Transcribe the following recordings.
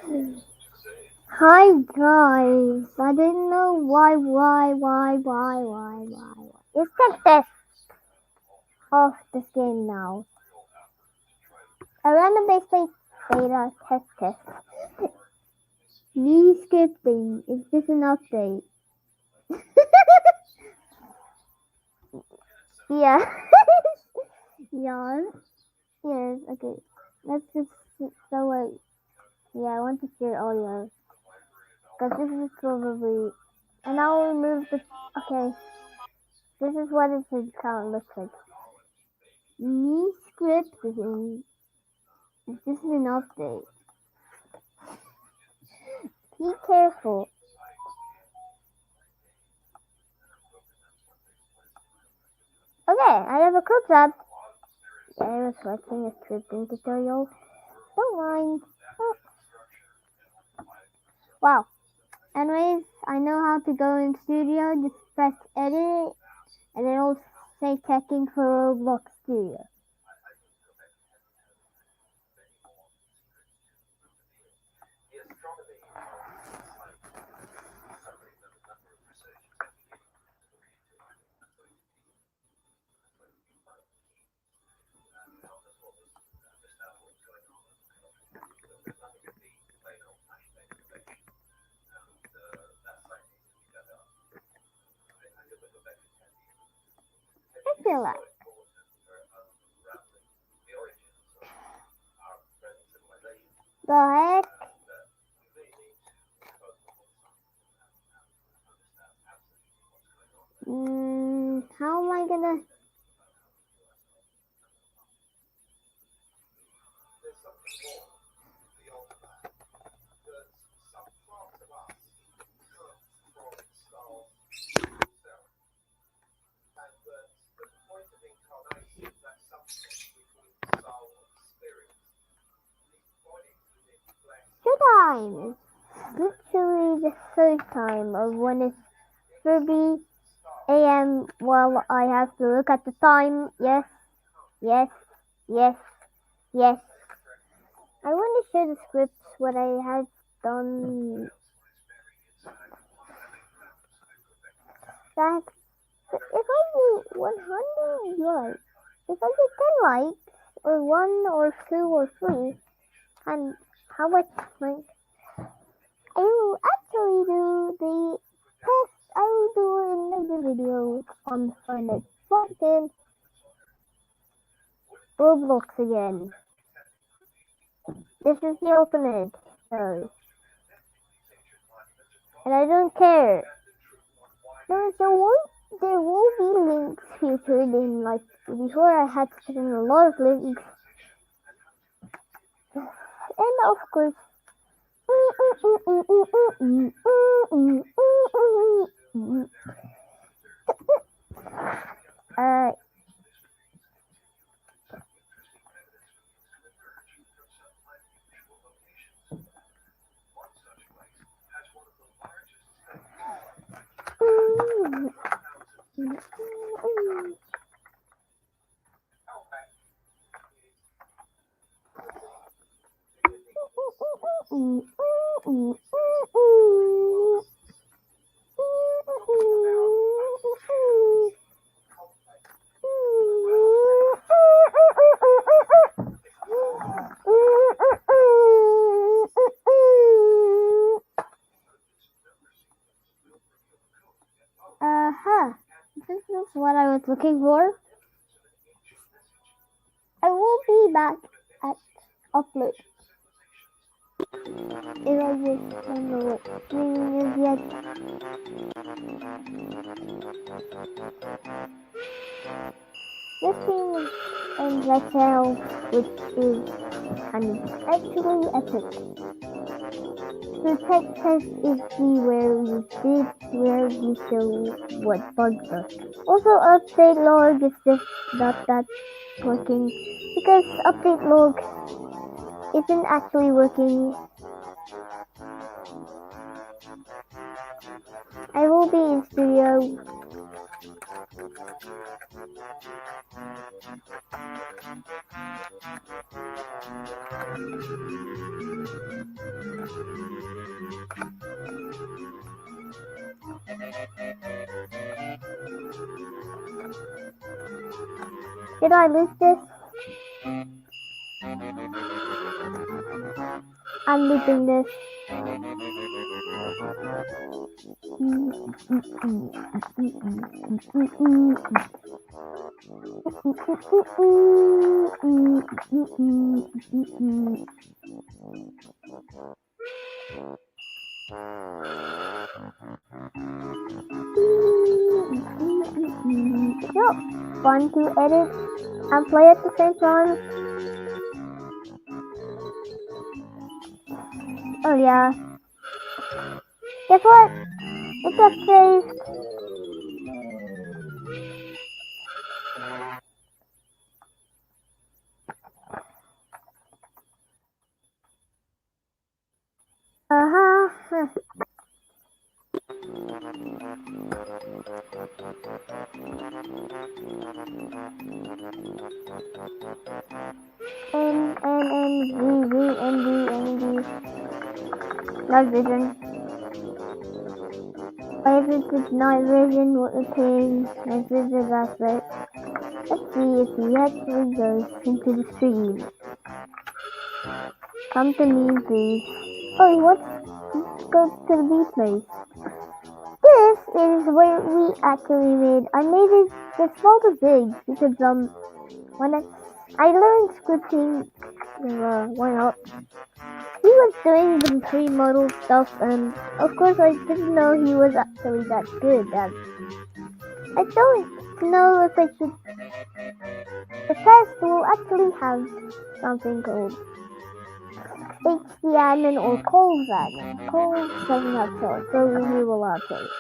Hi guys, I don't know why. It's the test of this game now. I ran a Baseplate beta test. Rescripting, is this an update? Yeah. Yeah. Yes, okay. Let's just so wait. Yeah, I want to share audio. Because this is probably and I'll remove the okay. This is what it should kind of look like. Me scripting. This is an update. Be careful. Okay, I have a clip up. I was watching a scripting tutorial. Don't mind. Oh, wow. Anyways, I know how to go in studio. Just press edit and it'll say checking for Roblox Studio. I feel like. The heck? How am I gonna? Two times. Literally the third time of when it's 3 a.m. Well, I have to look at the time. Yes, yes, yes, yes. I want to share the scripts what I have done. That if I do 100 likes, if I get 10 likes, or 1 or 2 or 3, and how much like I will actually do the test. I will do another video on Fortnite. Fucking Roblox again. This is the ultimate. So, and I don't care. There will be links featured in like before I had to put in a lot of links. And of course uh this is what I was looking for. I will be back at upload. If I just don't know what streaming is yet. This stream is in the channel, which is actually epic. The tech test is where we show what bugs us. Also, update log is just not that working because update log isn't actually working. I will be in studio. Did I lose this? I'm looping this. So fun to edit and play at the same time. Oh yeah. Guess what? It got saved. Uh-huh. Night vision. Why is it night vision? What the thing? Night vision Baseplate. Let's see if he actually goes into the stream. Come to me, please. Oh, he wants to go to the B place. This is where we actually made. I made it the small to big because when I learned scripting, why not? He was doing the pre-model stuff, and of course I didn't know he was actually that good. And I don't know if I should. The test will actually have something called HC admin or Cole's admin. Cole doesn't have choice, so we will have choice.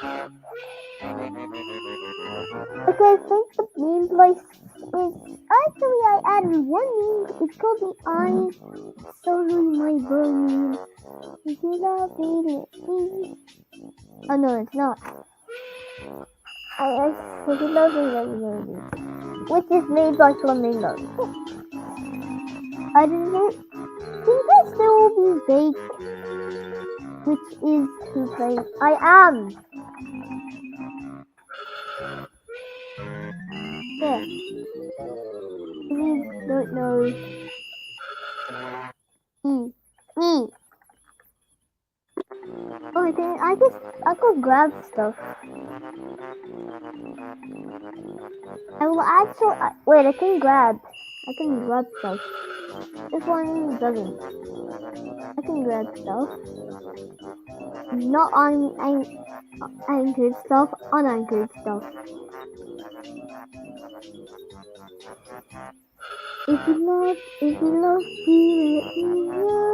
Okay, I think the meme place is actually I added one meme. It's called the I Sorry My Bro meme. Did you not read it? Oh no, it's not. I which is made by Flamingo. I didn't think I still will be baked, which is to play. I am. Yeah. You don't know. Oh, I could grab stuff. I will actually wait. I can grab stuff. This one doesn't. I can grab stuff. Not on anchored stuff. Unanchored stuff. If you love me, let me know.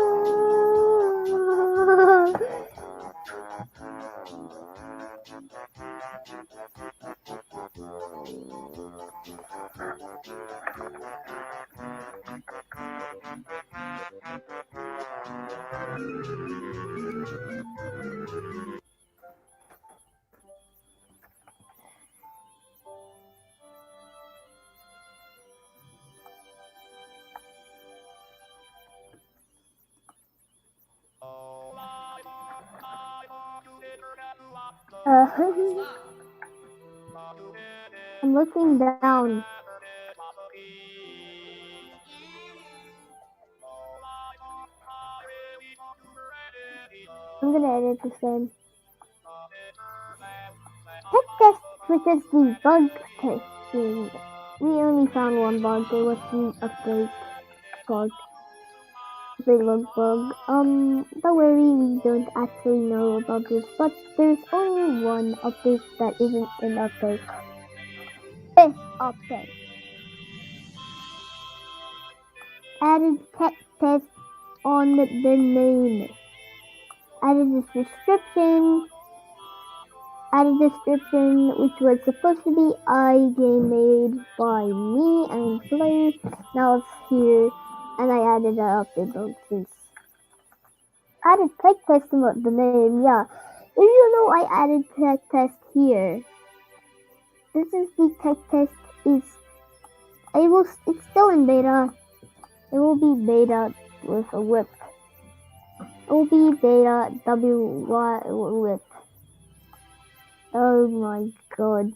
I'm looking down. I'm gonna edit this in. Tech test, which is the bug testing. We only found one bug. It was the update bug. Big bug. Don't worry, we don't actually know about this, but there's only one update that isn't an update. This update. Added tech test on the name. Added this description. Added description, which was supposed to be a game made by me and Flare. Now it's here, and I added an update bug since. Added tech test about the name, yeah. If you know, I added tech test here. This is the tech test. It's still in beta. It will be beta with a whip. It will be beta WY whip. Oh my god.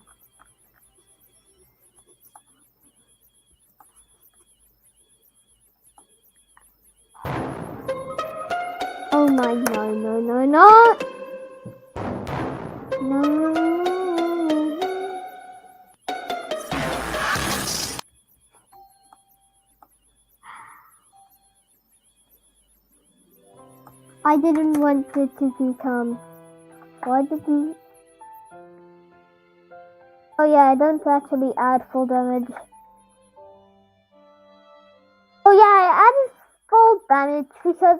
my, no. No. I didn't want it to become. Why did you? Oh yeah, I don't actually add full damage. Oh yeah, I added full damage because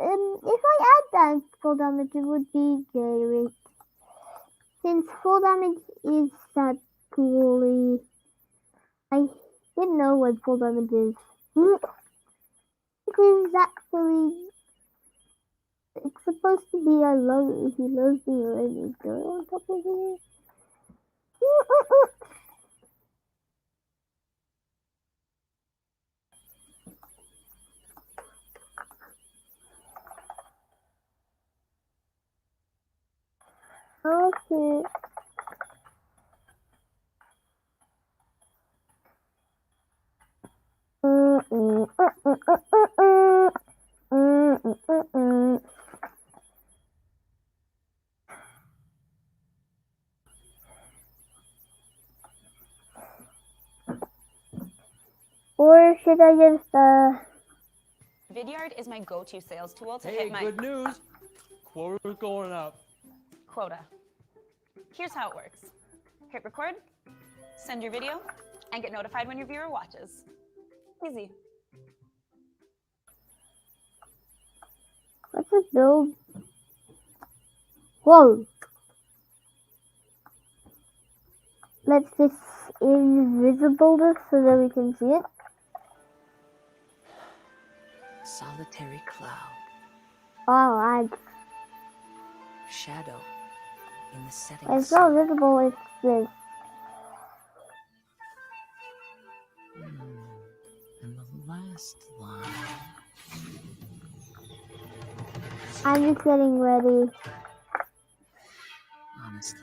if I add that full damage, it would be Jerry. Since full damage is actually, I didn't know what full damage is. It is actually, it's supposed to be I love, he loves me already, girl on top of it. Okay. Or should I just Vidyard is my go-to sales tool to Hey, hit my good news. Quota's going up. quota. Here's how it works. Hit record, send your video, and get notified when your viewer watches. Easy. let's just build. Whoa. Let's just invisible this so that we can see it. Solitary cloud. Oh, Shadow in the setting it's sun. not visible, it's this. And the last line. I'm just getting ready. Honestly,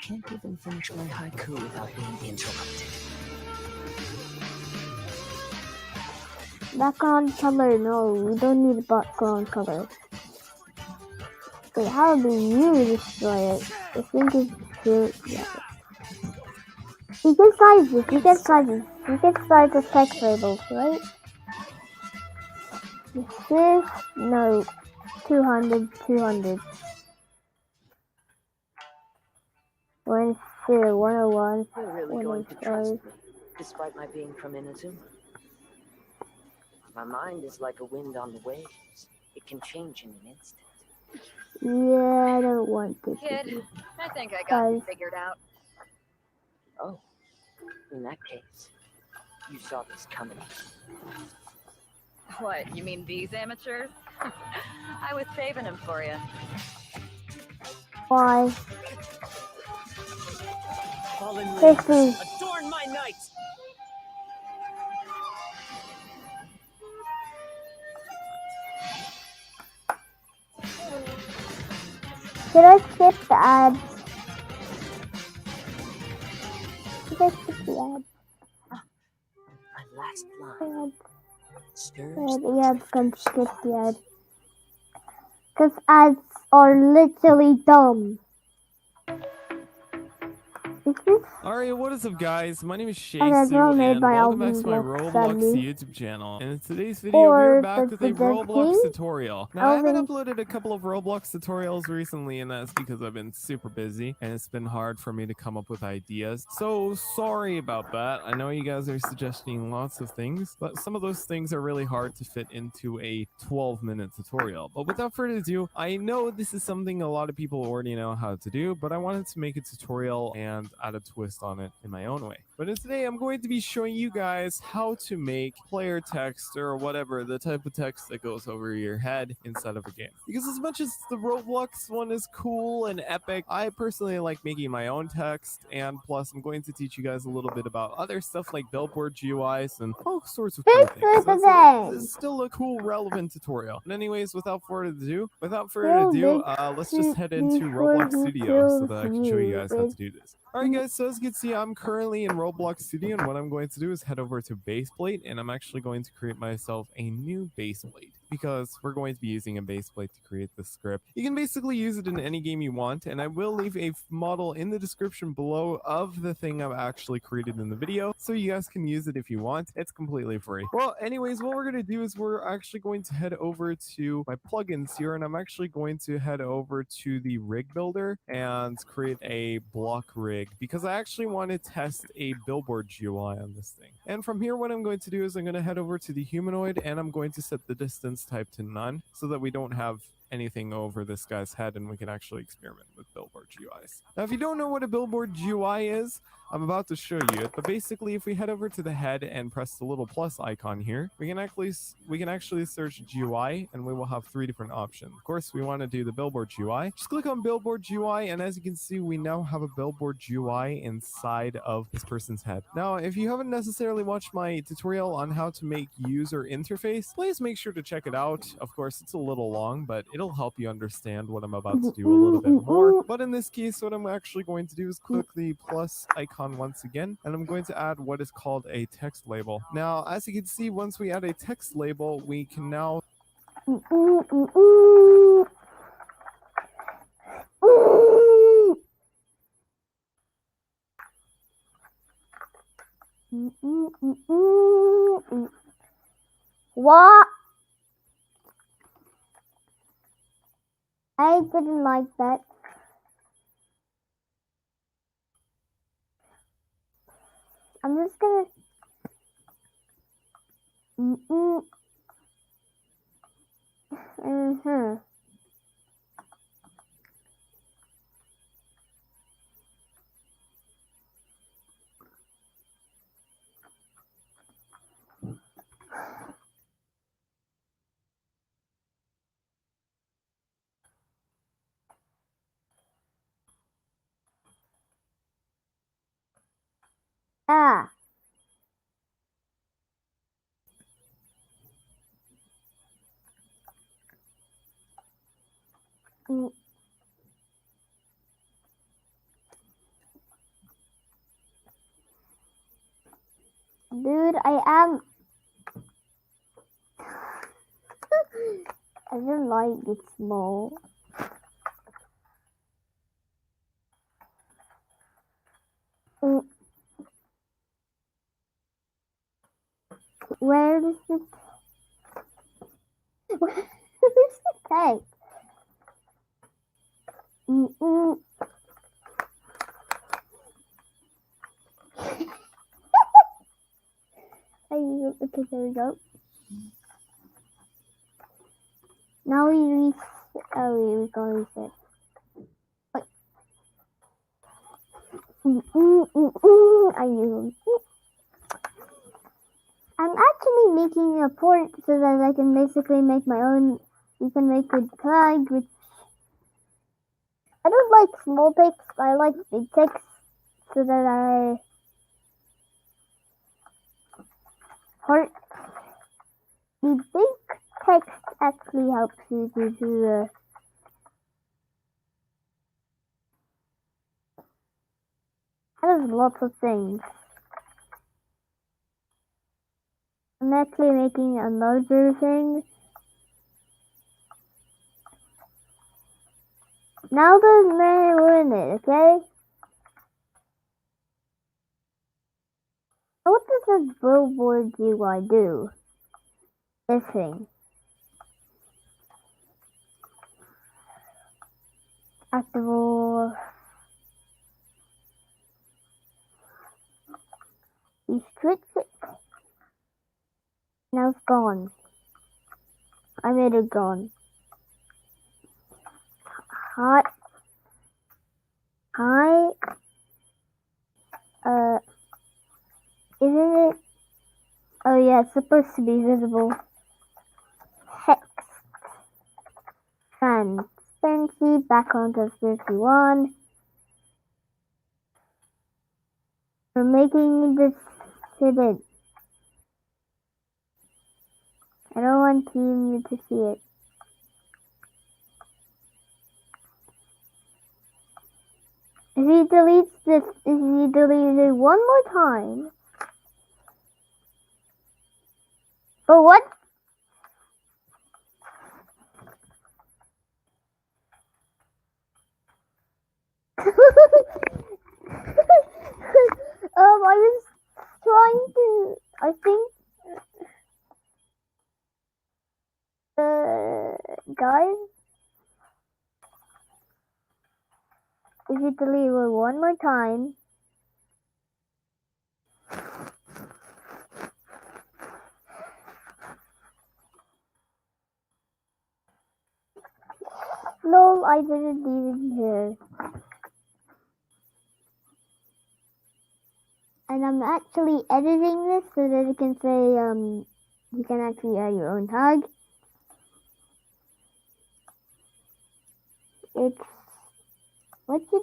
can't even finish my haiku without being interrupted. Background color, no, we don't need background color. Wait, how do you destroy it? I think it's true. Yeah. You can size this, you can size this. You can size the text labels, right? This, no, 200. 101. You're really going to trust me, despite my being from Inazuma. My mind is like a wind on the waves. It can change in an instant. Yeah, I don't want this. Kid, I think I got you figured out. Oh, in that case, you saw this coming. What, you mean these amateurs? I was saving them for you. Why? Fallen This leaves, is adorn my night. Should I skip the ads? Should I skip the ads? My last line. Stirs Yeah, I'm gonna skip the ads. Cause ads are literally dumb. Is this? Alright, what is up guys? My name is that's all Shasu made and by welcome back Alvin to my Block Roblox Family. YouTube channel. And in today's video, we are Or back with a the Roblox King? tutorial. Now, I haven't Alvin. uploaded a couple of Roblox tutorials recently, and that's because I've been super busy, and it's been hard for me to come up with ideas. So, sorry about that. I know you guys are suggesting lots of things, but some of those things are really hard to fit into a 12-minute tutorial. But without further ado, I know this is something a lot of people already know how to do, but I wanted to make a tutorial and add a twist on it in my own way. But today I'm going to be showing you guys how to make player text or whatever, the type of text that goes over your head inside of a game. Because as much as the Roblox one is cool and epic, I personally like making my own text, and plus I'm going to teach you guys a little bit about other stuff like billboard GUIs and all sorts of cool This things. is the So this thing. is still a cool, relevant tutorial. But anyways, without further ado, Build let's just head into before Roblox he Studio so kills that I can show you guys how you. to do this. Alright guys, so as you can see, I'm currently in Roblox Studio, and what I'm going to do is head over to Baseplate, and I'm actually going to create myself a new Baseplate, because we're going to be using a Baseplate to create the script. You can basically use it in any game you want, and I will leave a model in the description below of the thing I've actually created in the video, so you guys can use it if you want. It's completely free. Well, anyways, what we're going to do is we're actually going to head over to my plugins here, and I'm actually going to head over to the rig builder and create a block rig, because I actually want to test a billboard GUI on this thing. And from here, what I'm going to do is I'm going to head over to the humanoid, and I'm going to set the distance type to none so that we don't have anything over this guy's head and we can actually experiment with billboard GUIs. Now, if you don't know what a billboard GUI is, I'm about to show you it, but basically if we head over to the head and press the little plus icon here, we can actually search GUI, and we will have 3 different options. Of course, we want to do the billboard GUI. Just click on billboard GUI, and as you can see, we now have a billboard GUI inside of this person's head. Now, if you haven't necessarily watched my tutorial on how to make user interface, please make sure to check it out. Of course, it's a little long, but it'll help you understand what I'm about to do a little bit more. But in this case, what I'm actually going to do is click the plus icon once again, and I'm going to add what is called a text label. Now, as you can see, once we add a text label, we can now What? I didn't like that. I'm just gonna. Ah. Mm. Dude, I am. I don't like it small. Mm. Where does it? Where does it take? Okay, there we go. Now we can reset. I knew. I'm actually making a port so that I can basically make my own. You can make a tag with. I don't like small text. I like big text so that I port. The big text actually helps you to do the. There's lots of things. I'm actually making a larger thing. Now we're in it, okay? What does this billboard UI do? This thing. Activate. Restrict it. Now it's gone. I made it gone. Hi. Isn't it? Oh yeah, it's supposed to be visible. Text. Transparency, background of 51. We're making this hidden. I don't want you to see it. If he deletes this, if he deletes it one more time. But what? I was trying to, I think, guys, if you delete it one more time. No, I didn't even hear. And I'm actually editing this so that it can say, you can actually add your own tag. It's, what's it?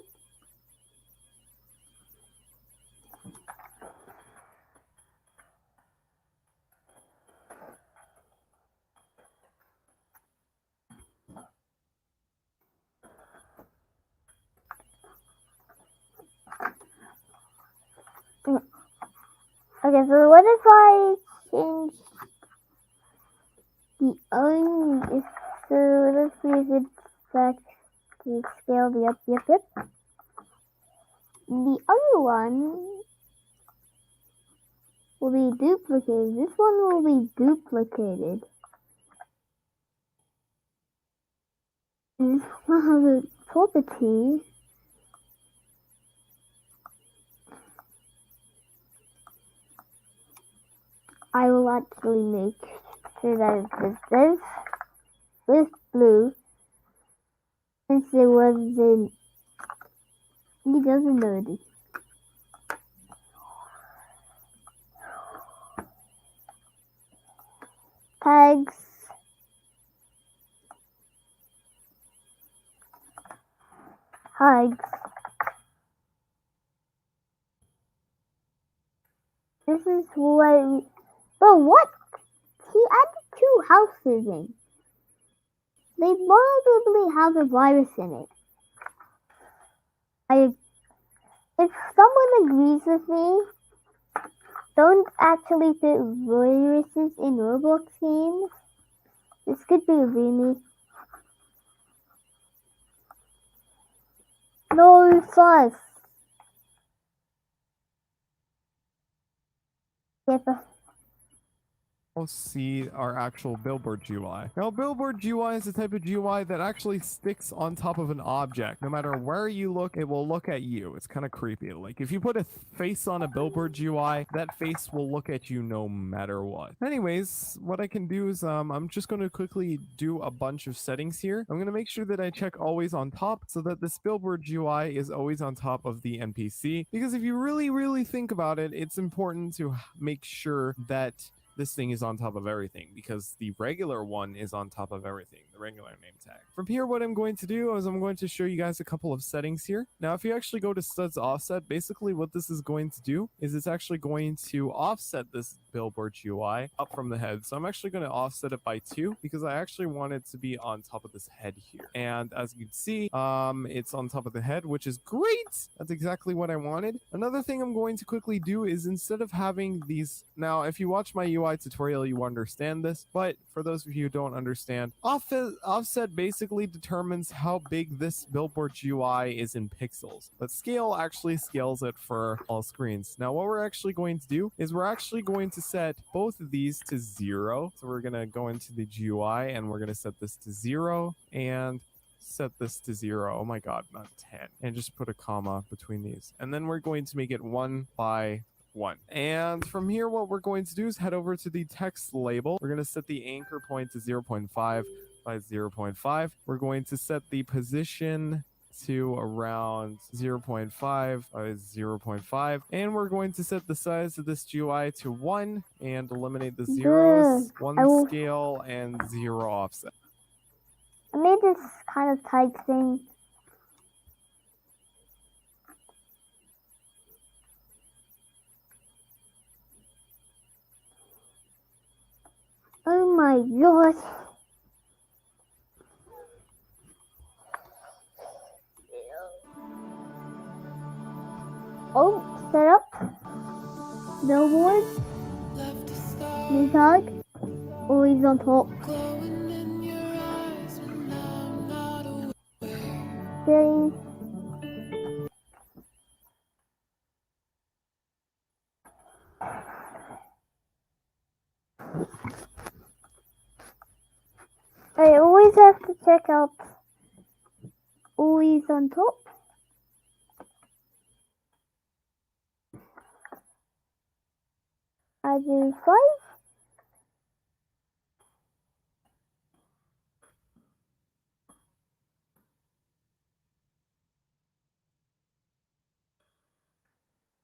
Okay, so what if I change the own, so let's see if it's back to scale the yep. The other one will be duplicated. This one will be duplicated. And this one will have a property. I will actually make sure that it says with blue, since it wasn't, he doesn't know it. Tags. Tags. This is what but what? He added 2 houses in. They probably have a virus in it. If someone agrees with me, don't actually put viruses in Roblox games. This could be really... No fuss. Yep. See our actual billboard GUI. Now, billboard GUI is the type of GUI that actually sticks on top of an object. No matter where you look, it will look at you. It's kind of creepy. Like, if you put a face on a billboard GUI, that face will look at you no matter what. Anyways, what I can do is, I'm just going to quickly do a bunch of settings here. I'm going to make sure that I check always on top so that this billboard GUI is always on top of the NPC. Because if you really think about it, it's important to make sure that this thing is on top of everything, because the regular one is on top of everything, the regular name tag. From here, what I'm going to do is I'm going to show you guys a couple of settings here. Now, if you actually go to studs offset, basically what this is going to do is it's actually going to offset this billboard UI up from the head. So I'm actually going to offset it by 2 because I actually want it to be on top of this head here. And as you can see, it's on top of the head, which is great. That's exactly what I wanted. Another thing I'm going to quickly do is, instead of having these, now if you watch my UI tutorial, you understand this, but for those of you who don't understand, offset basically determines how big this billboard GUI is in pixels, but scale actually scales it for all screens. Now, what we're actually going to do is we're actually going to set both of these to 0. So we're going to go into the GUI and we're going to set this to 0 and set this to 0. Oh my god, not 10. And just put a comma between these. And then we're going to make it 1 by 1. And from here, what we're going to do is head over to the text label. We're going to set the anchor point to 0.5 by 0.5. We're going to set the position to around 0.5 by 0.5. And we're going to set the size of this GUI to 1 and eliminate the zeros, 1 scale, and 0 offset. I made this kind of tight thing. Oh my gosh. Oh, set up. Billboard. New tag. Always on top. Settings. I always have to check out always on top. I do 5.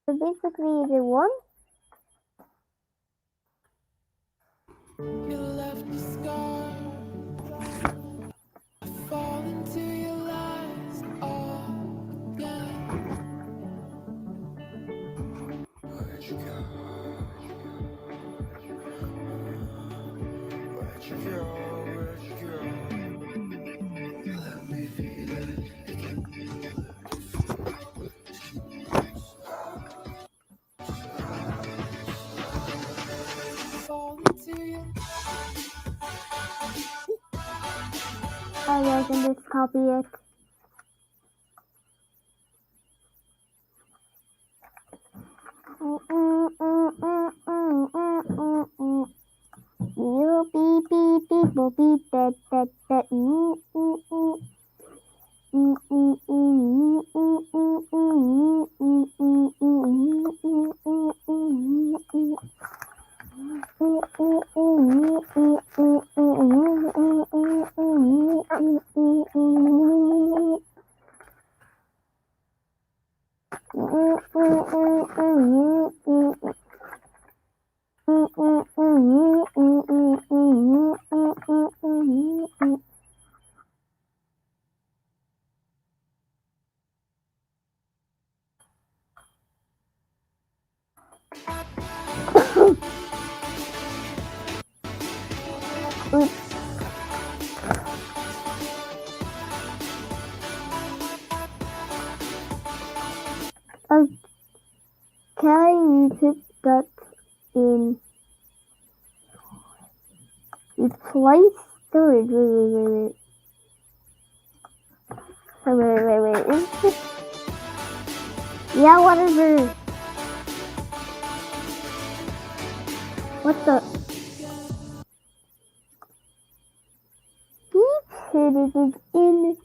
So basically you do 1. You left a scar. I fall into your lies again. Where'd you go? Where'd you go? Where'd you go? Let me feel it again. Fall into your Oh yeah, I can just copy it. You beep beep beep boop beep that that that can you put that in replace storage? Wait. Yeah, whatever. What the? He put it in.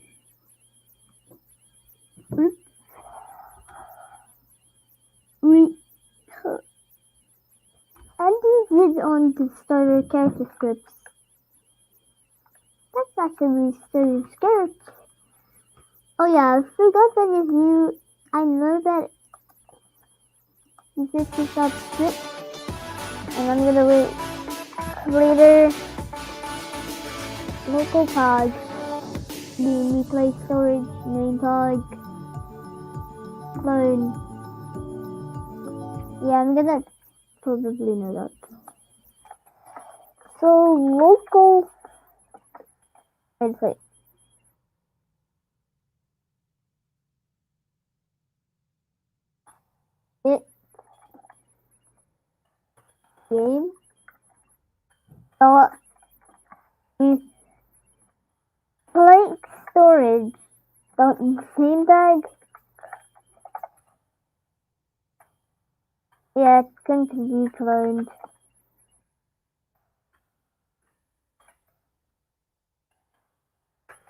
And this is on the starter character scripts. That's actually starter script. Oh yeah, I forgot that if you, I know that you just pick up script, and I'm gonna wait later. Local pod, the replay storage, main pod, clone. Yeah, I'm gonna probably know that. So local, wait. It game dot replay storage dot name tag. Yeah, it's going to be cloned.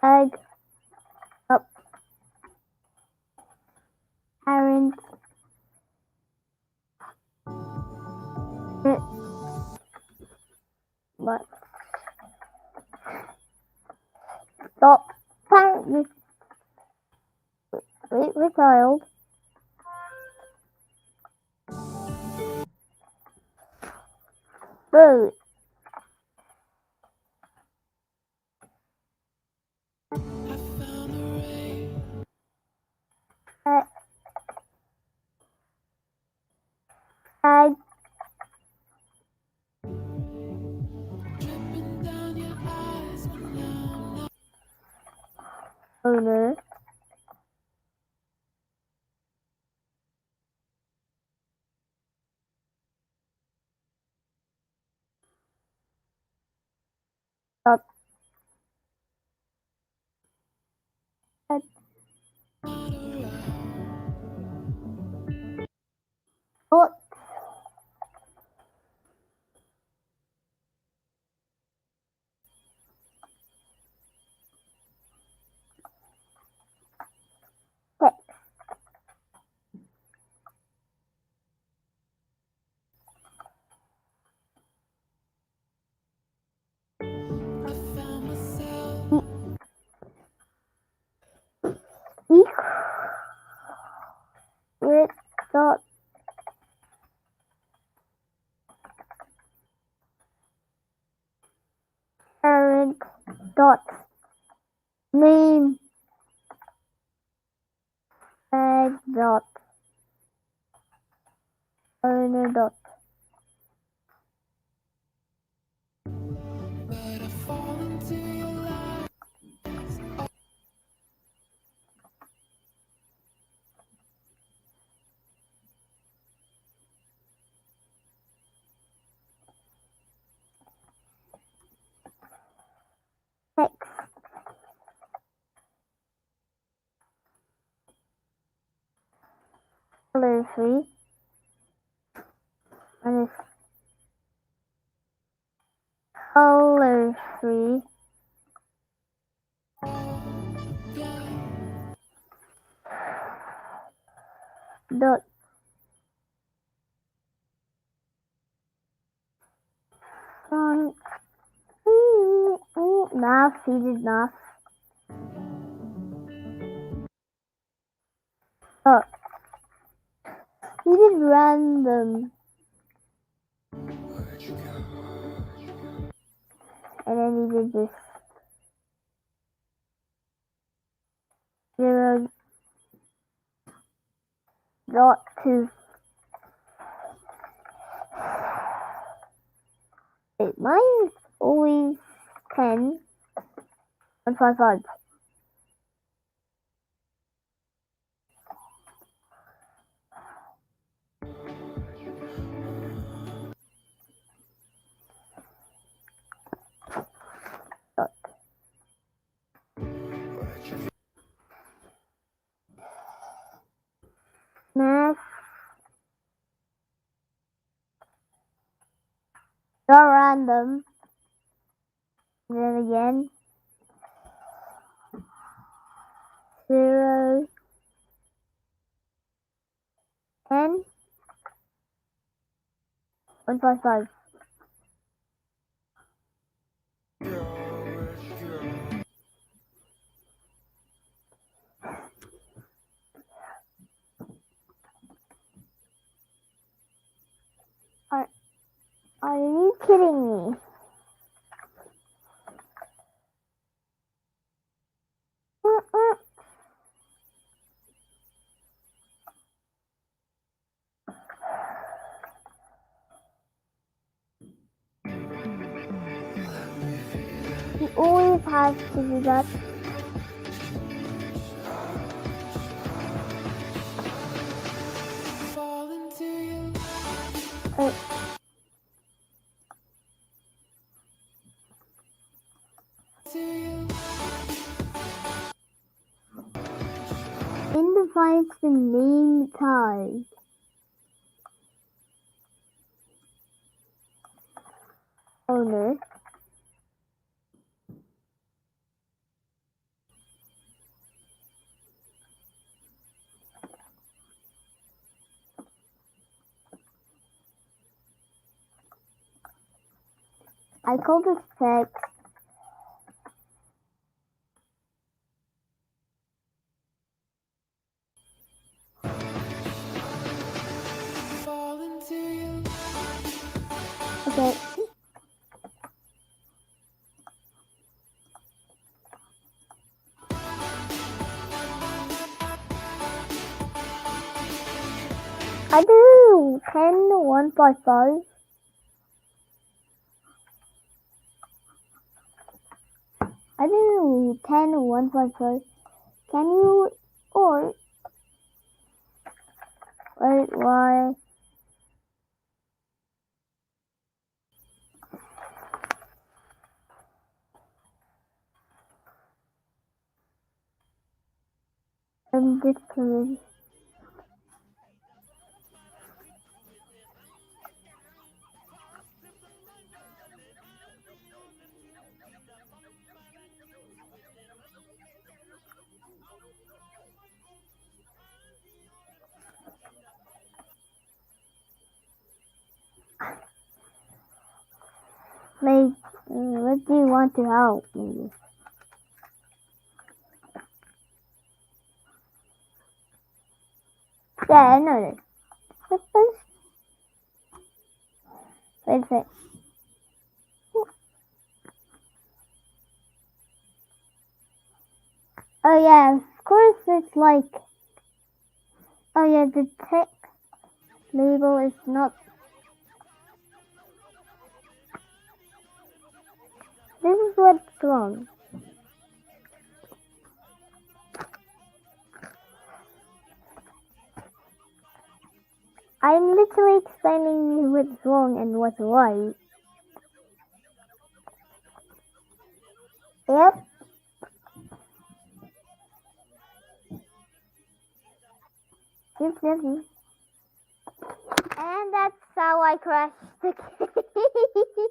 Tag up parent. What? Dot parent. Wait, child. Boot. Tag owner. Secret dot parent dot name tag dot owner dot text color free and it's color free dot on math seeded math dot seeded random Where'd you go? and then we did this 0 dot 2 mine's always 10 and 5 5 dot math dot random and then again 0 10 and 5 5 Are you kidding me? You always have to do that. Uh, Identifies the name tag. Owner. I call this text okay. I do 10 1.5. I do 10 1.5. Can you or wait why? I'm disconnected. Like, what do you want to help me? Yeah, I know this. But first, wait a sec. Oh yeah, of course it's like. Oh yeah, the text label is not. This is what's wrong. I'm literally explaining you what's wrong and what's right. Yep. Yep. And that's how I crashed the game.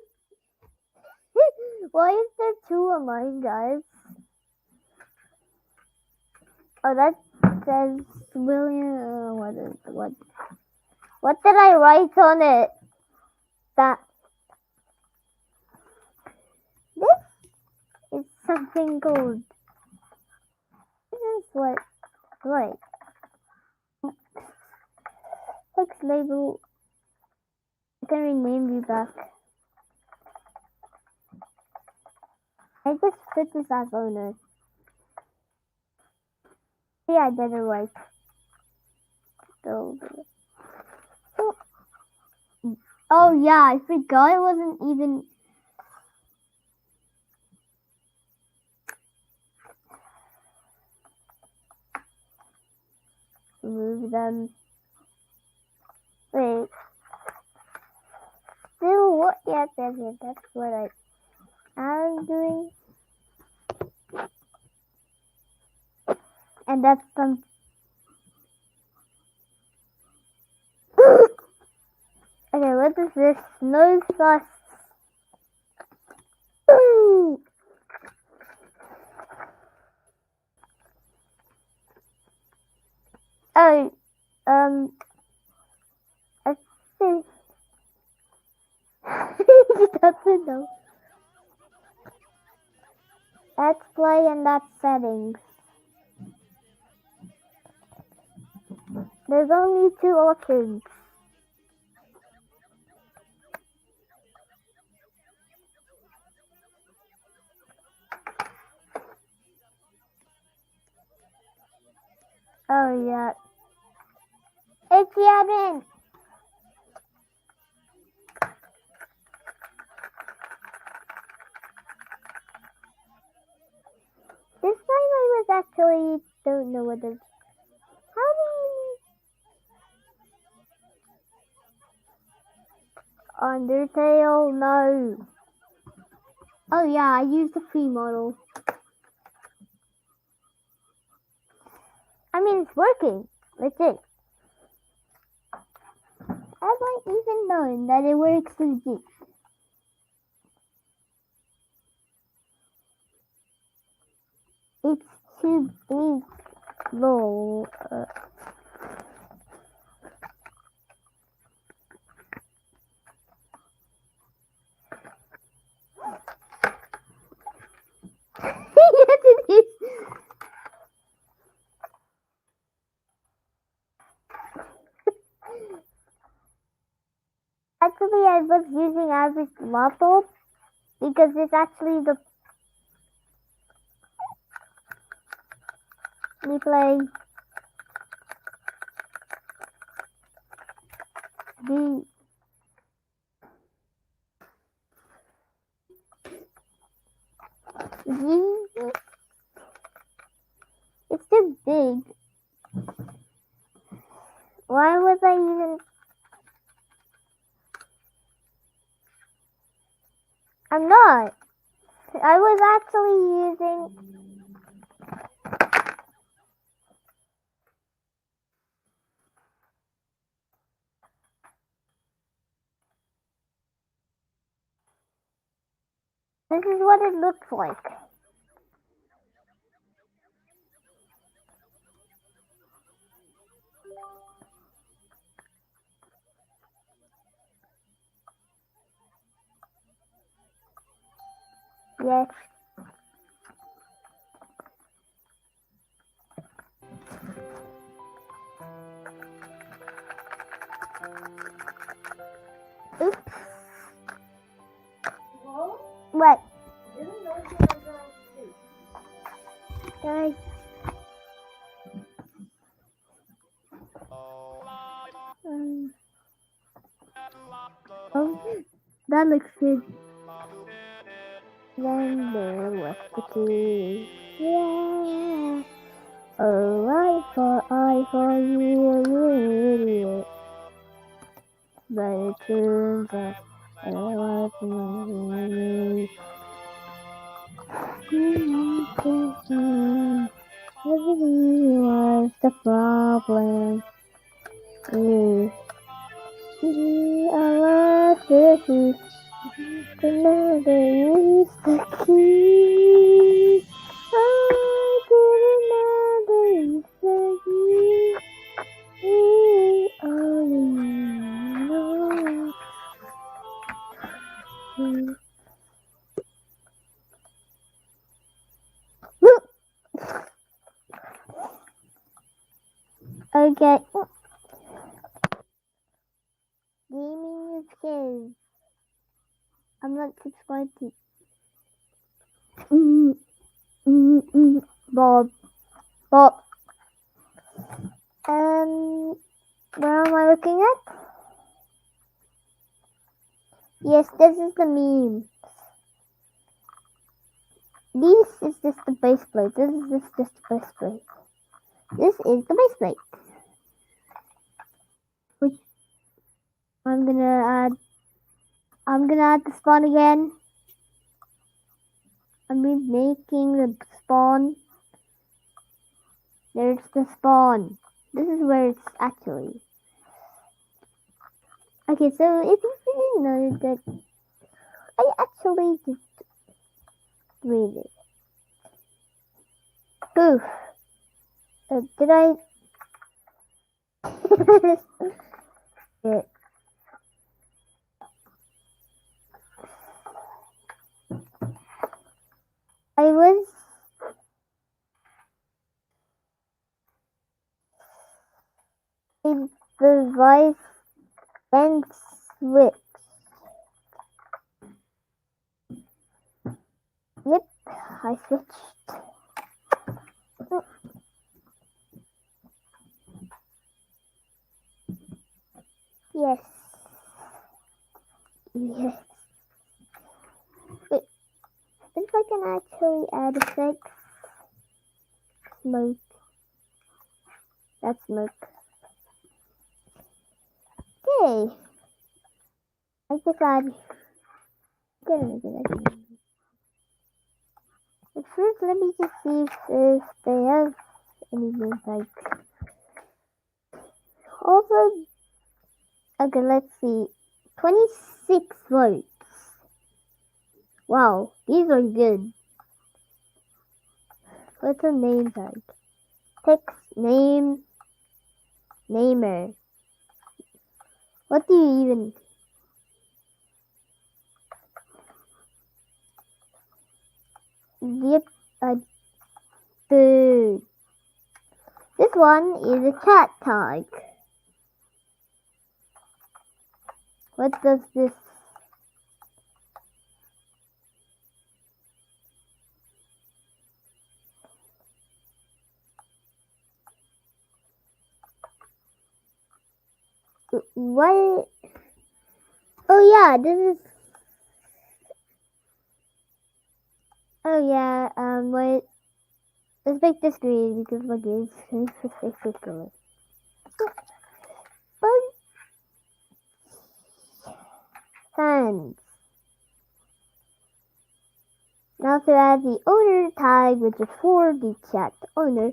Why is there two of mine, guys? Oh, that says William. What did I write on it? That this is something called. This is what. Right. Text label. I can rename you back. I just put this as owner. Yeah, I better write. Oh yeah, I forgot it wasn't even. Remove them. Wait. Still what? Yeah, that's it. That's what I'm doing. And that's some. Okay, what is this? No sauce. Oh, let's see. He doesn't know. Let's play and that's settings. There's only two options. Oh yeah. It's Yavin! This time I was actually don't know what it. How do you Undertale? No. Oh yeah, I used the free model. I mean, it's working. Legit. Have I even known that it works legit? It's too big. Lol. Yes, it is. Actually, I was using average laptop because it's actually the we play the it's too big. Why was I even? I'm not. I was actually using. This is what it looks like. Yes. What? Guys. Oh, that looks good. Then there was the key. Yeah. Oh, I for you, you idiot. But it turns out that I was me. Everything was the problem. I lost the truth. Another is the key. I did another is the key. We only know. Okay. Gaming is good. I'm not subscribed to. Bob. Where am I looking at? Yes, this is the meme. This is just the baseplate. This is just the baseplate. This is the baseplate. Which I'm gonna add the spawn again. I'm making the spawn. There's the spawn. This is where it's actually. Okay, so if you didn't know that I actually just read it. Oof. Did I? Yeah. I was in the device and switch. Yep, I switched. Yes. Yes. Wait, if I can actually add effects. Smoke. That's smoke. Okay. I guess I'd get it. But first, let me just see if they have anything like. Also, okay, let's see. 26 votes. Wow, these are good. What's a name tag? Text name. Namer. What do you even? Yep, dude. This one is a chat tag. What does this? What? Oh yeah, this is. Oh yeah, wait. Let's make this green because my game's particular. Fans. Now to add the owner tag, which is for the chat owner,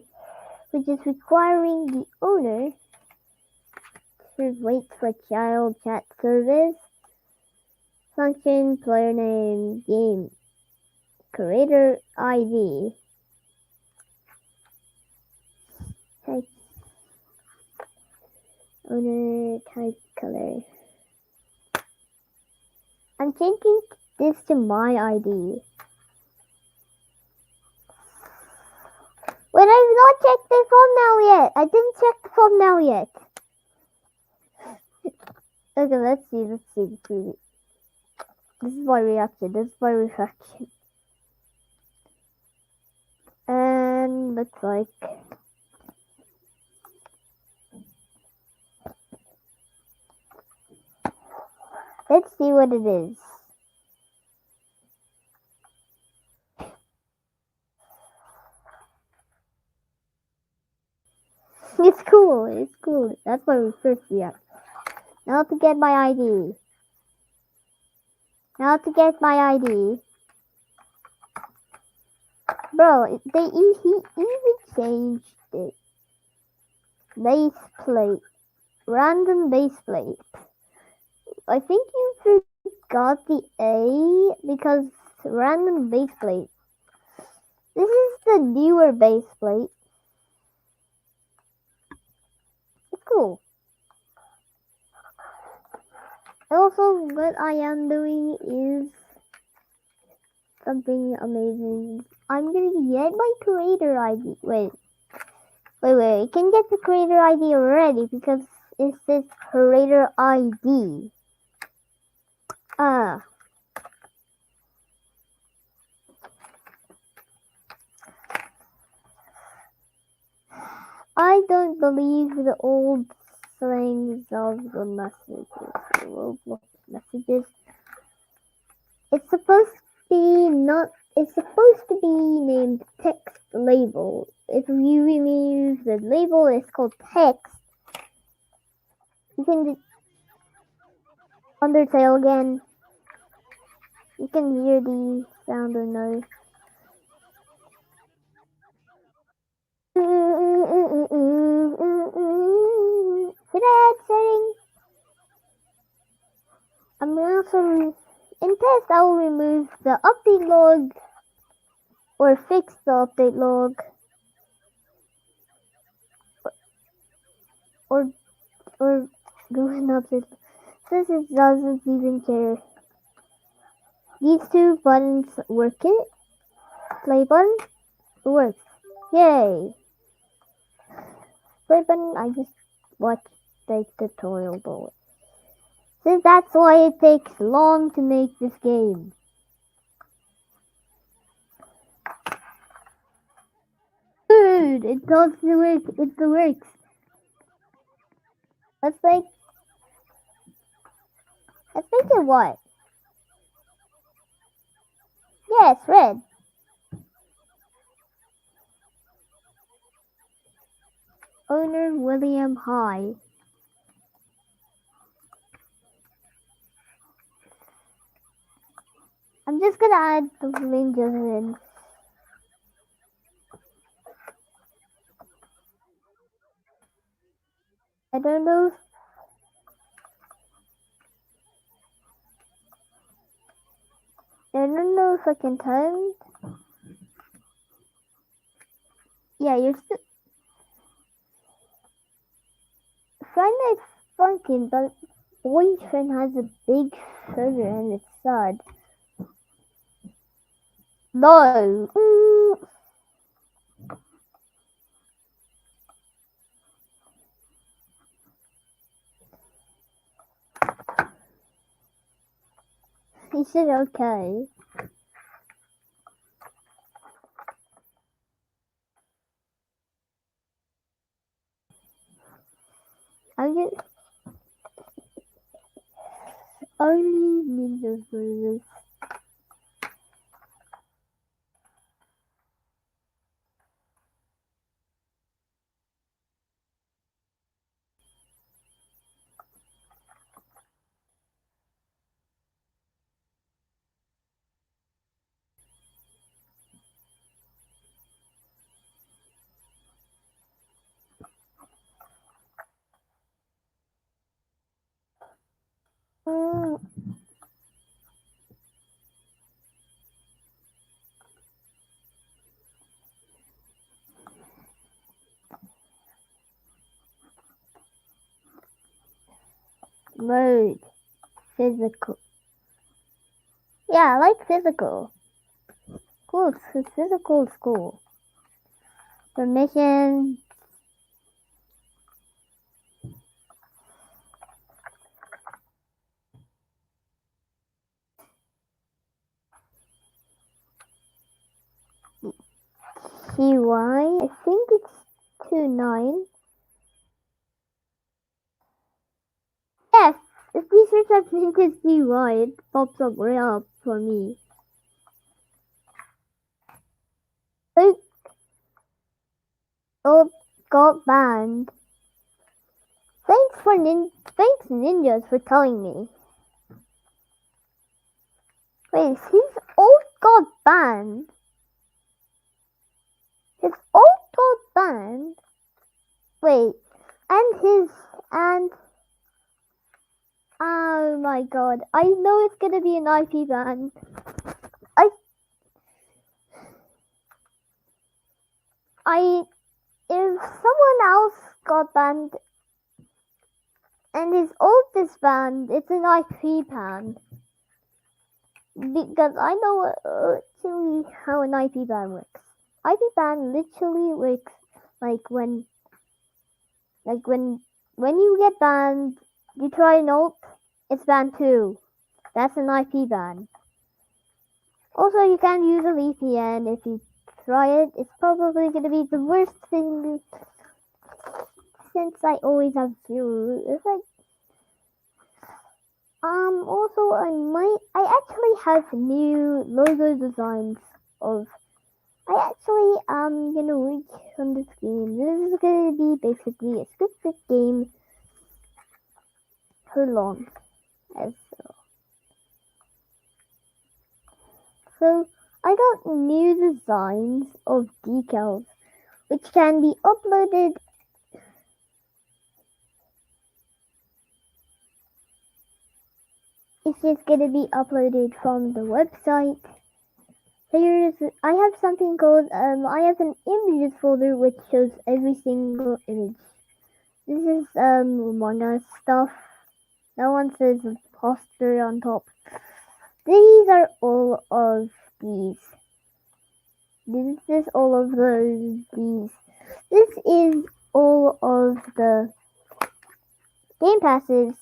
which is requiring the owner to wait for child chat service, function, player name, game, creator ID, type, owner type color. I'm changing this to my ID. Wait, I've not checked the thumbnail yet. I didn't check the thumbnail yet. Okay, let's see. This is my reaction. This is my reaction. And looks like let's see what it is. It's cool. It's cool. That's my first reaction. Now to get my ID. Now to get my ID. Bro, he even changed it. Baseplate. Random baseplate. I think you forgot the A because random baseplate. This is the newer baseplate. It's cool. Also, what I am doing is something amazing. I'm gonna get my creator ID. Wait. I can get the creator ID already because it says creator ID. I don't believe the old slangs of the messages, the Roblox messages. It's supposed to be named text label. If you remove the label, it's called text. You can Undertale again. You can hear the sound or no. That setting. I'm also in test. I will remove the update log or fix the update log or do an update. Since it doesn't even care. These two buttons work it. Play button works. Yay! Play button. I just watched the tutorial bullet. Since that's why it takes long to make this game. Dude, it does work. It works. Let's make it what? Yes, red. Owner William High. I'm just gonna add the ranges in. I don't know. I don't know if I can turn. Yeah, you're still. Find it funky, but boyfriend has a big sugar and it's sad. No. He said okay. I'm just only ninja burgers. Mode. Physical. Yeah, I like physical. Cool, physical is cool. Permission. TY. I think it's 29. Yes, if we search up Ninja TY, it pops up right up for me. Luke got banned. Thanks ninjas for telling me. Wait, his ult got banned. His ult got banned. Wait, and oh my god, I know it's gonna be an IP ban. If someone else got banned and his ult is banned, it's an IP ban. Because I know actually how an IP ban works. IP ban literally works like when you get banned, you try an ult, it's banned too. That's an IP ban. Also, you can use a VPN if you try it. It's probably gonna be the worst thing since I always have to. It's like also I actually have new logo designs of I actually gonna work on this game. This is gonna be basically a scripted game for long as so I got new designs of decals which can be uploaded. It's just gonna be uploaded from the website. I have something called I have an images folder which shows every single image. This is Among Us stuff. That one says poster on top. These are all of these. This is all of these. This is all of the game passes.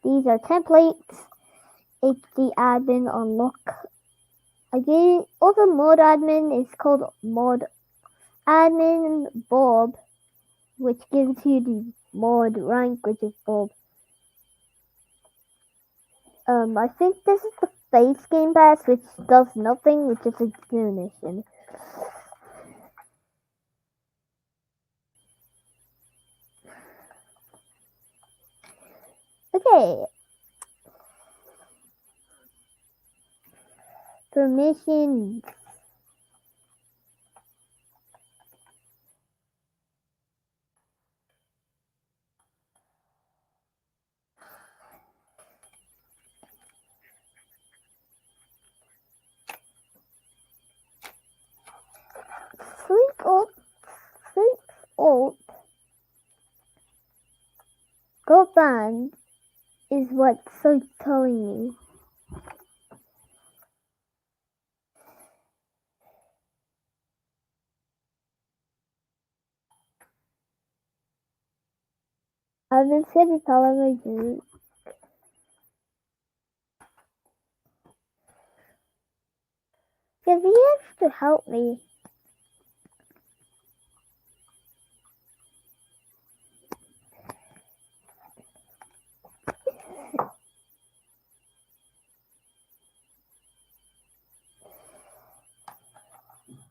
These are templates. HD admin unlock. Again, also mod admin is called mod admin Bob, which gives you the mod rank, which is Bob. I think this is the base game pass, which does nothing, which is examination. Okay. Permissions. Sleep ult got banned is what's so telling me. I've been scared to tell him I do. Because he has to help me.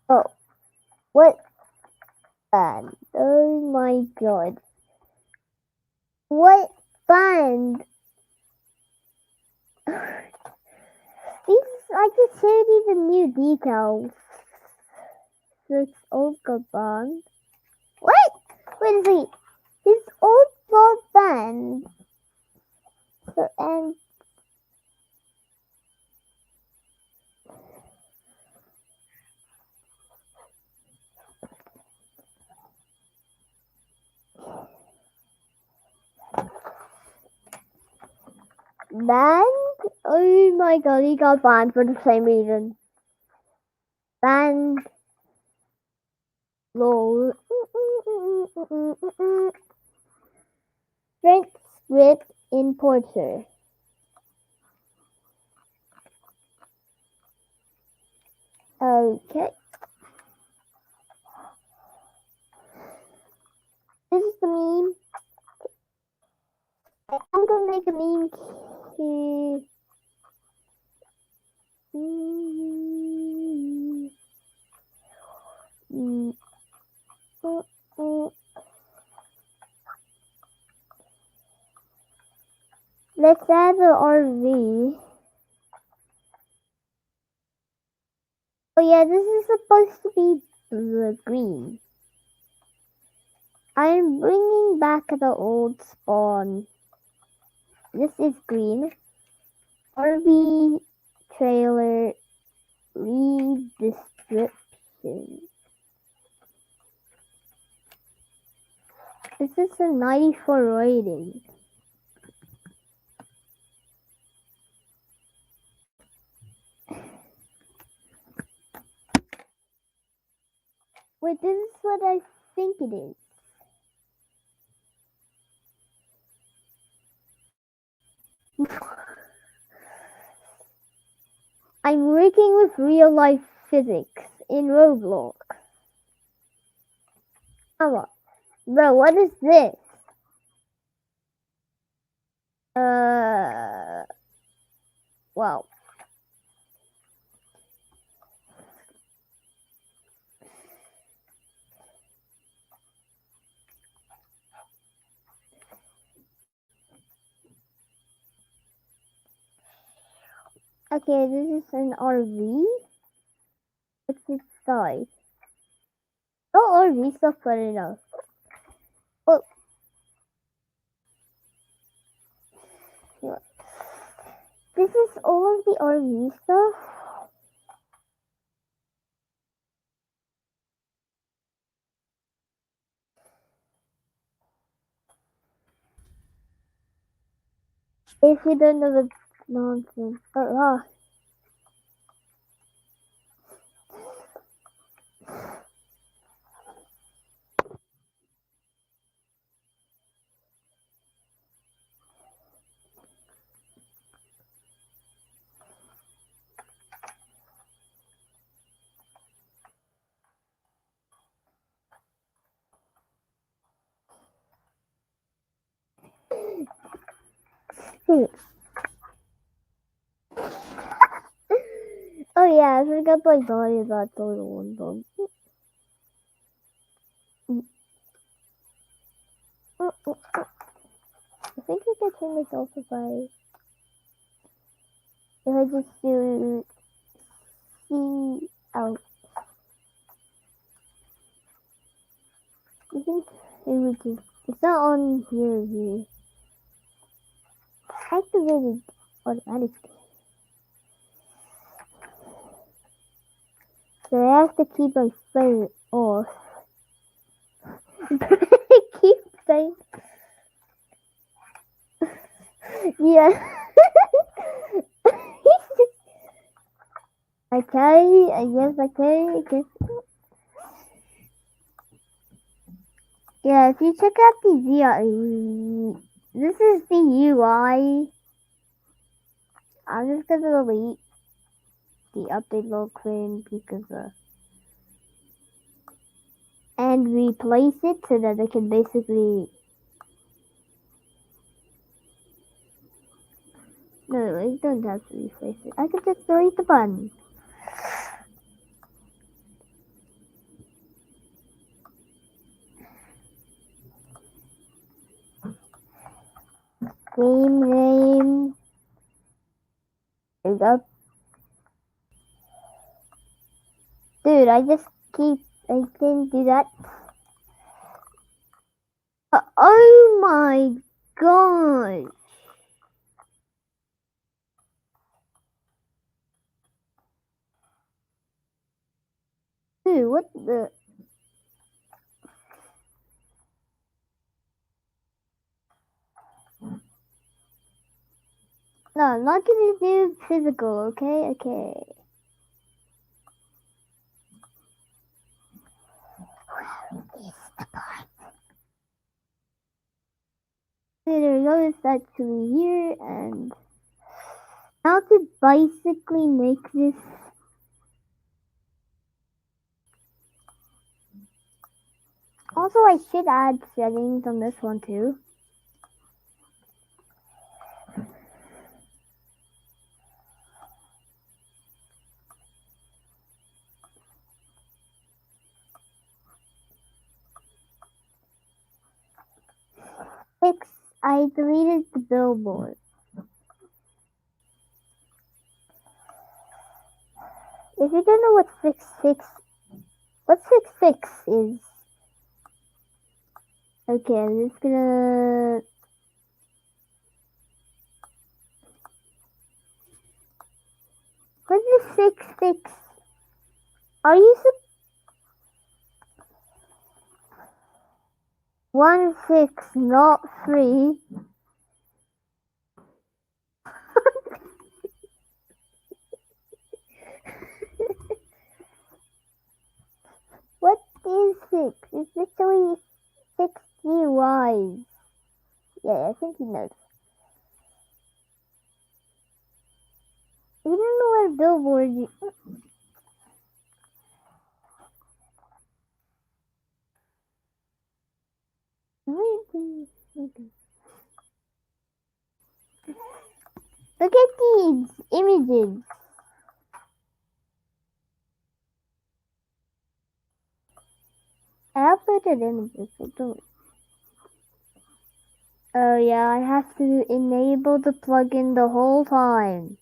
Oh, what band? Oh my god. What band? I just showed you the new decals. This old got banned. What? Wait a second. This old got banned. So, and banned? Oh my god, he got banned for the same reason. Banned. Lol. Strength script importer. Okay. This is the meme. I'm gonna make a meme here. Let's add the RV. Oh yeah, this is supposed to be the green. I'm bringing back the old spawn. This is green. RV trailer read description. This is a 94 rating. Wait, this is what I think it is. I'm working with real life physics in Roblox. Come on. Bro, what is this? Wow. Okay, this is an RV. What's its size? Oh, RV stuff for enough. Oh. Yeah. This is all of the RV stuff. If you don't know the nonsense. Oh yeah, I forgot my body about total one bomb. I think I can turn this off if I just do C out. I think it's not on here. Activated automatically. So I have to keep my phone off. Keep saying. Yeah. Okay, I guess okay. Yeah, if you check out the UI, this is the UI. I'm just gonna delete the update load screen because and replace it so that I can basically. No, I don't have to replace it. I can just delete the button. Game name. There you go. Dude, I can do that. Oh my god. Dude, what the? No, I'm not gonna do physical, okay? Okay. Okay, there we go, it's actually here, and how to basically make this. Also, I should add settings on this one too. I deleted the billboard. If you don't know what fix is, okay, I'm just gonna. What is fix? Are you 1 6, not 3? What is 6? It's literally 60 Ys. Yeah, I think you know. If you don't know what a billboard is. Look at these images. I uploaded images, so don't. Oh yeah, I have to enable the plugin the whole time.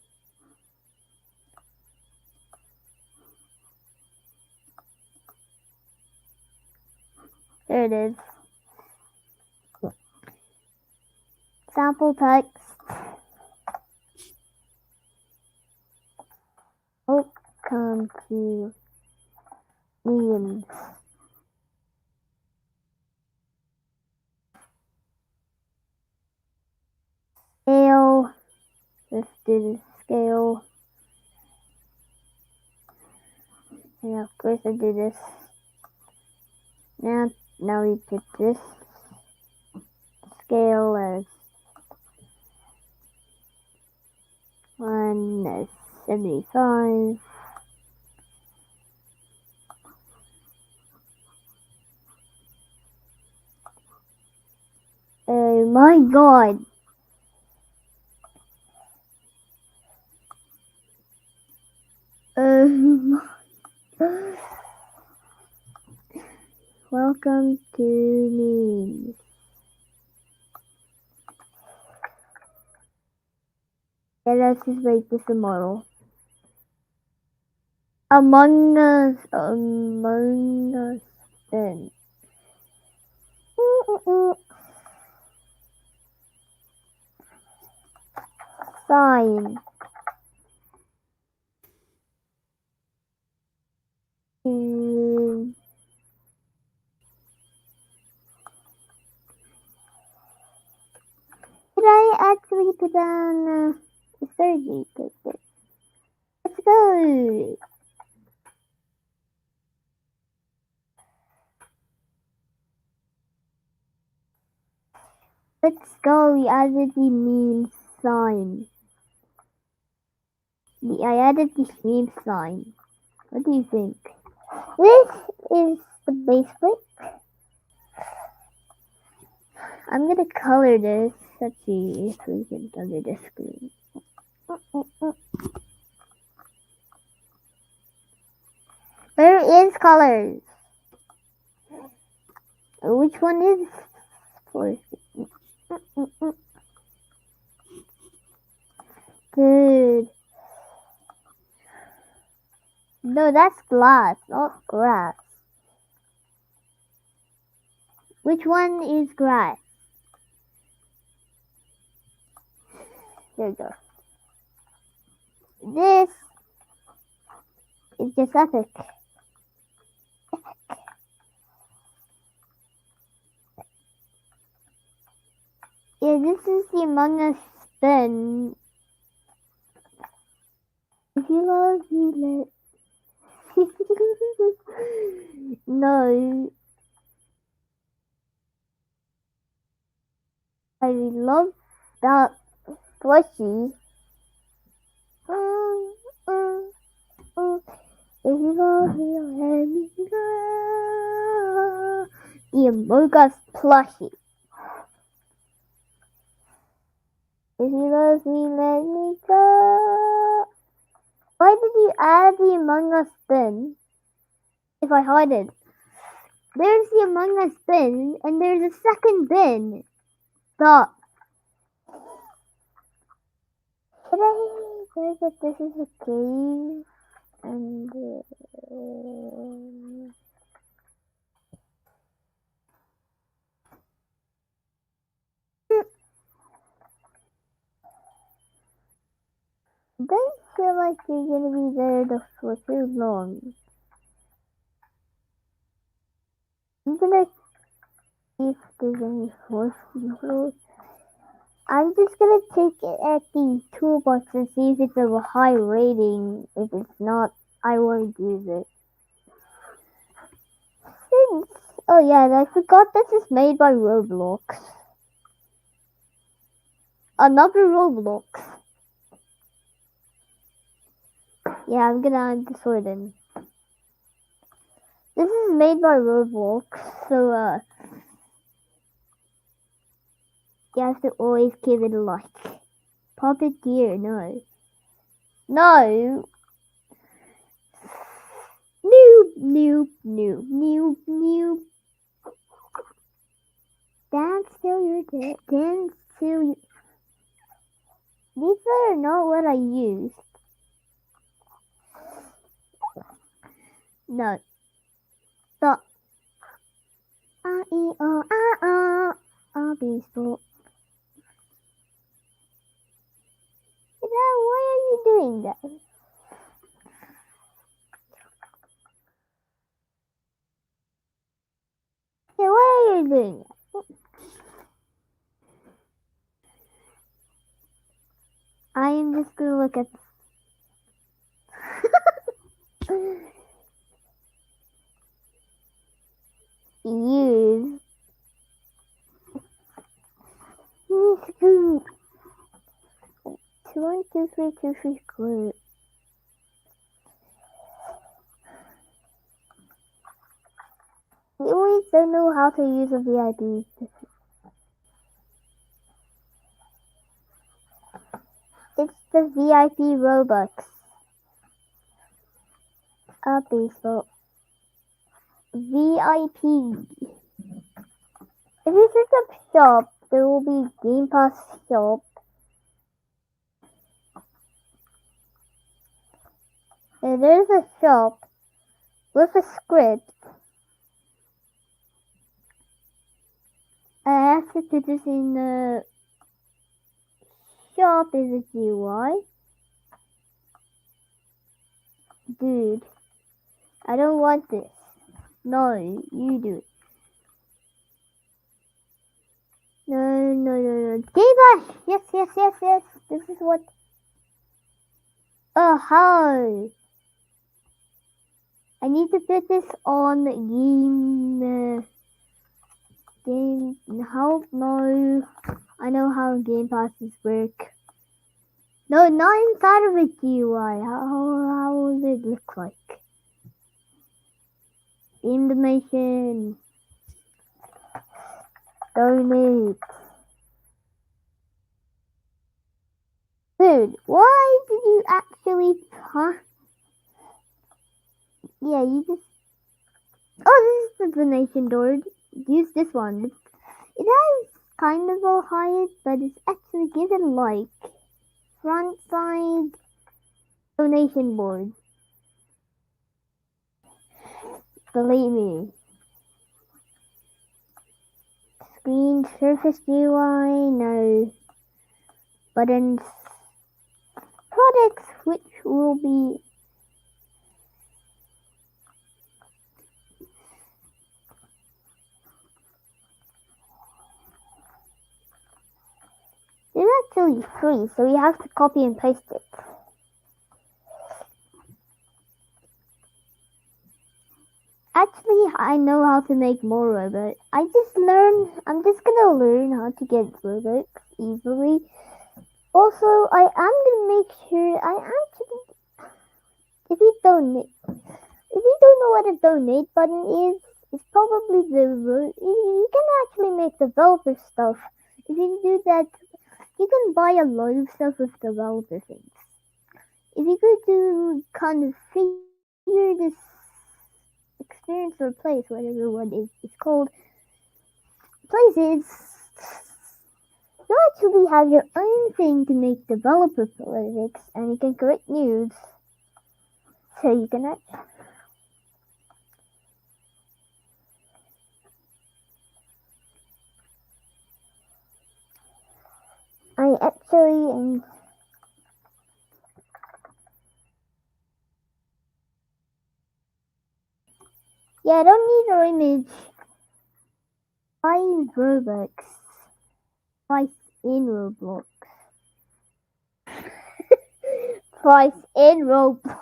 There it is. Sample text. Welcome to memes. Scale. Let's do the scale. Yeah, of course I do this. Now we put this scale as 1/75. Oh my god. Oh my. Welcome to memes. Yeah, let's just make this a model. Among Us then. Sign. Did I actually put down the surgery? Let's go. Let's go. We added the meme sign. I added the meme sign. What do you think? This is the baseplate. I'm gonna color this. Let's see if we can color this screen. Where is colors? Which one is for? Good. No, that's glass, not grass. Which one is grass? There we go. This is just epic. Yeah, this is the Among Us spin. If you love me, no. I love that plushie. If you love me, let me go. The Among Us plushie. If you love me, let me go. Why did you add the Among Us bin? If I hide it. There's the Among Us bin, and there's a second bin. Stop. There's a, this is a cave, and don't feel like you're gonna be there for too long. I'm gonna see if there's any horse people. I'm just gonna take it at the toolbox and see if it's of a high rating. If it's not, I won't use it. Oh yeah, and I forgot this is made by Roblox. Another Roblox. Yeah, I'm gonna add this word in. This is made by Roblox, so you have to always give it a like. Puppeteer, no. No! Noob, noob, noob, noob, noob. Dance till you're dead. Dance till you... These are not what I used. No. Stop. Baseball. Why are you doing that? Yeah, why are you doing that? I am just gonna look at use 1, 2, 3, 2, 3, glue. You always don't know how to use a VIP. It's the VIP Robux. Baseball. VIP. If you search up shop, there will be Game Pass shop. And there's a shop with a script. I have to put this in the shop is a GUI. Dude, I don't want this. No, you do it. No. Game Pass! Yes. This is what... Oh, how? I need to put this on game. How? No. I know how Game Passes work. No, not inside of a GUI. How will it look like? Game donation. Donate. Dude, why did you actually... Huh? Yeah, you just... Oh, this is the donation door. Use this one. It has kind of a height, but it's actually given like front side donation board. Believe me. Screen surface GUI, no. Buttons. Products, which will be... It's actually free, so you have to copy and paste it. Actually, I know how to make more Robux. I'm just gonna learn how to get Robux easily. Also, I am gonna make sure if you don't know what a donate button is, It's probably you can actually make developer stuff. If you do that, you can buy a lot of stuff with developer things. If you go to configure this experience or place, whatever one is it's called, places, you actually have your own thing to make developer politics, and you can create news. So you can I actually am. Yeah, I don't need your image. Buy Robux. Price in Roblox. Price in Roblox.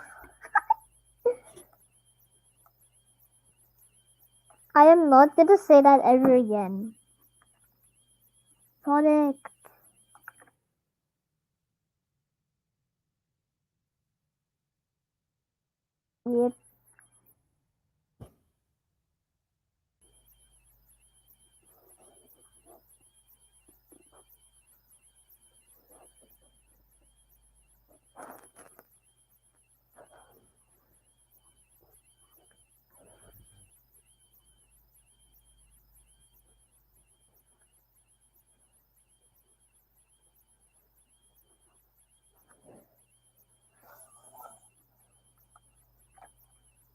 I am not gonna say that ever again. Product. Yep.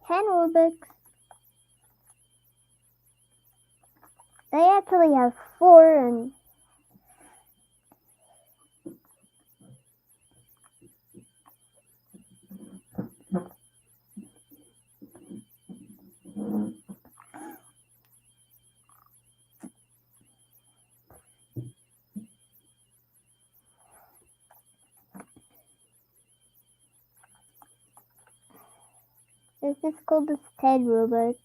$10 Robux. They actually have 4 and this is called the 10 Robux.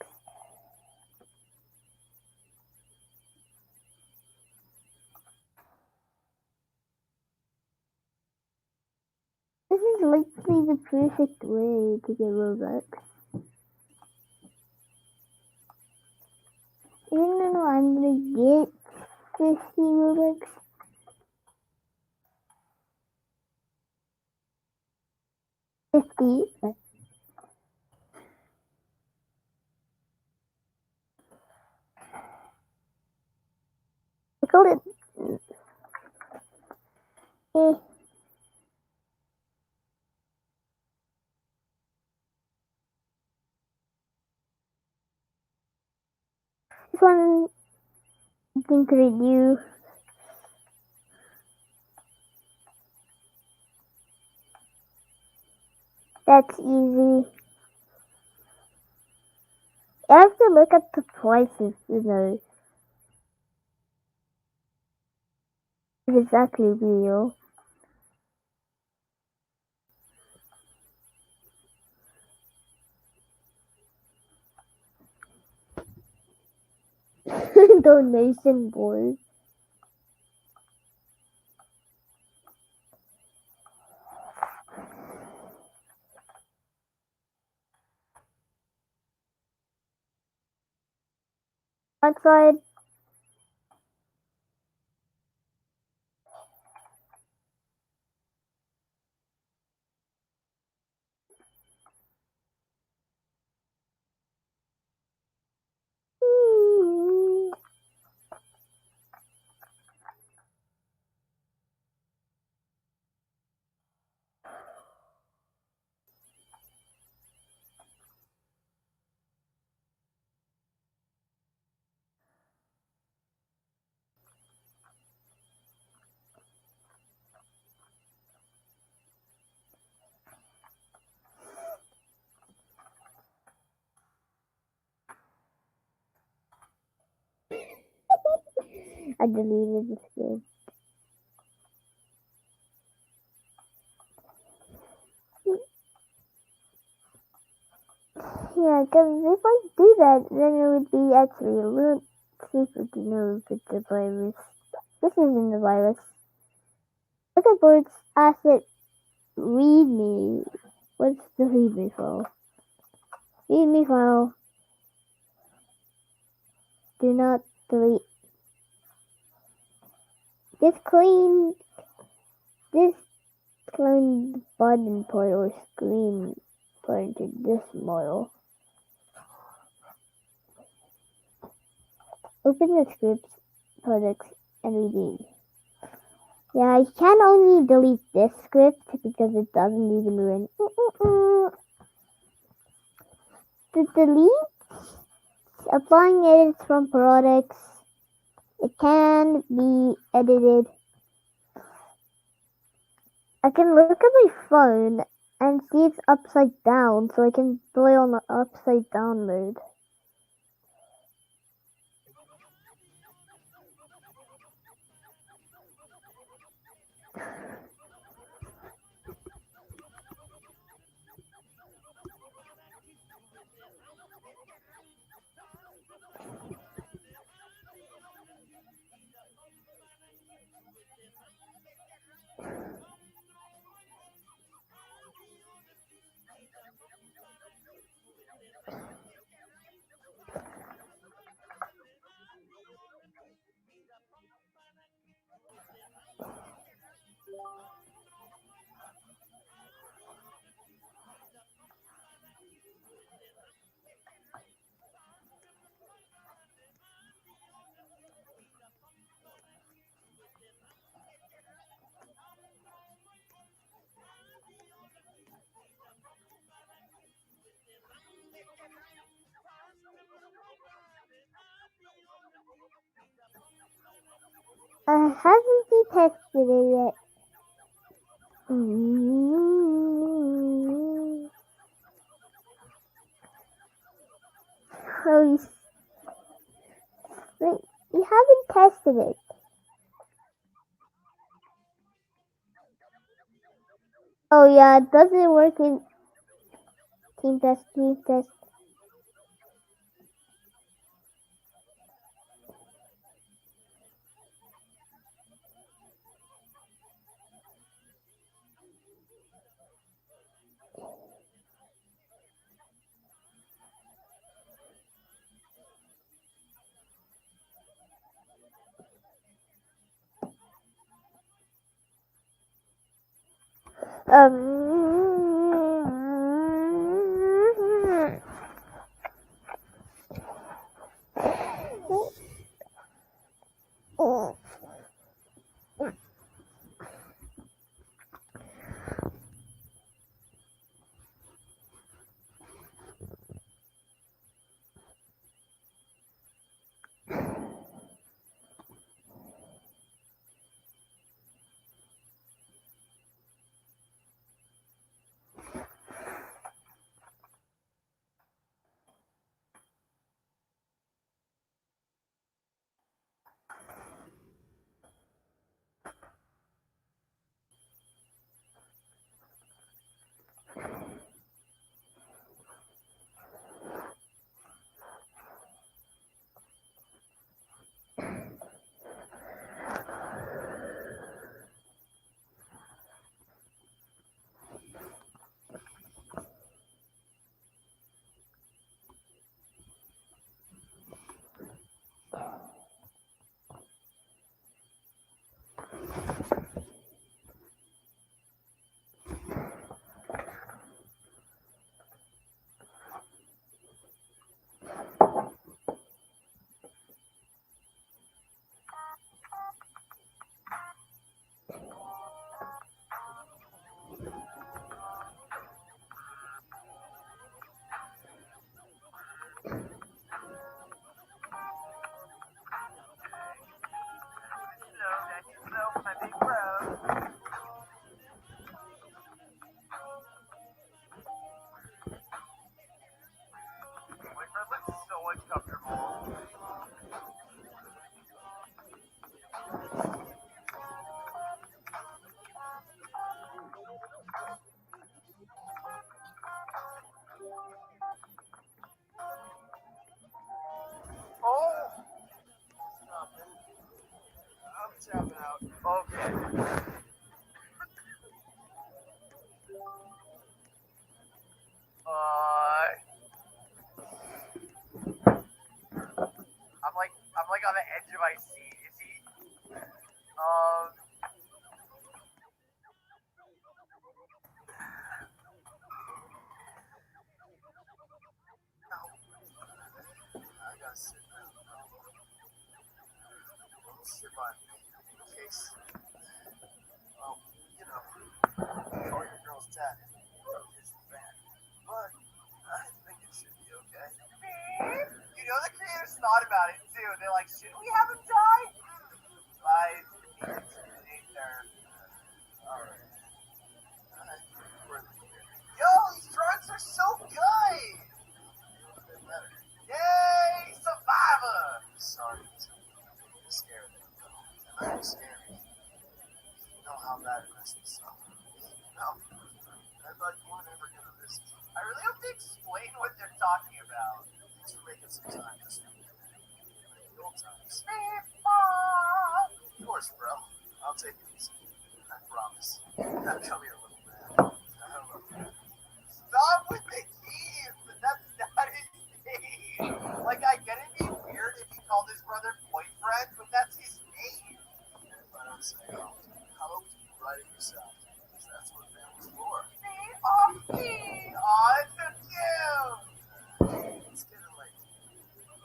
This is likely the perfect way to get Robux. Even though I'm gonna get 50 Robux. 50. I called it. Eh. This one I can create you. That's easy. I have to look at the prices, you know, if it's actually real. Donation board. Outside. I deleted this game. Yeah, because if I do that, then it would be actually a little safer to know if it's a virus. This isn't a virus. Look at board's asset readme. What's the readme file? Readme file. Do not delete. Just clean the button part or screen part into this model. Open the scripts, products, and redeem. Yeah, I can only delete this script because it doesn't even run. To delete, applying edits from products, it can be edited. I can look at my phone and see it's upside down, so I can play on the upside down mode. I haven't tested it yet. Oh, you haven't tested it. Oh yeah, it doesn't work in team test. Tapping out. Okay. I'm like I see. Is he? Um. No. I gotta sit down. Sit by me in case. Well, you know, all your girls tatted. Is the fan. But I think it should be okay. You know the creators thought about it too. They're like, should we have him die? I hate their. Alright. Yo, these drawings are so good! Yay, survivor! Sorry, I'm scared. I'm scared. You know how bad it messed us up. No, I thought you weren't ever gonna listen. I really hope they explain what they're talking about. Thanks for making some time just for the old times. Of course, bro. I'll take it easy. I promise. Now come here, little man. I love you. Stop with the keys! That's not his name! Like, I get it'd be weird if he called his brother boyfriend, but that's his name. But I'm saying, how about we keep writing yourself? Because that's what family's for. Aw, it's so cute! It's getting late.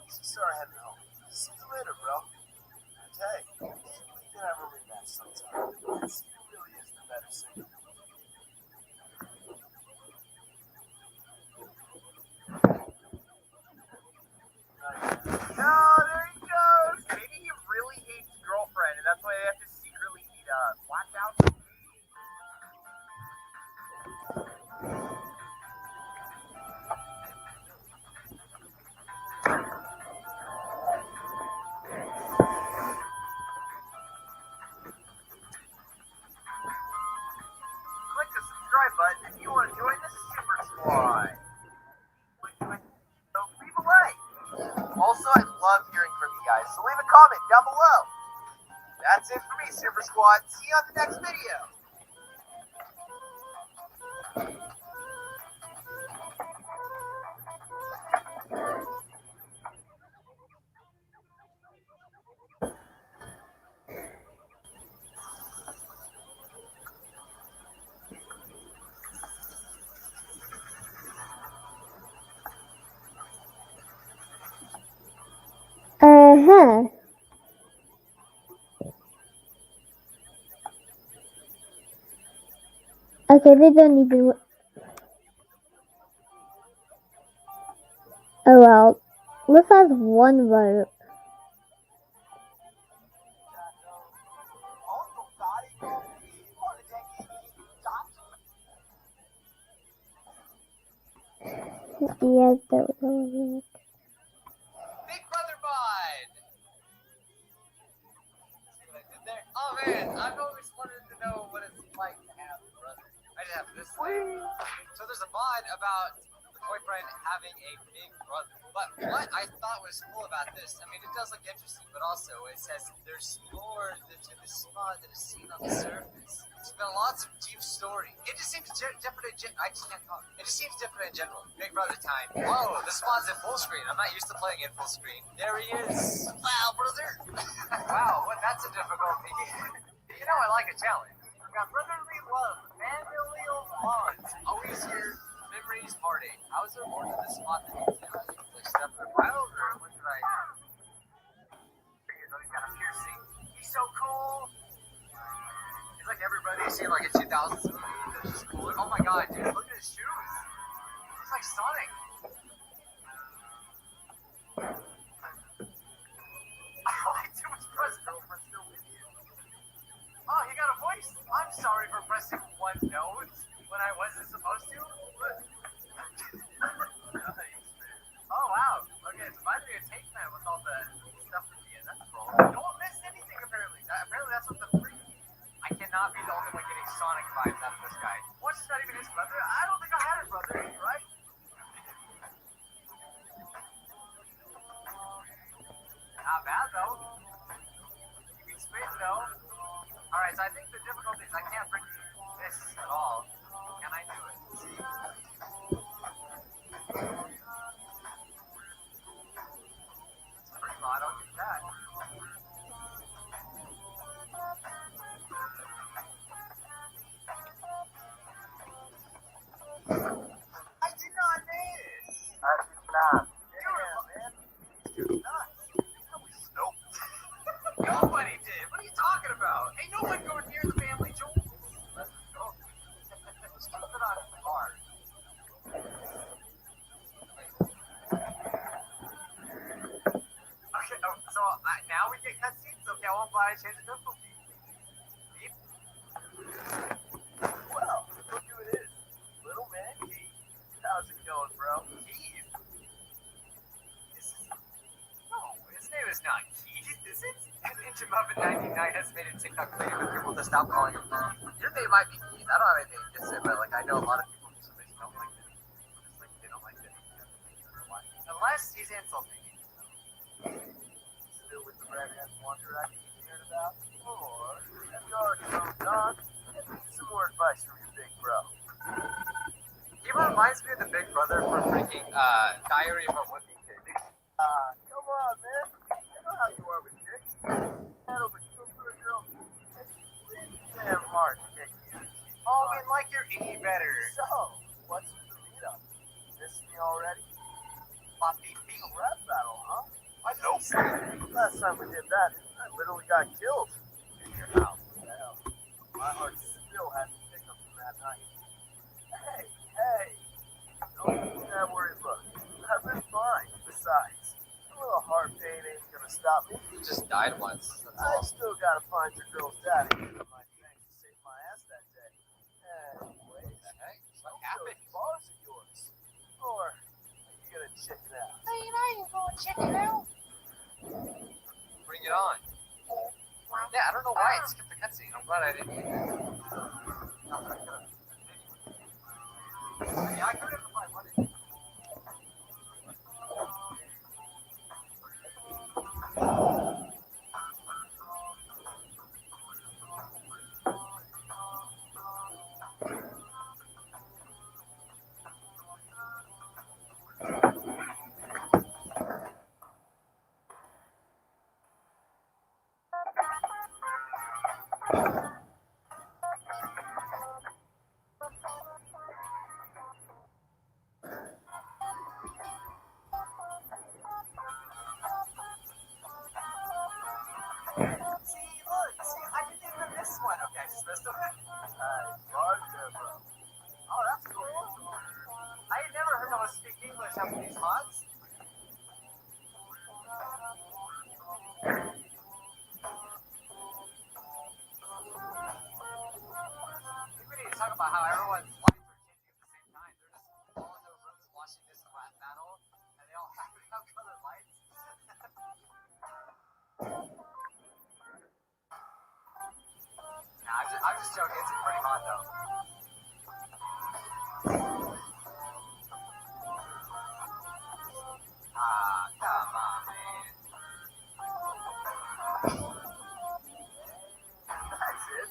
So sorry, heading home. See you later, bro. And hey, we can have a rematch sometime. Let's see who really is the better singer. No, there he goes. Maybe he really hates his girlfriend, and that's why they have to secretly meet up. Watch out. Click the subscribe button if you want to join the Super Squad. So leave a like. Also, I love hearing from you guys, so leave a comment down below. That's it for me, Super Squad. See you on the next video. Uh-huh. Okay, they don't even. Oh well. Let's have one vote. Yes, that was Big Brother Bod! See what I did there? Oh man, I've always wanted to know what it's like to have a brother. I didn't have this thing. So there's a mod about the boyfriend having a big brother. But what I thought was cool about this, I mean, it does look interesting, but also it says there's more to this mod that is seen on the surface. It's got lots of deep story. It just seems different. I just can't talk. It just seems different in general. Big Brother time. Whoa, this mod's in full screen. I'm not used to playing in full screen. There he is. Wow, brother. Wow, what? That's a difficulty. You know, I like a challenge. We've got brotherly love, familial bonds. Always here. Memories, heartache. How is there more to this mod than you think? Like stuff in the wild, or what did I? He's got a piercing. He's so cool. He's like everybody you see in like a 2000s movie. That's just cool. Oh my god, dude! Look at his shoes. He's like Sonic. I like too much press girlfriend still with you. Oh, he got a voice. I'm sorry for pressing one note when I wasn't supposed to. Oh wow. Okay, it's reminded me of Take Man with all the stuff at the end. That's cool. Don't miss anything apparently. Apparently that's what the freak. I cannot be the only one getting Sonic vibes out of this guy. What's not even his brother? I don't think I had a brother, right? Not bad though. You can spin though. Alright, so I think the difficulty is I can't bring this at all. Can I do it? See? Pretty odd, I'll get that. Nobody did. What are you talking about? Ain't no one going near the family jewels. Let's go. Let's keep it on hard. Okay, so now we get cutscenes? Okay, I won't buy a change of difficulty. Beep. Well, look who it is. Little man Keith. How's it going, bro? Keith? No, his name is not Keith, is it? Ninja Muffin 99 has made a TikTok video for people to stop calling him Keith. Your name might be Keith. I don't have anything against it, but like I know a lot of people who just don't like it. Just like they don't like it. Unless he's insulting you. Still with the redhead wonder I keep hearing about? Or dark dog. Some more advice from your big bro. He reminds me of the big brother from freaking Diary of a Wimpy Kid. Come on, man. You know how you are with chicks. That'll be cool for a girl. It's really damn hard to get you. Oh, I mean, like you're any better. So, what's with the meetup? Miss me already? Poppy B. Rap battle, huh? Nope. Last time we did that, I literally got killed. In your house. Hell, my heart still has to pick up from that night. Hey. Don't that worry, look. I've been fine. Besides, a little heart pain ain't gonna stop me. You just died once. I still gotta find your girl's daddy. My thanks to save my ass that day. Anyways, what happened? Bars of yours. Or are you gonna check it out? Hey, I ain't gonna check it out. Bring it on. Yeah, I don't know why it skipped the cutscene. I'm glad I didn't need that. Yeah, I could have if I wanted. I'm just joking. It's pretty hot though. Come on, man. That's it.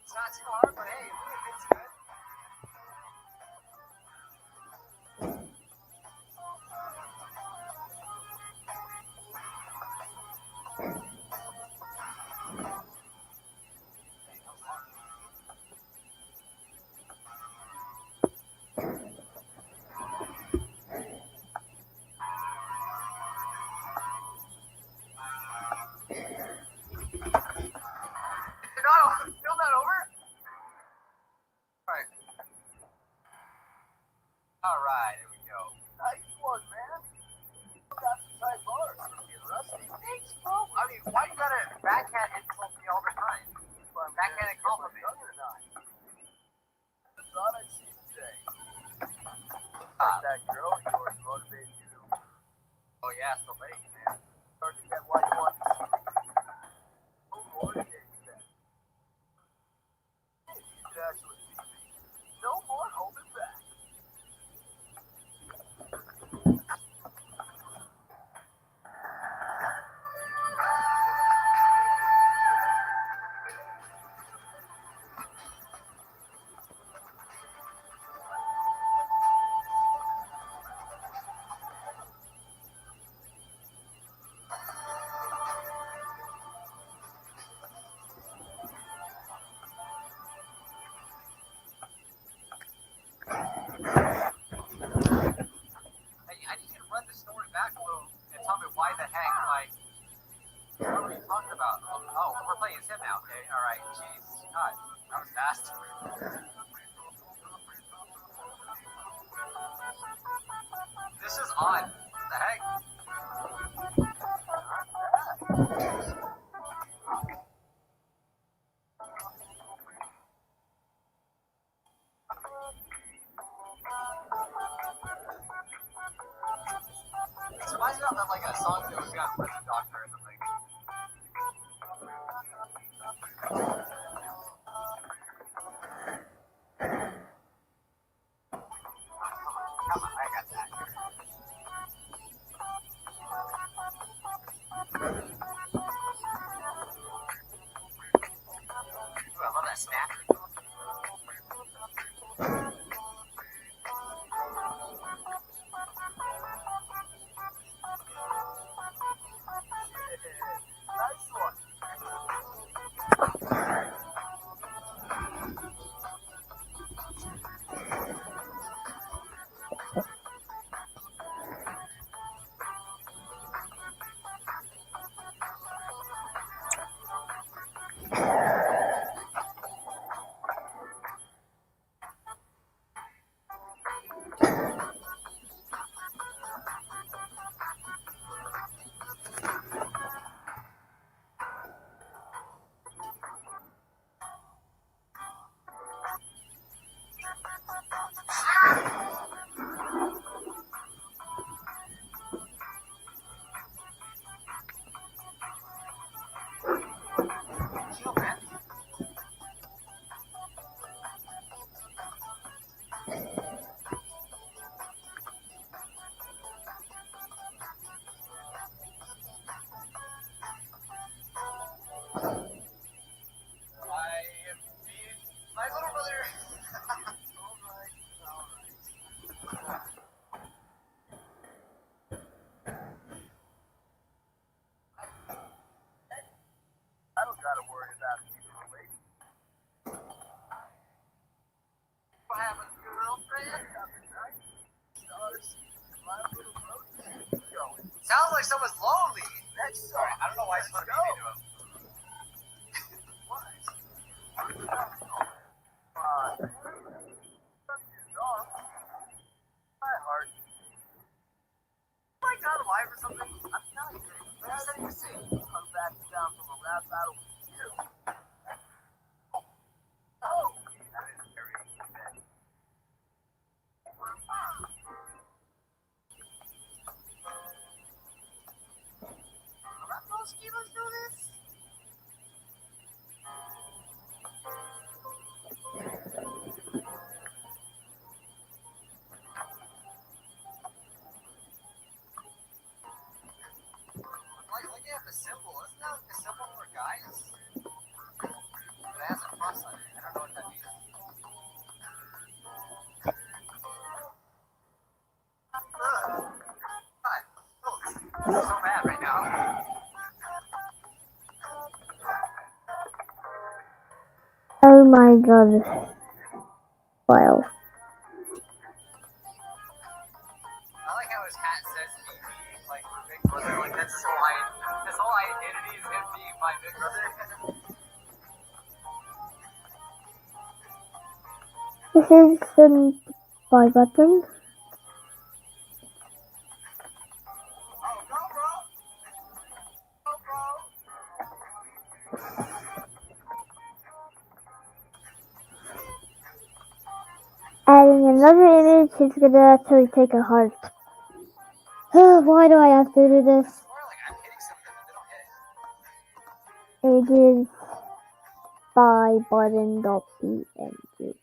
It's not too hard, but hey, it's good. Still not over? Alright, here we go. Nice one, man. Got some tight bars. Getting rusty. Thanks, bro. I mean, why you gotta backhand insult me all the time? Backhand and compliment. I thought I'd see you today. That girl of yours motivated you. Oh yeah, so late, man. Starting to get why you want to see me. No more days then. You could actually see me. No more holding back. why the heck, like, what were you talking about? Oh, we're playing as him now. Okay, alright. Jeez. God, that was fast. This is odd. What the heck? So why is it not like a song that we got with the doctor or something? Come on, I got that. Ooh, I love that snap. Nice one. Chill, man. My little brother. Alright. I don't gotta worry about people waiting. What happened to your girlfriend? Nothing, right? Stars, my little brother. Going. Sounds like someone's lonely. That's alright. I don't know why it's supposed to be into him. What? My heart. Am I not alive or something? I'm not kidding. I said he was sick. I'm back down from a rap battle with you. Oh! That is very bad. Are those kilos do this? Like, looking at the symbol, isn't that like the symbol for guys? But it has a cross on it. I don't know what that means. God, oh, this is so bad right now. Oh my god. Wow. I like how his hat says he like Big Brother, like that's his whole identity is him being my Big Brother. This is the buy button. Oh, go, bro! Go, bro! Adding another image is gonna actually take a heart. Why do I have to do this? Or like I'm hitting something and they don't hit. It is buy button.png.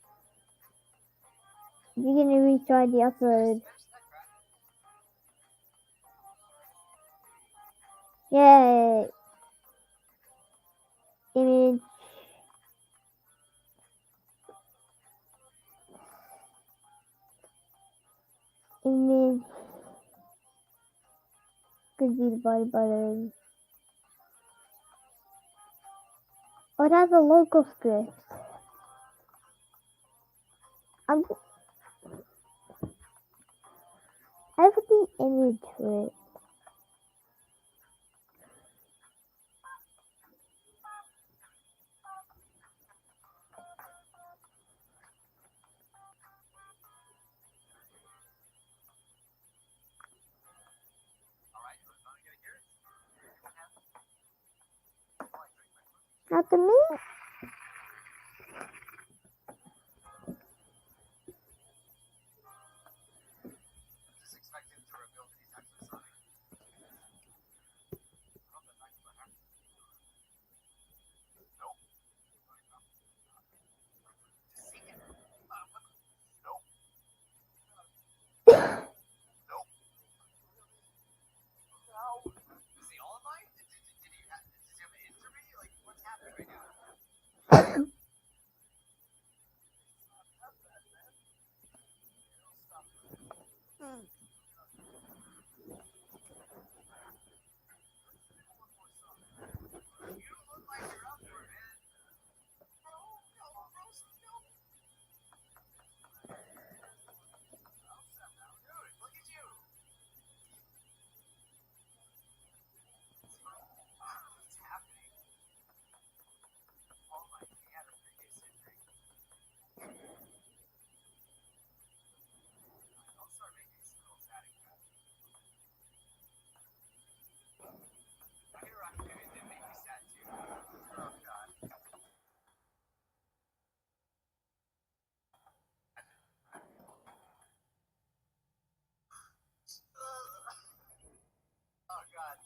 You're gonna retry the upload. Yay! Image. Image. Could be the buy button. Oh, it has a local script. I have the image for it. Not to me. Just expect him to reveal that he's actually Sonic. I hope that's actually what happened. Nope. Just see it. Nope. Nope. No. Is he all of mine? Did he have an injury? Like, what's happening right now? You look like you're up for it, man. Bro, no, no. Dude, look at you. What's happening? Oh my, he had a previous injury. Don't start making me so sad again. My Hero Academia did make me sad too. Oh god. Oh god.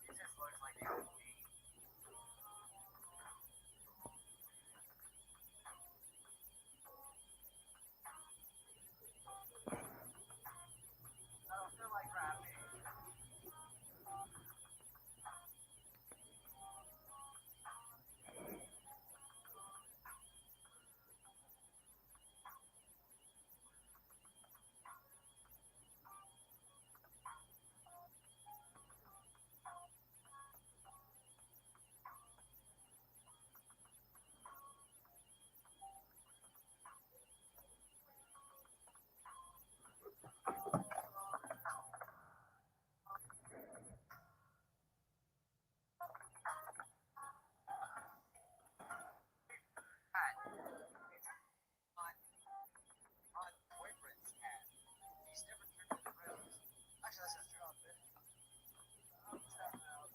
He just looks like he has pain. I don't feel like rapping. On boyfriend's hat. He's never turned into rose. Actually, that's just true on this. I'm tapping out.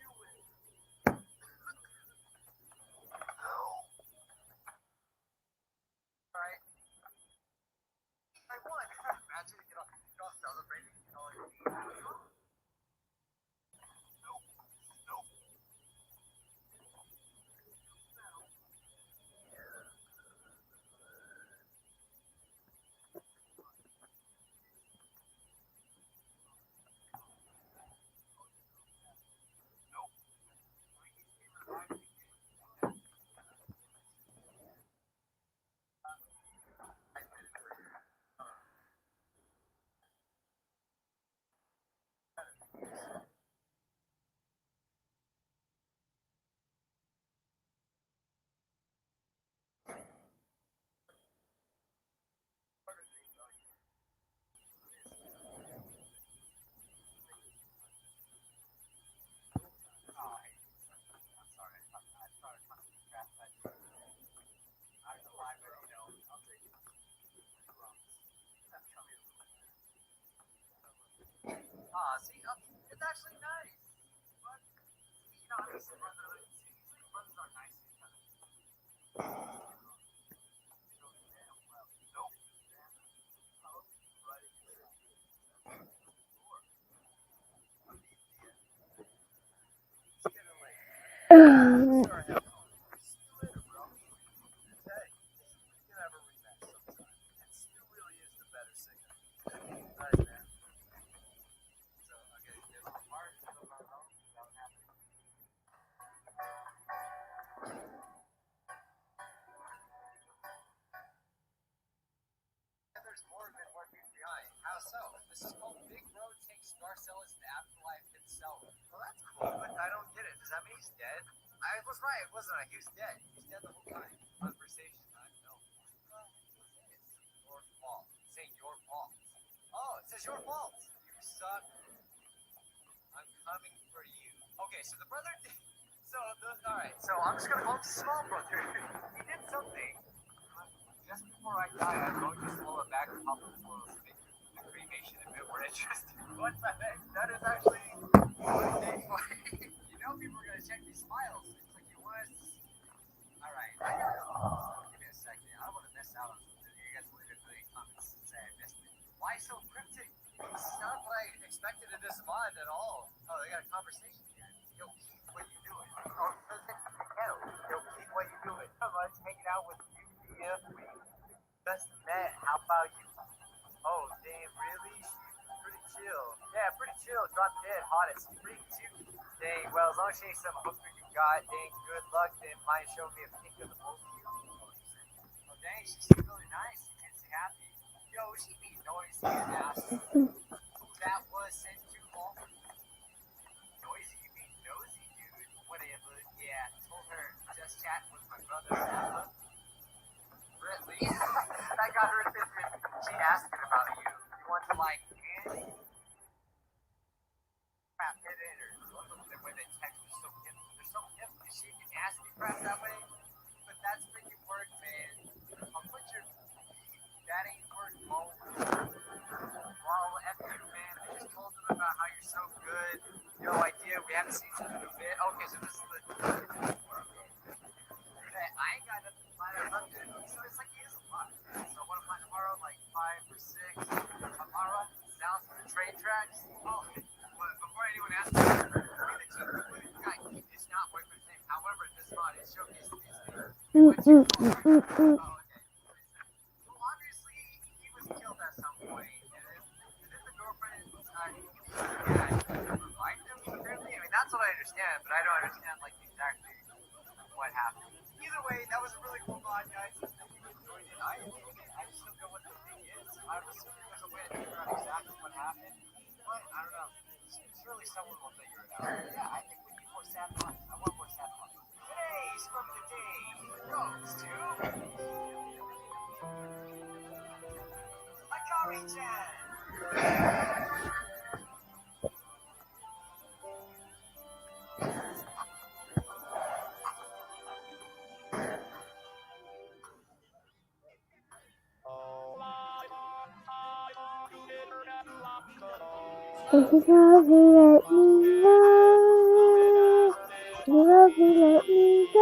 You win. Alright. I won. Imagine you're all celebrating. You know, like, nope. Nope. I'm sorry. I started talking crap. I don't know why, but you know, I'll take it. See, it's actually nice. But, you know, I'm just a brother. Usually brothers are nice to each other. Nope. It's getting late. Sorry, head home. See you later, bro. Hey, we can have a rematch sometime. And Stu really is the better singer. Right, man. So, okay, get on the part, go back home. That would happen. And there's more than what leaves behind. How so? This is called Big Bro Takes Garcella's to Afterlife itself. Well, that's cool, but I don't get it. Does that mean he's dead? I was right, wasn't I? He was dead. He's dead the whole time. Conversation time. No. It's your fault. Say your fault. Oh, it says your fault. You suck. I'm coming for you. Okay, so the brother. Alright, so I'm just gonna call him small brother. He did something. Just before I die, I'm going to swallow a bag of popcorn to make the cremation a bit more interesting. What the heck? That is actually one thing like, you know people are gonna check these files. It's like you want us to see. Alright, I gotta go. Give me a second. I don't want to miss out on something. You guys leave it for any comments and say I missed it. Why so cryptic? This is not what I expected in this mod at all. Oh, they got a conversation here. Yo, keep what you doing. Oh, yo, keep what you doing. I'm like hanging out with you. Yeah, we just met. How about you? Oh, damn, really? She's pretty chill. Yeah, pretty chill. Drop dead, hot as freak too. Dang, well, as long as she ain't some hooker you got, dang, good luck. Then might show me a pic of the both of you. Oh, dang, she seemed really nice. She seems happy. Yo, she be noisy and nasty. That was sent too long. Noisy, you mean nosy, dude. Whatever. Yeah, told her just chat with my brother. Really? That got her thinking. She asked me about you. You want to like candy? Crap, hit it or the way they text me so hip. They're so hip. She can ask me crap that way. But that's freaking work, man. I'll put your that ain't work, Mo. Well, F you, man. I just told them about how you're so good. No idea. We haven't seen each other in a bit. Okay, so this is the. I ain't got nothing to plan or nothing. So it's like he is a lot. So what am I tomorrow? Like 5 or 6. Tomorrow? South of the train tracks? Oh, but before anyone asks me, it's not boyfriend's name. However, this mod is showcasing his name. Oh, okay. So obviously, he was killed at some point. And then the girlfriend revived him, apparently. I mean, that's what I understand, but I don't understand, like, exactly what happened. Either way, that was a really cool mod, guys. I hope you enjoyed it. I enjoyed it. I just don't know what the thing is. I was assuming there's a way to figure out exactly what happened, but I don't know. Surely someone will figure it out. Yeah, I think we need more sad ones. I want more sad ones. Today's from the day goes to Akari-chan. If you love me, let me know. If you love me, let me go.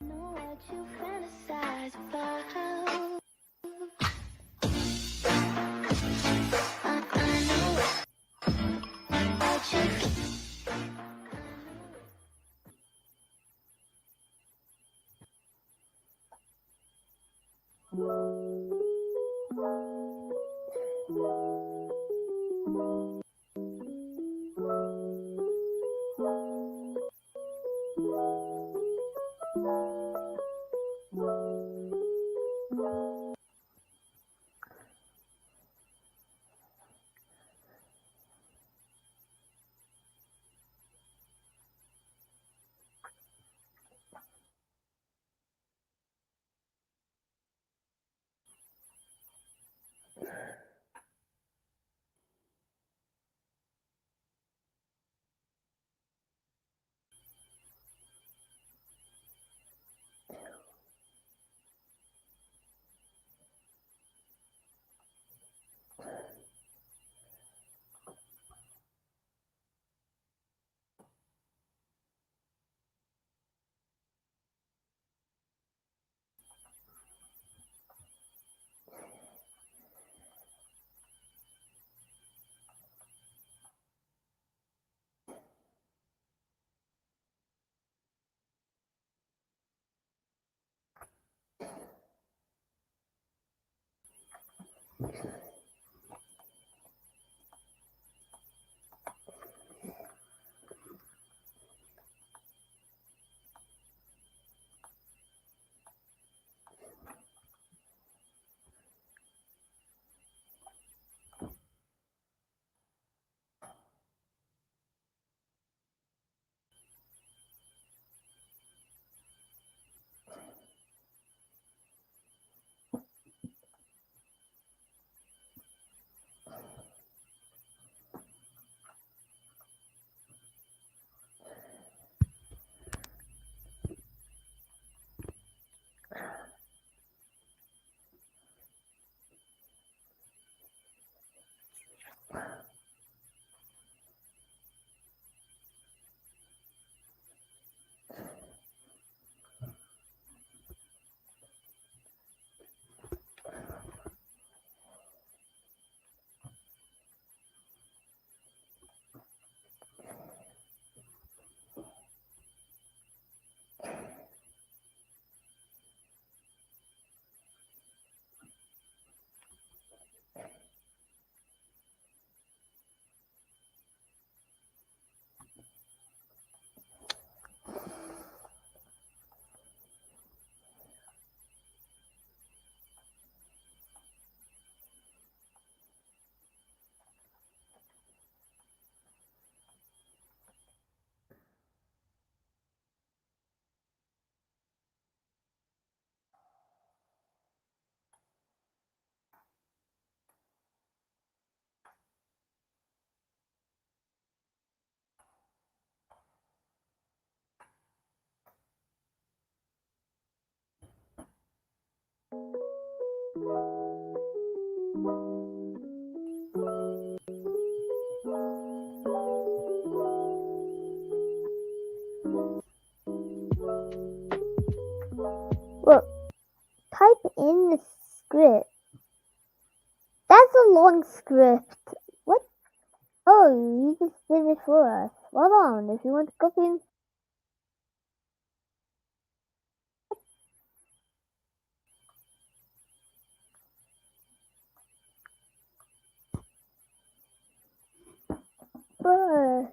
Know what you fantasize about. I know what you. Well, type in the script. That's a long script. What? Oh, you just did it for us. Well on, if you want to copy and bruh.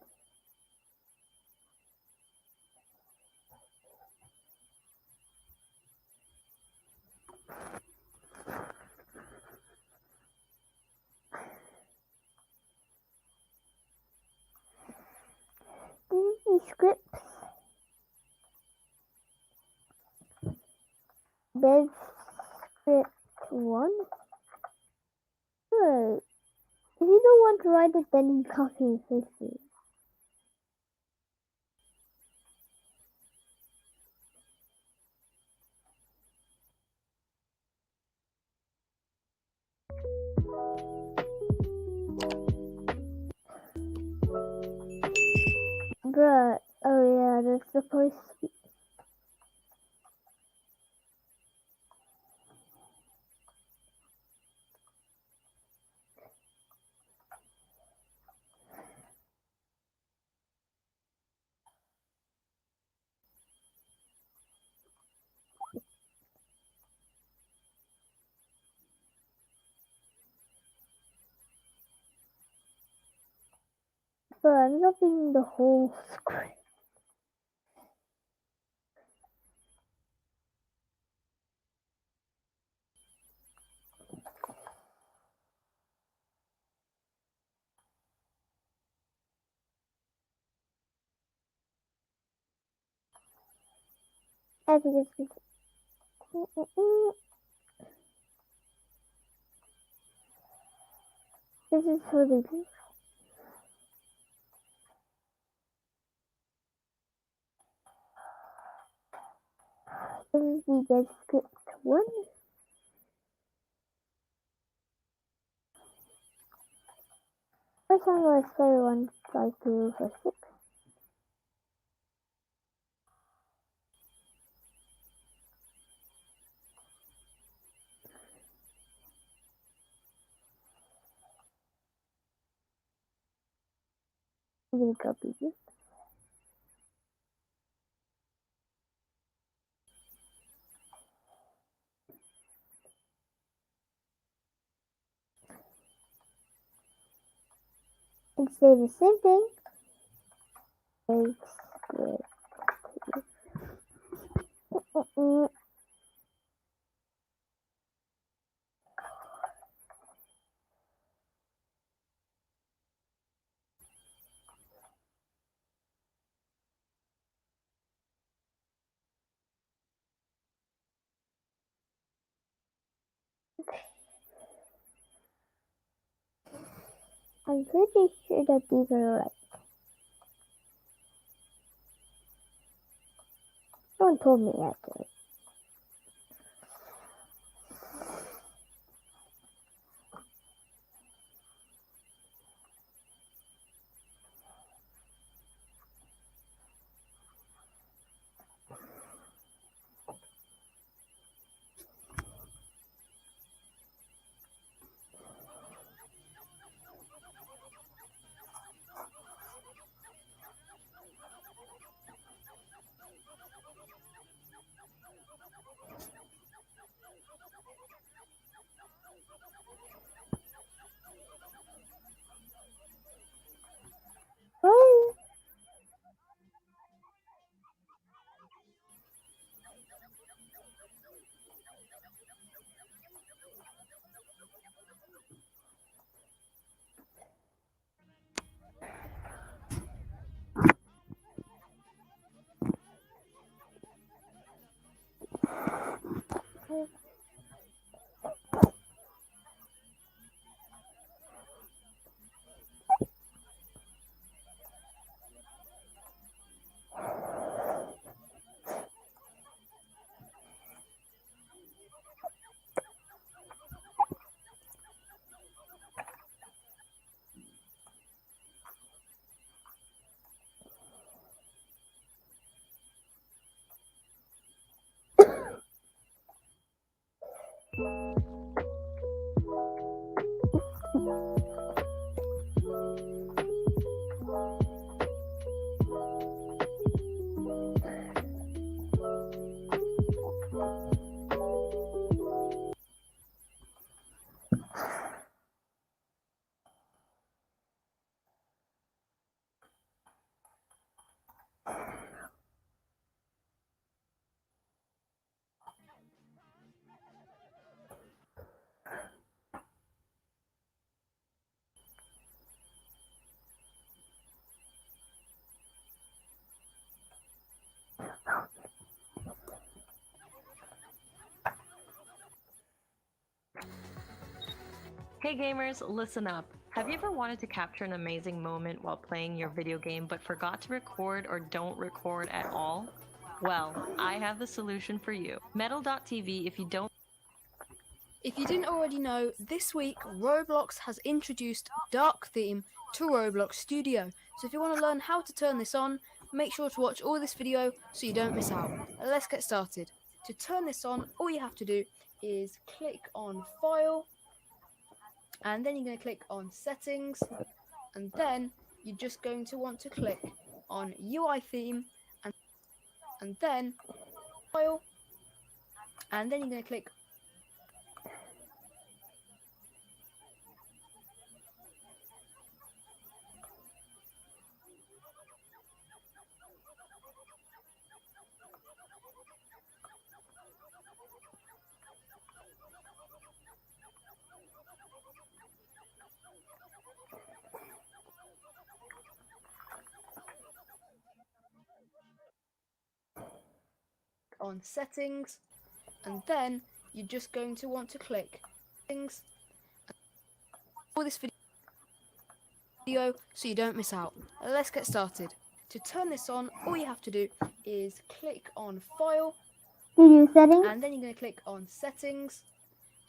These scripts. There's script 1. Right. If you don't want to write it, then you copy and paste it. Bruh. Oh yeah, that's supposed to be. Bruh, I'm copying the whole script. I think it's. This is for the. This is the script 1. First one was player 1, 5, 2, 4, 6. I'm gonna copy this. and say the same thing. Baseplate. I'm pretty sure that these are right. No one told me actually. Oh. Hey gamers, listen up. Have you ever wanted to capture an amazing moment while playing your video game but forgot to record or don't record at all? Well, I have the solution for you. Metal.tv If you didn't already know, this week Roblox has introduced Dark Theme to Roblox Studio. So if you want to learn how to turn this on, make sure to watch all this video so you don't miss out. Let's get started. To turn this on, all you have to do is click on File, and then you're going to click on Settings, and then you're just going to want to click on UI Theme, and then File, and then you're going to click on Settings, and then you're just going to want to click Things, all this video so you don't miss out. Let's get started. To turn this on, all you have to do is click on File, Settings. and then you're going to click on Settings,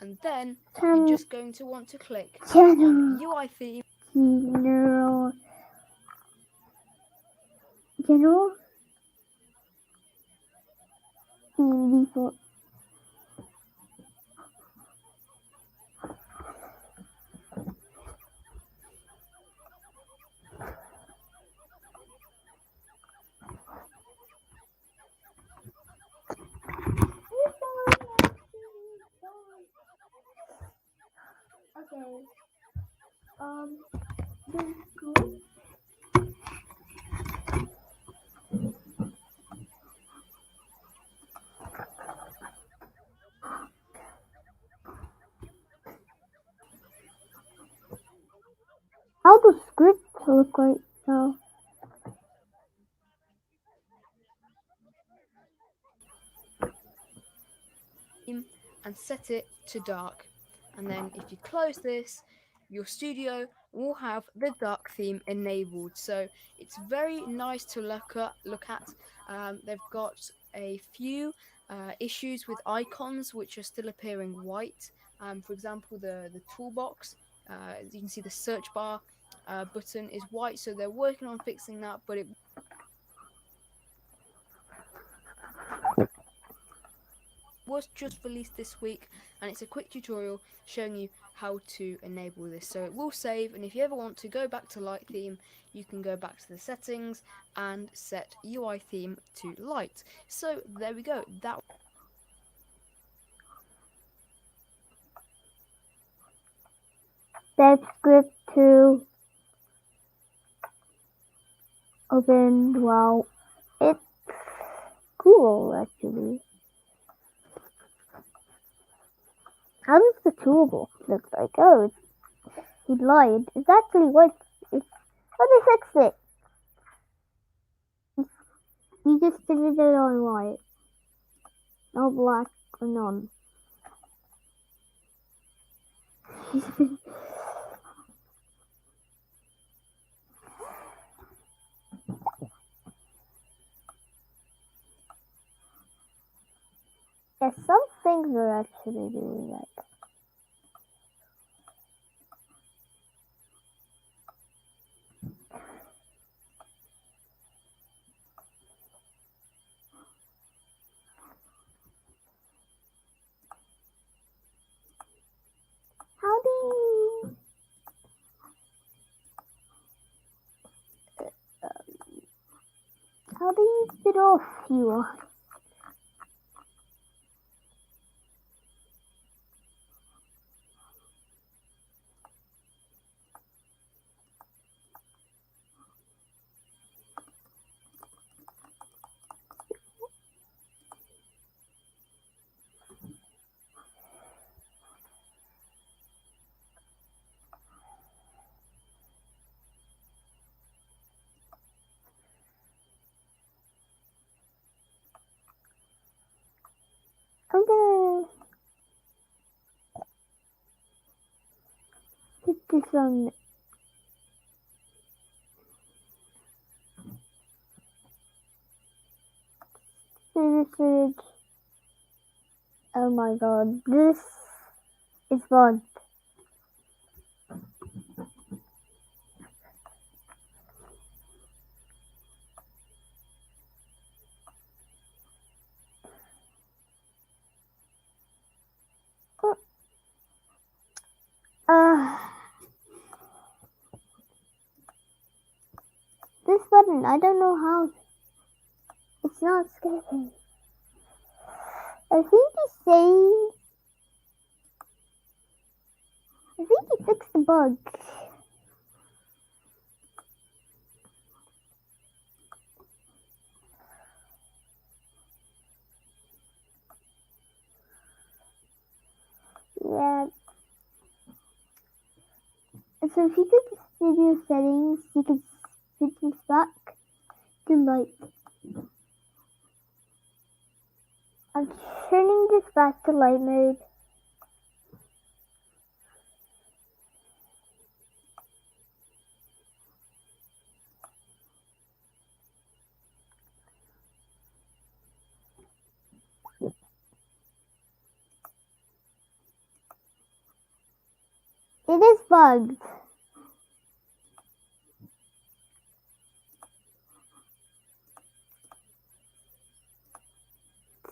and then Channel. you're just going to want to click Channel. on UI Theme. General. General. Theme default. Okay. How does script look like now? And set it to dark. And then if you close this, your studio will have the dark theme enabled. So it's very nice to look at. They've got a few issues with icons which are still appearing white. For example, the toolbox, you can see the search bar button is white, so they're working on fixing that, but it was just released this week, and it's a quick tutorial showing you how to enable this. So it will save, and if you ever want to go back to light theme, you can go back to the settings and set UI theme to light. So there we go. That That script to open. Wow, it's cool actually. How does the toolbox look like? Oh, he lied. It's actually white. How they fixed it? He just did it on white, not black or none. Yeah, some things are actually doing that. How do you... How do you get off you? I'm gonna put this on. This. Oh my god, this is fun. This button, I don't know how. It's not escaping. I think he fixed the bug. Yeah. So if you go to studio settings, you can switch this back to light. I'm turning this back to light mode. It is bugged.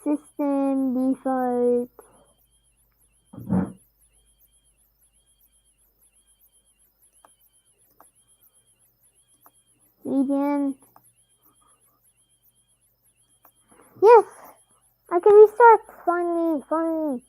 System default. Medium. Yes! I can restart. Finally.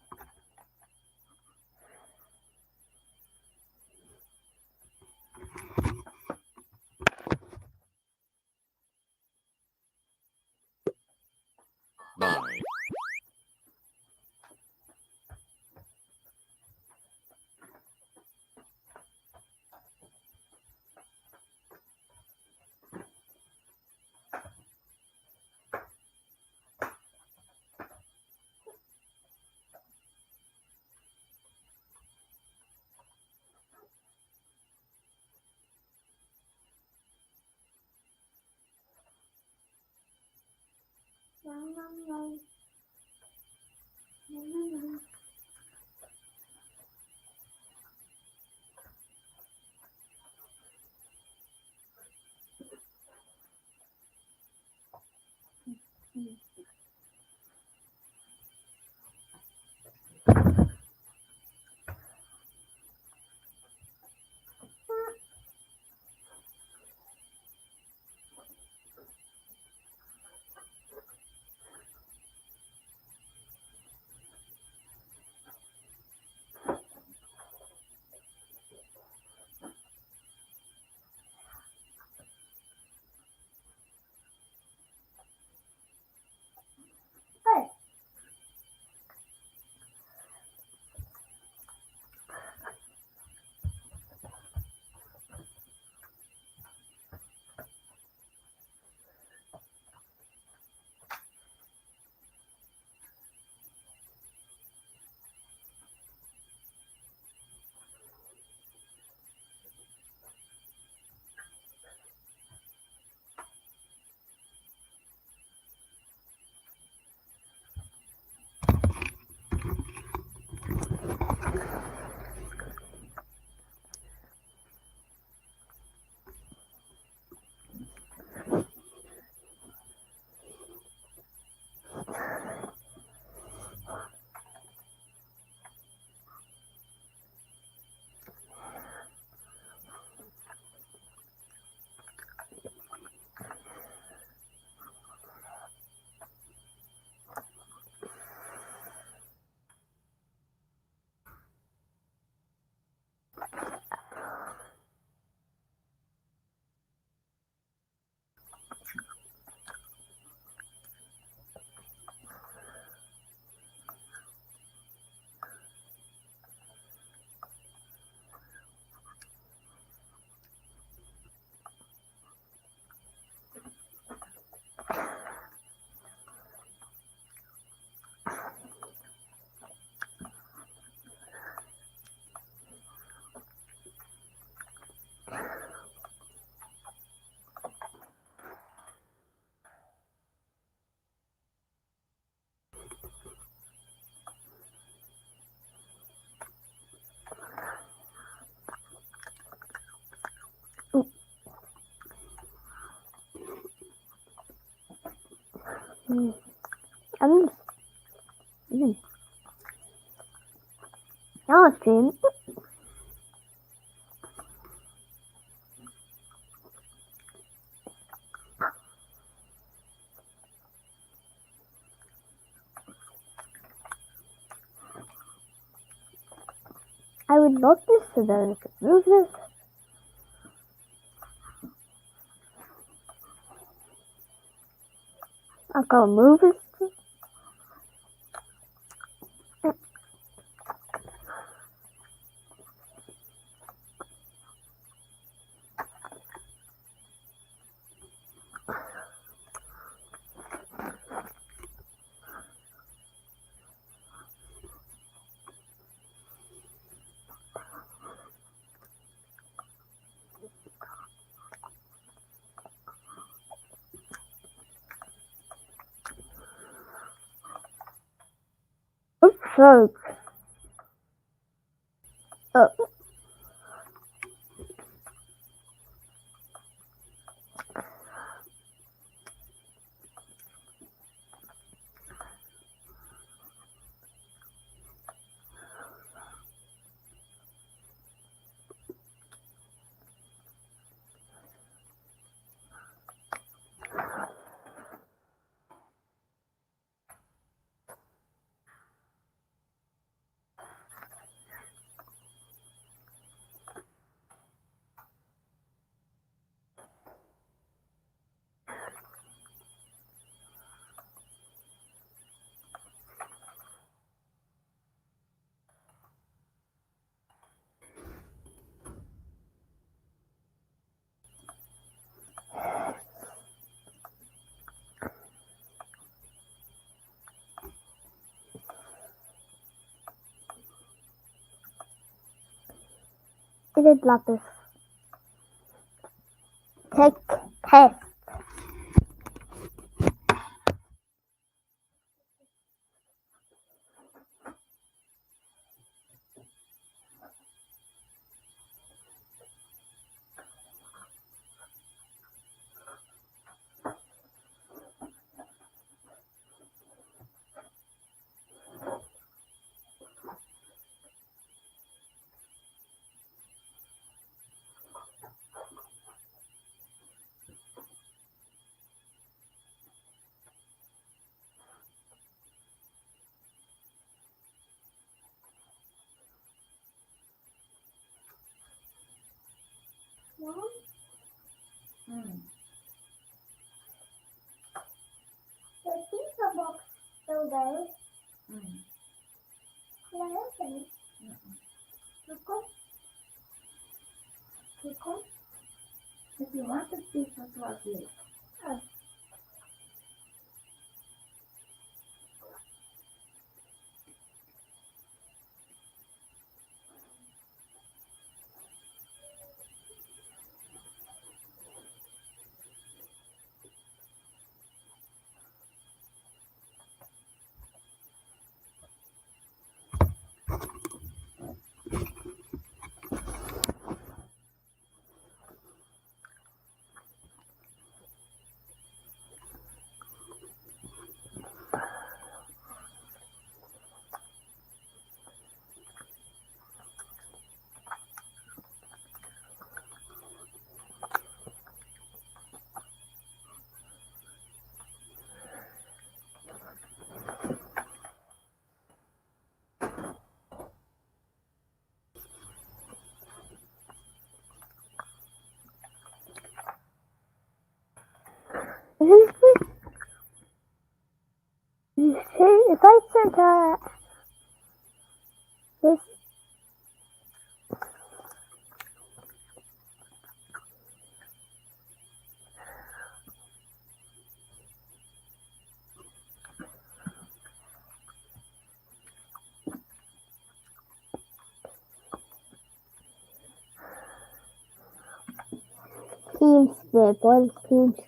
I mean, now it's stream. I would love this so that I could move this. I'll go move this. Oops, sorry. Oh. It is lapis. Take test. If I sent this team split, what is team split?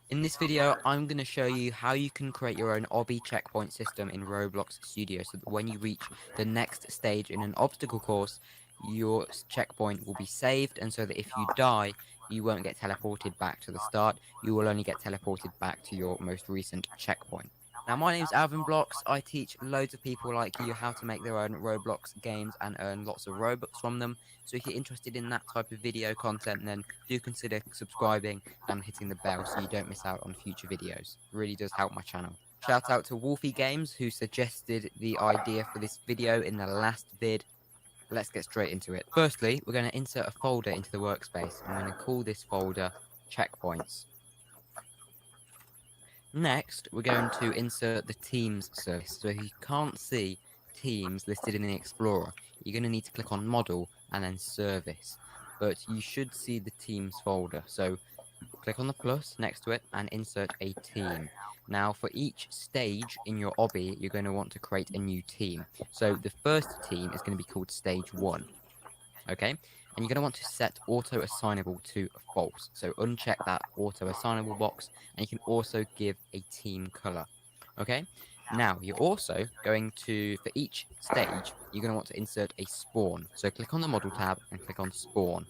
In this video, I'm going to show you how you can create your own obby checkpoint system in Roblox Studio so that when you reach the next stage in an obstacle course, your checkpoint will be saved, and so that if you die, you won't get teleported back to the start, you will only get teleported back to your most recent checkpoint. Now, my name's Alvin Blocks. I teach loads of people like you how to make their own Roblox games and earn lots of Robux from them. So if you're interested in that type of video content, then do consider subscribing and hitting the bell so you don't miss out on future videos. It really does help my channel. Shout out to Wolfie Games, who suggested the idea for this video in the last vid. Let's get straight into it. Firstly, we're going to insert a folder into the workspace. I'm going to call this folder Checkpoints. Next, we're going to insert the Teams service. So if you can't see Teams listed in the Explorer, you're going to need to click on Model and then Service. But you should see the Teams folder. So click on the plus next to it and insert a team. Now, for each stage in your obby, you're going to want to create a new team. So the first team is going to be called Stage 1. Okay? And you're going to want to set auto assignable to false. So uncheck that auto assignable box, and you can also give a team color. Okay? Now, you're also going to, for each stage, you're going to want to insert a spawn. So click on the model tab and click on spawn.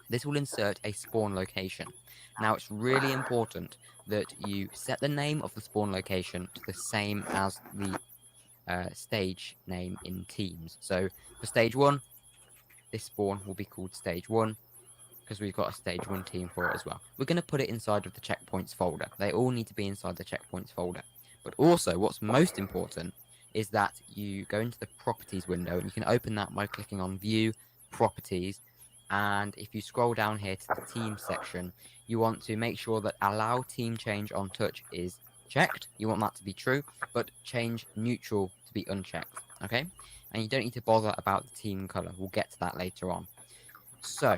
This will insert a spawn location. Now, it's really important that you set the name of the spawn location to the same as the stage name in Teams. So for stage 1, this spawn will be called stage 1 because we've got a stage 1 team for it as well. We're going to put it inside of the checkpoints folder. They all need to be inside the checkpoints folder. But also, what's most important is that you go into the properties window, and you can open that by clicking on view, properties, and if you scroll down here to the team section, you want to make sure that allow team change on touch is checked. You want that to be true, but change neutral to be unchecked. Okay, and you don't need to bother about the team color. We'll get to that later on. So,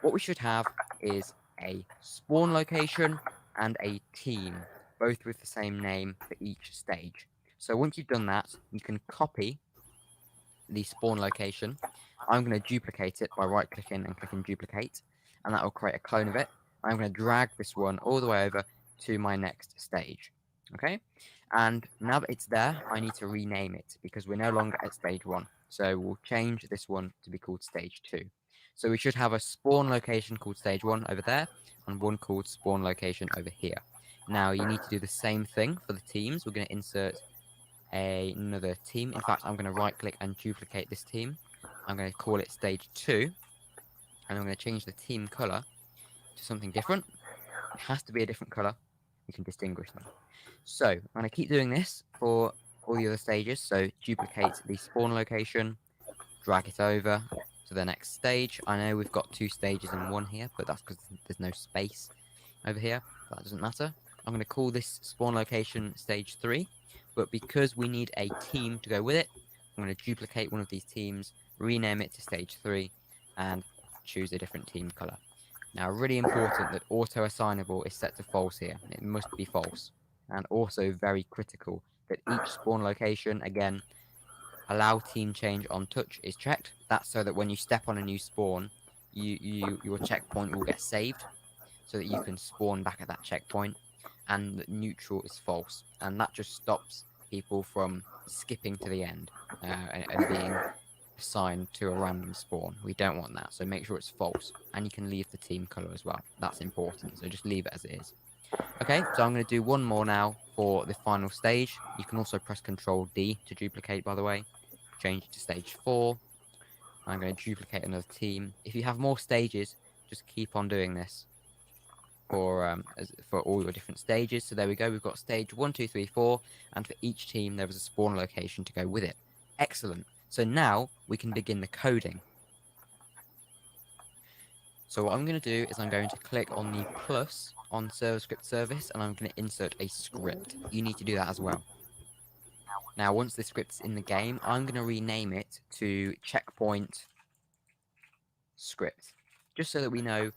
what we should have is a spawn location and a team, both with the same name for each stage. So once you've done that, you can copy the spawn location. I'm going to duplicate it by right clicking and clicking duplicate, and that will create a clone of it. I'm going to drag this one all the way over to my next stage. Okay, and now that it's there, I need to rename it because we're no longer at stage 1. So we'll change this one to be called stage 2. So we should have a spawn location called stage 1 over there, and one called spawn location over here. Now you need to do the same thing for the teams. We're going to insert another team. In fact, I'm going to right click and duplicate this team. I'm going to call it stage 2, and I'm going to change the team color to something different. It has to be a different color. You can distinguish them. So I'm going to keep doing this for all the other stages. So duplicate the spawn location, drag it over to the next stage. I know we've got 2 stages in one here, but that's because there's no space over here. That doesn't matter. I'm going to call this spawn location stage 3, but because we need a team to go with it, I'm going to duplicate one of these teams, rename it to stage 3, and choose a different team color. Now, really important that auto assignable is set to false here. It must be false. And also very critical that each spawn location, again, allow team change on touch is checked. That's so that when you step on a new spawn, your checkpoint will get saved, so that you can spawn back at that checkpoint, and that neutral is false. And that just stops people from skipping to the end and being assigned to a random spawn. We don't want that, so make sure it's false. And you can leave the team color as well. That's important, so just leave it as it is. Okay, so I'm going to do one more now for the final stage. You can also press Ctrl D to duplicate, by the way. Change it to stage 4. I'm going to duplicate another team. If you have more stages, just keep on doing this for all your different stages. So there we go. We've got stage 1, 2, 3, 4, and for each team there was a spawn location to go with it. Excellent. So now we can begin the coding. So what I'm going to do is I'm going to click on the plus on server script service, and I'm going to insert a script. You need to do that as well. Now, once the script's in the game, I'm going to rename it to checkpoint script, just so that we know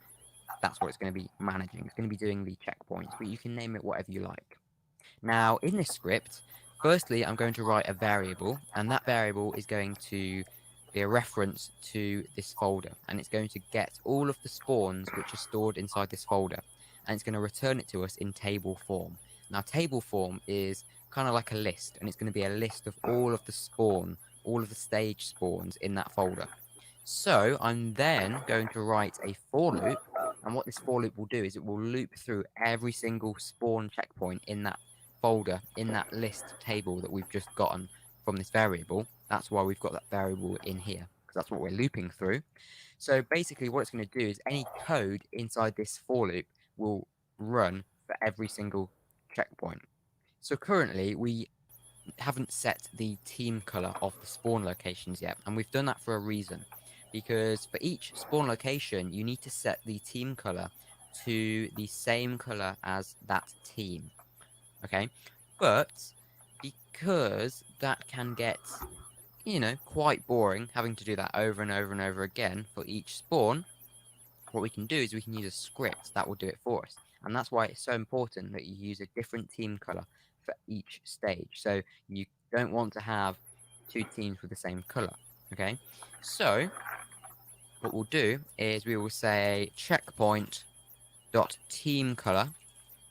that's what it's going to be managing. It's going to be doing the checkpoints, but you can name it whatever you like. Now, in this script, firstly, I'm going to write a variable, and that variable is going to be a reference to this folder, and it's going to get all of the spawns which are stored inside this folder, and it's going to return it to us in table form. Now, table form is kind of like a list, and it's going to be a list of all of the stage spawns in that folder. So I'm then going to write a for loop, and what this for loop will do is it will loop through every single spawn checkpoint in that folder, in that list table that we've just gotten from this variable. That's why we've got that variable in here, because that's what we're looping through. So basically what it's going to do is any code inside this for loop will run for every single checkpoint. So currently we haven't set the team color of the spawn locations yet, and we've done that for a reason, because for each spawn location you need to set the team color to the same color as that team. Okay, but because that can get, quite boring having to do that over and over and over again for each spawn, what we can do is we can use a script that will do it for us. And that's why it's so important that you use a different team color for each stage. So you don't want to have 2 teams with the same color. Okay, so what we'll do is we will say checkpoint dot team color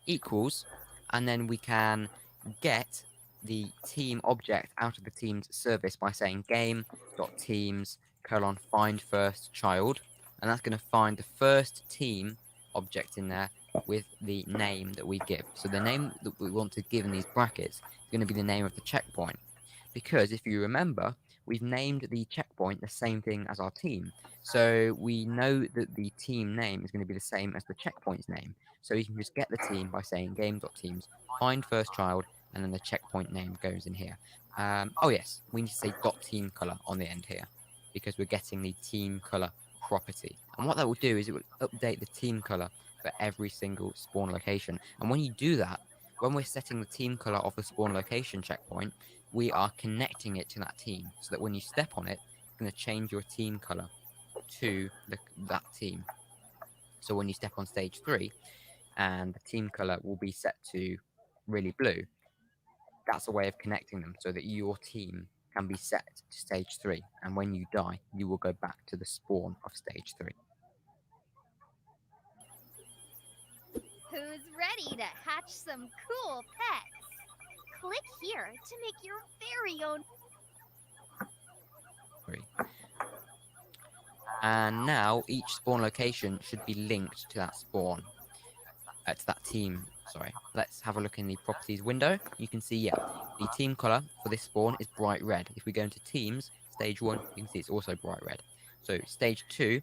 equals, and then we can get the team object out of the team's service by saying game dot teams find first child, and that's going to find the first team object in there with the name that we give. So the name that we want to give in these brackets is going to be the name of the checkpoint, because if you remember, we've named the checkpoint the same thing as our team. So we know that the team name is going to be the same as the checkpoint's name. So you can just get the team by saying game.teams, find first child, and then the checkpoint name goes in here. Oh yes, we need to say .team color on the end here, because we're getting the team color property. And what that will do is it will update the team color for every single spawn location. And when you do that, when we're setting the team color of the spawn location checkpoint, we are connecting it to that team so that when you step on it, it's going to change your team color to that team. So when you step on stage 3 and the team color will be set to really blue, that's a way of connecting them so that your team can be set to stage 3. And when you die, you will go back to the spawn of stage 3. Who's ready to hatch some cool pets? Click here to make your very own. And now each spawn location should be linked to that spawn, to that team. Sorry, let's have a look in the properties window. You can see, yeah, the team color for this spawn is bright red. If we go into teams, stage 1, you can see it's also bright red. So stage 2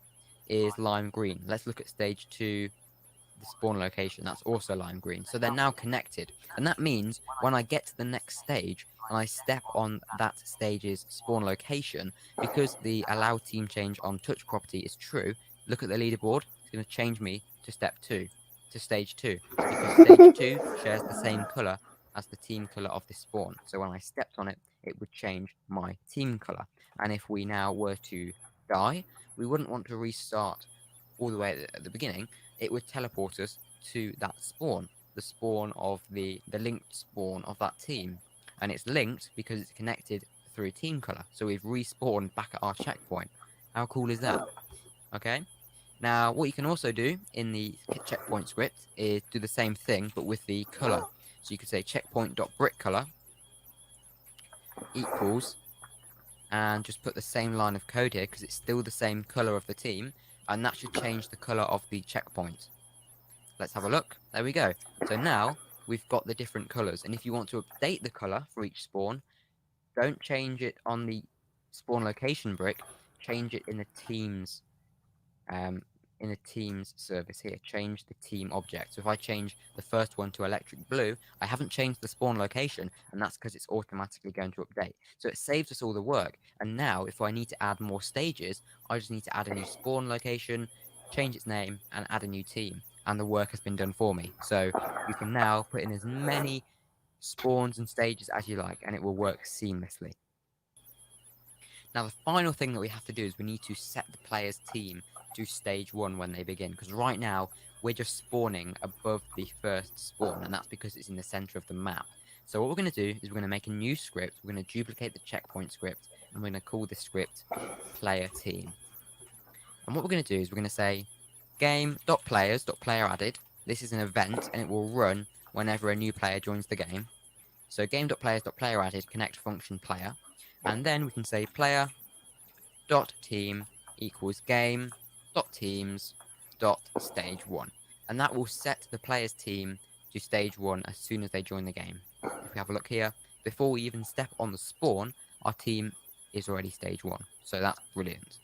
is lime green. Let's look at stage 2, the spawn location. That's also lime green. So they're now connected. And that means when I get to the next stage and I step on that stage's spawn location, because the allow team change on touch property is true, look at the leaderboard. It's going to change me to stage 2, because stage 2 shares the same color as the team color of this spawn. So when I stepped on it, it would change my team color. And if we now were to die, we wouldn't want to restart all the way at the beginning. It would teleport us to that spawn, the spawn of the linked spawn of that team. And it's linked because it's connected through team color. So we've respawned back at our checkpoint. How cool is that? Okay. Now, what you can also do in the checkpoint script is do the same thing, but with the color. So you could say checkpoint.brickcolor equals, and just put the same line of code here because it's still the same color of the team, and that should change the color of the checkpoint. Let's have a look. There we go. So now we've got the different colors, and if you want to update the color for each spawn, don't change it on the spawn location brick, change it in the team's service here. Change the team object. So if I change the first one to electric blue, I haven't changed the spawn location, and that's because it's automatically going to update. So it saves us all the work. And now if I need to add more stages, I just need to add a new spawn location, change its name, and add a new team, and the work has been done for me. So you can now put in as many spawns and stages as you like, and it will work seamlessly. Now, the final thing that we have to do is we need to set the player's team to stage 1 when they begin, because right now we're just spawning above the first spawn, and that's because it's in the center of the map. So what we're going to do is we're going to make a new script. We're going to duplicate the checkpoint script, and we're going to call this script player team. And what we're going to do is we're going to say game.players.playerAdded. This is an event, and it will run whenever a new player joins the game. So game.players.playerAdded connect function player. And then we can say player.team equals game.teams.stage1. And that will set the player's team to stage 1 as soon as they join the game. If we have a look here, before we even step on the spawn, our team is already stage 1. So that's brilliant.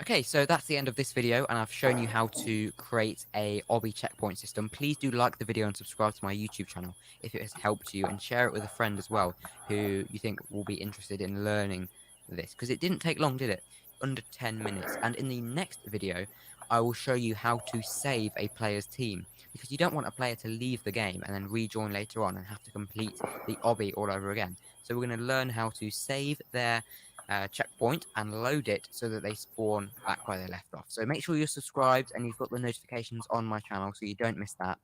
Okay, so that's the end of this video, and I've shown you how to create a obby checkpoint system. Please do like the video and subscribe to my YouTube channel if it has helped you, and share it with a friend as well who you think will be interested in learning this, because it didn't take long, did it? Under 10 minutes. And in the next video, I will show you how to save a player's team, because you don't want a player to leave the game and then rejoin later on and have to complete the obby all over again. So we're going to learn how to save their checkpoint and load it so that they spawn back where they left off. So make sure you're subscribed and you've got the notifications on my channel so you don't miss that.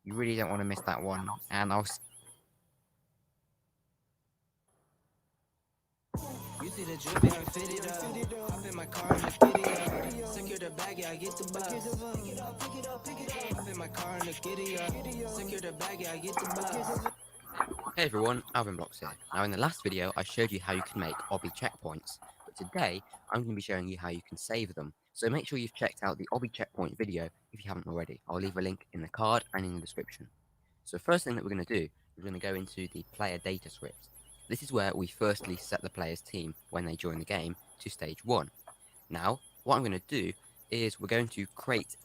You really don't want to miss that one. And I'll You see the drip, yeah, I fit it up. Hop in my car and the giddy up. Secure the bag, yeah, I get the bus. Hop in my car and the giddy up. Secure the bag, yeah, I get the bus. Hey everyone, Alvinblocks here. Now in the last video I showed you how you can make obby checkpoints, but today I'm going to be showing you how you can save them. So make sure you've checked out the obby checkpoint video if you haven't already. I'll leave a link in the card and in the description. So first thing that we're going to do, we're going to go into the player data script. This is where we firstly set the player's team when they join the game to stage 1. Now what I'm going to do is we're going to create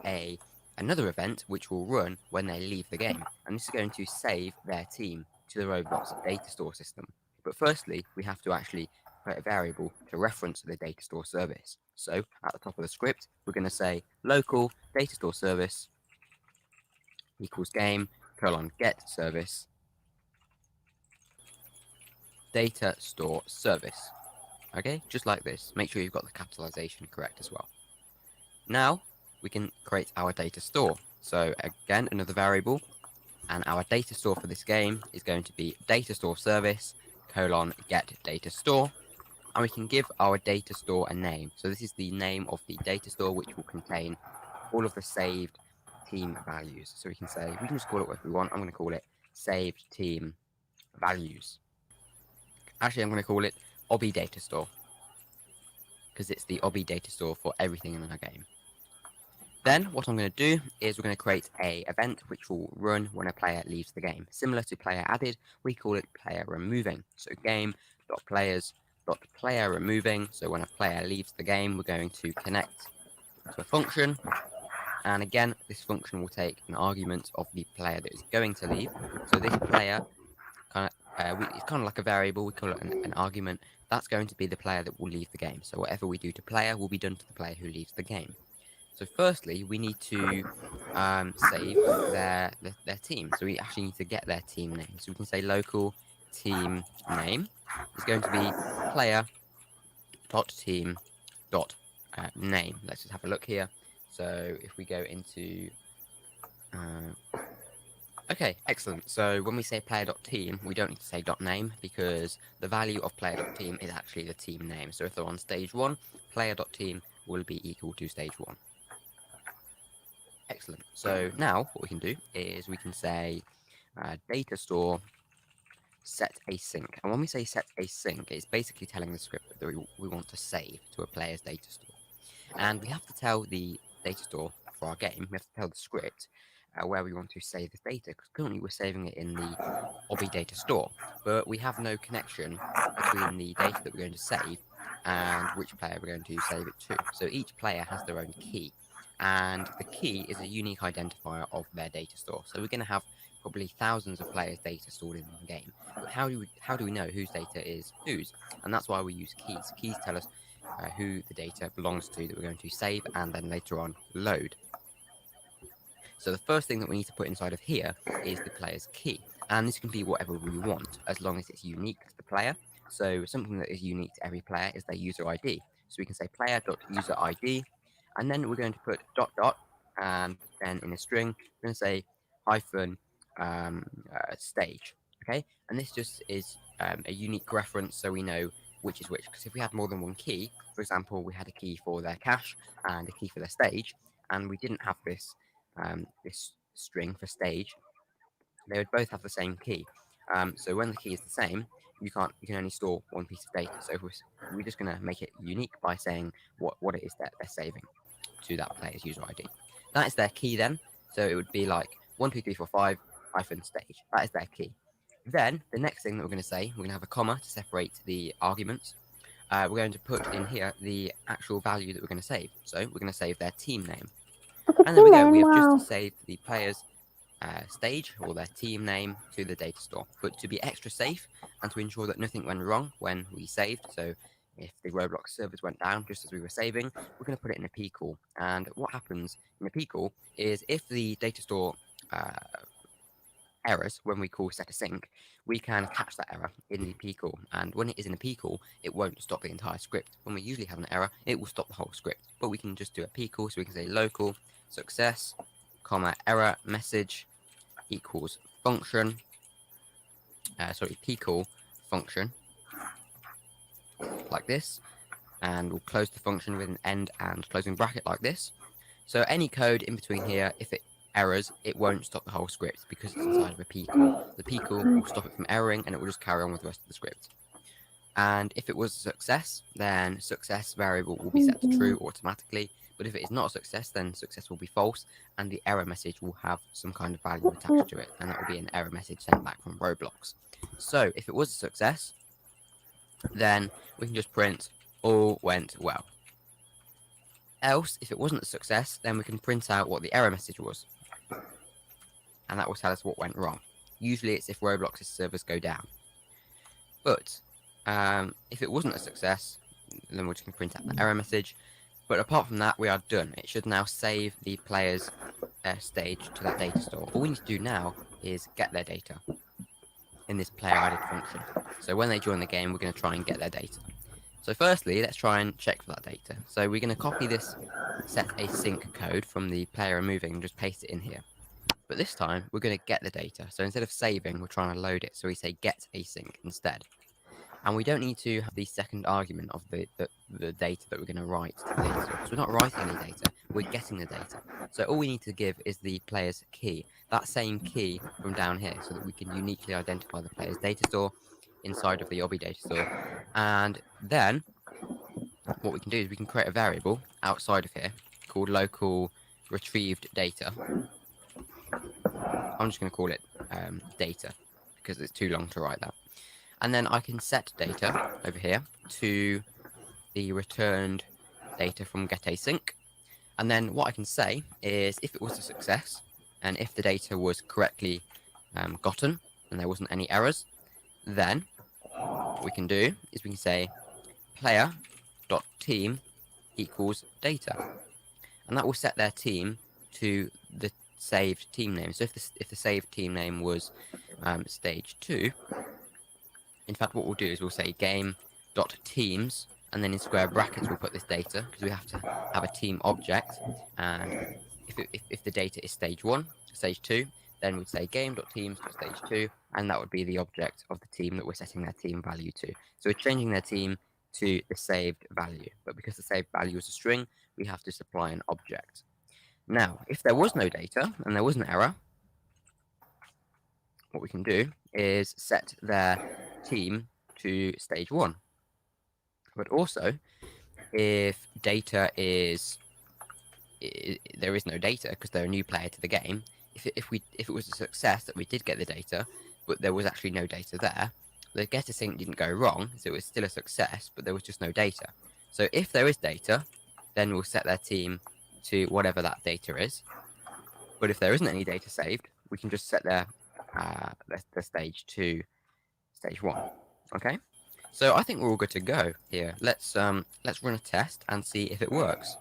another event which will run when they leave the game, and this is going to save their team to the Roblox data store system. But firstly, we have to actually create a variable to reference the data store service. So at the top of the script, we're going to say local data store service equals game::get service. data store service. Okay, just like this. Make sure you've got the capitalization correct as well. Now we can create our data store. So again, another variable, and our data store for this game is going to be data store service :get data store, and we can give our data store a name. So this is the name of the data store, which will contain all of the saved team values. So we can just call it what we want. I'm going to call it saved team values. Actually, I'm going to call it obby data store, because it's the obby data store for everything in our game. Then what I'm going to do is we're going to create a event which will run when a player leaves the game. Similar to player added, we call it player removing. So game.players.player removing. So when a player leaves the game, we're going to connect to a function. And again, this function will take an argument of the player that is going to leave. So this player, it's kind of like a variable, we call it an argument. That's going to be the player that will leave the game. So whatever we do to player will be done to the player who leaves the game. So firstly, we need to save their team. So we actually need to get their team name. So we can say local team name is going to be player.team.name. Let's just have a look here. So if we go into okay, excellent. So when we say player.team, we don't need to say .name, because the value of player.team is actually the team name. So if they're on stage 1, player.team will be equal to stage 1. Excellent. So now what we can do is we can say data store set async. And when we say set async, it's basically telling the script that we want to save to a player's data store. And we have to tell the data store for our game, we have to tell the script where we want to save this data, because currently we're saving it in the obby data store, but we have no connection between the data that we're going to save and which player we're going to save it to. So each player has their own key, and the key is a unique identifier of their data store. So we're going to have probably thousands of players' data stored in the game. But how do we know whose data is whose? And that's why we use keys. Keys tell us who the data belongs to that we're going to save and then later on load. So the first thing that we need to put inside of here is the player's key. And this can be whatever we want, as long as it's unique to the player. So something that is unique to every player is their user ID. So we can say player.userid, and then we're going to put ... and then in a string, we're going to say hyphen stage. Okay, and this just is a unique reference, so we know which is which. Because if we had more than one key, for example, we had a key for their cache and a key for their stage, and we didn't have this this string for stage, they would both have the same key. So when the key is the same, you can only store one piece of data. So we're just going to make it unique by saying what it is that they're saving to that player's user ID. That is their key then. So it would be like 1, 2, 3, 4, 5 hyphen stage. That is their key. Then the next thing that we're going to say, we're going to have a comma to separate the arguments. We're going to put in here the actual value that we're going to save. So we're going to save their team name. And there we go. We have just saved the player's stage or their team name to the data store. But to be extra safe and to ensure that nothing went wrong when we saved, so if the Roblox servers went down just as we were saving, we're going to put it in a P call. And what happens in a P call is if the data store errors when we call set async, we can catch that error in the P call. And when it is in a P call, it won't stop the entire script. When we usually have an error, it will stop the whole script. But we can just do a P call, so we can say local success, comma, error message equals function, P call function, like this, and we'll close the function with an end and closing bracket like this. So any code in between here, if it errors, it won't stop the whole script because it's inside of a P call. The P call will stop it from erroring and it will just carry on with the rest of the script. And if it was a success, then success variable will be set to true automatically. But if it is not a success, then success will be false, and the error message will have some kind of value attached to it, and that will be an error message sent back from Roblox. So if it was a success, then we can just print all went well. Else, if it wasn't a success, then we can print out what the error message was, and that will tell us what went wrong. Usually it's if Roblox's servers go down. But if it wasn't a success, then we're just going to print out the error message. But apart from that, we are done. It should now save the player's stage to that data store. All we need to do now is get their data. in this player added function. So when they join the game, we're going to try and get their data. So firstly, let's try and check for that data. So we're going to copy this set async code from the player removing and just paste it in here. But this time, we're going to get the data. So instead of saving, we're trying to load it. So we say get async instead. And we don't need to have the second argument of the data that we're going to write to the data store. So we're not writing any data, we're getting the data. So all we need to give is the player's key, that same key from down here, so that we can uniquely identify the player's data store inside of the obby data store. And then what we can do is we can create a variable outside of here called local retrieved data. I'm just going to call it data because it's too long to write that. And then I can set data over here to the returned data from getAsync. And then what I can say is if it was a success and if the data was correctly gotten and there wasn't any errors, then what we can do is we can say player.team equals data. And that will set their team to the saved team name. So if the saved team name was stage 2, in fact, what we'll do is we'll say game.teams, and then in square brackets we'll put this data, because we have to have a team object, and if the data is stage 1, stage 2, then we'd say game.teams.stage2, and that would be the object of the team that we're setting their team value to. So we're changing their team to the saved value, but because the saved value is a string, we have to supply an object. Now, if there was no data, and there was an error, what we can do is set their team to stage 1. But also, if data is there is no data because they're a new player to the game, if it was a success that we did get the data, but there was actually no data there, the getAsync didn't go wrong, so it was still a success, but there was just no data. So if there is data, then we'll set their team to whatever that data is. But if there isn't any data saved, we can just set their stage to stage 1. Okay, so I think we're all good to go here. Let's run a test and see if it works.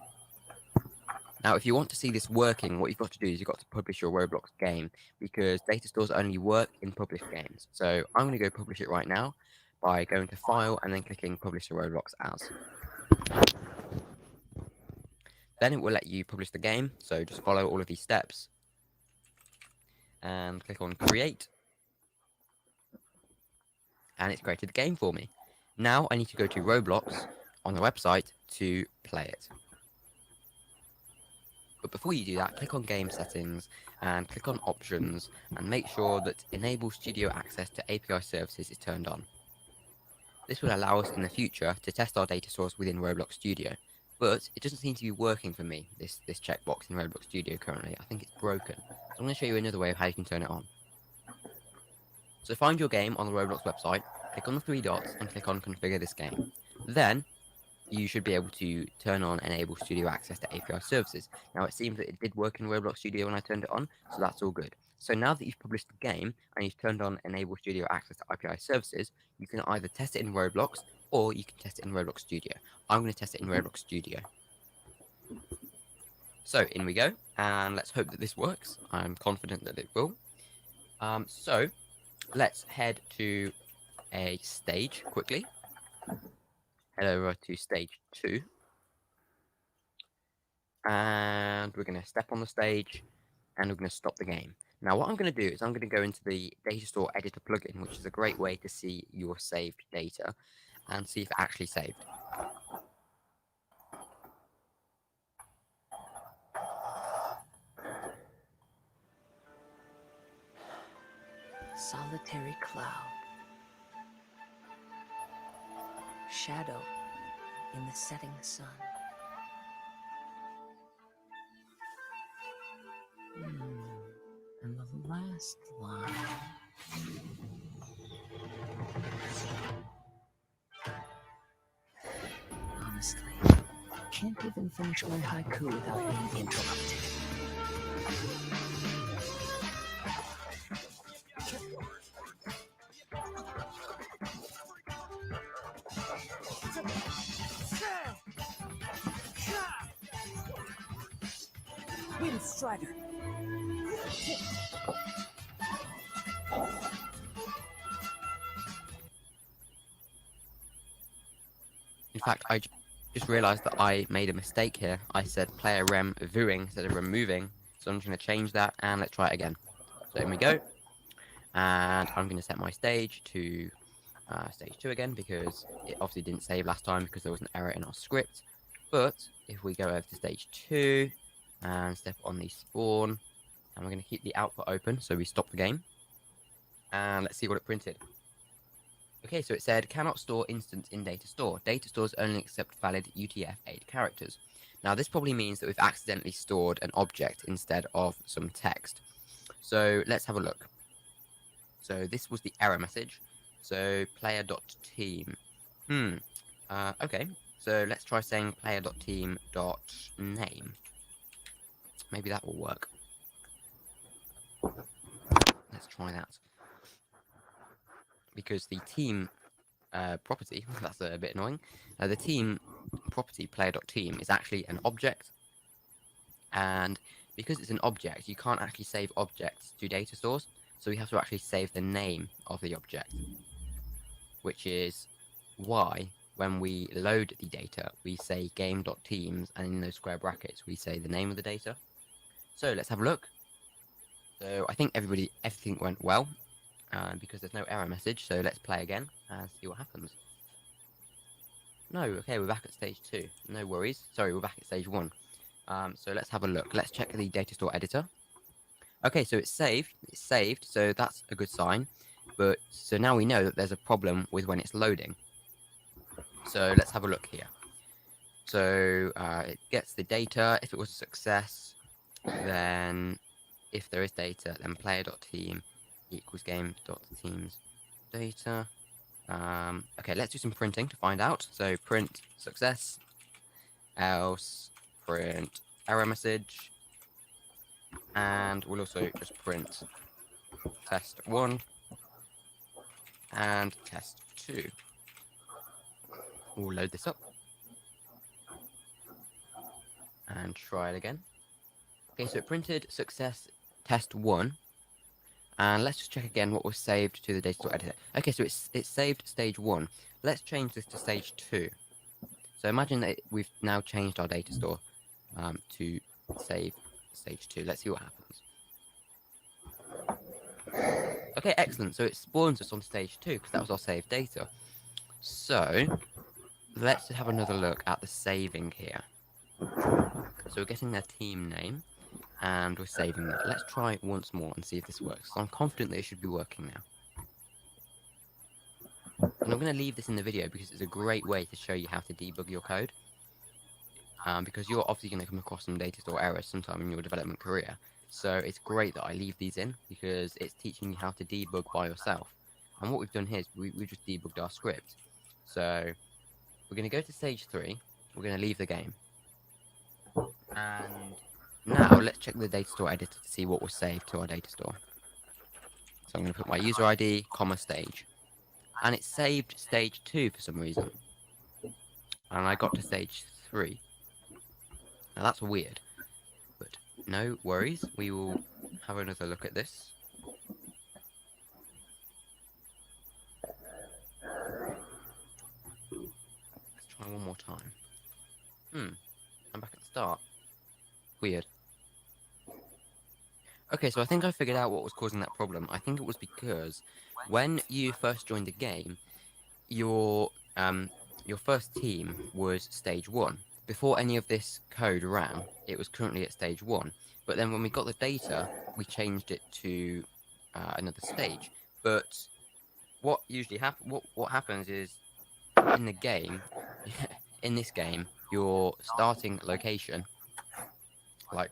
Now, if you want to see this working, what you've got to do is you've got to publish your Roblox game, because data stores only work in published games. So I'm going to go publish it right now by going to File and then clicking Publish to Roblox As. Then it will let you publish the game, so just follow all of these steps and click on Create. And it's created the game for me. Now I need to go to Roblox on the website to play it. But before you do that, click on Game Settings and click on Options and make sure that Enable Studio Access to API Services is turned on. This will allow us in the future to test our data source within Roblox Studio. But it doesn't seem to be working for me, this checkbox in Roblox Studio currently. I think it's broken. So I'm going to show you another way of how you can turn it on. So find your game on the Roblox website, click on the 3 dots and click on Configure this game. Then you should be able to turn on Enable Studio Access to API Services. Now it seems that it did work in Roblox Studio when I turned it on, so that's all good. So now that you've published the game and you've turned on Enable Studio Access to API Services, you can either test it in Roblox or you can test it in Roblox Studio. I'm going to test it in Roblox Studio. So in we go, and let's hope that this works. I'm confident that it will. So let's head to a stage quickly. Head over to stage 2. And we're going to step on the stage and we're going to stop the game. Now what I'm going to do is I'm going to go into the Data Store Editor plugin, which is a great way to see your saved data and see if it actually saved. Solitary cloud. Shadow in the setting sun. And the last line. Honestly, can't even finish my haiku without being interrupted. Wind Strider. In fact, I just realised that I made a mistake here. I said player rem viewing instead of removing. So I'm just going to change that and let's try it again. So in we go. And I'm going to set my stage to stage 2 again because it obviously didn't save last time because there was an error in our script. But if we go over to stage 2 and step on the spawn, and we're going to keep the output open so we stop the game. And let's see what it printed. Okay, so it said, cannot store instance in data store. Data stores only accept valid UTF-8 characters. Now, this probably means that we've accidentally stored an object instead of some text. So let's have a look. So this was the error message. So player.team. Okay, so let's try saying player.team.name. Maybe that will work. Let's try that. Because the team property, that's a bit annoying. The team property player.team is actually an object, and because it's an object, you can't actually save objects to data stores, so we have to actually save the name of the object, which is why when we load the data, we say game.teams, and in those square brackets, we say the name of the data. So let's have a look. So I think everything went well. Because there's no error message, so let's play again and see what happens. No, okay, we're back at stage 2. No worries. Sorry, we're back at stage 1. So let's have a look. Let's check the data store editor. Okay, so it's saved. It's saved, so that's a good sign. But so now we know that there's a problem with when it's loading. So let's have a look here. So it gets the data. If it was a success, then if there is data, then player.team equals game.teams data. Okay, let's do some printing to find out. So print success, else print error message, and we'll also just print test 1 and test 2. We'll load this up and try it again. Okay, so it printed success test 1. And let's just check again what was saved to the data store editor. Okay, so it's saved stage 1. Let's change this to stage 2. So imagine that we've now changed our data store to save stage 2. Let's see what happens. Okay, excellent. So it spawns us on stage 2 because that was our saved data. So let's have another look at the saving here. So we're getting their team name. And we're saving that. Let's try it once more and see if this works. So I'm confident that it should be working now. And I'm going to leave this in the video because it's a great way to show you how to debug your code. Because you're obviously going to come across some data store errors sometime in your development career. So it's great that I leave these in because it's teaching you how to debug by yourself. And what we've done here is we've just debugged our script. So we're going to go to stage 3. We're going to leave the game. And now, let's check the data store editor to see what was saved to our data store. So I'm going to put my user ID, comma, stage. And it saved stage 2 for some reason. And I got to stage 3. Now that's weird. But no worries, we will have another look at this. Let's try one more time. I'm back at the start. Weird. Okay, so I think I figured out what was causing that problem. I think it was because when you first joined the game, your first team was stage 1. Before any of this code ran, it was currently at stage 1. But then when we got the data, we changed it to another stage. But what usually what happens is in the game, in this game, your starting location, like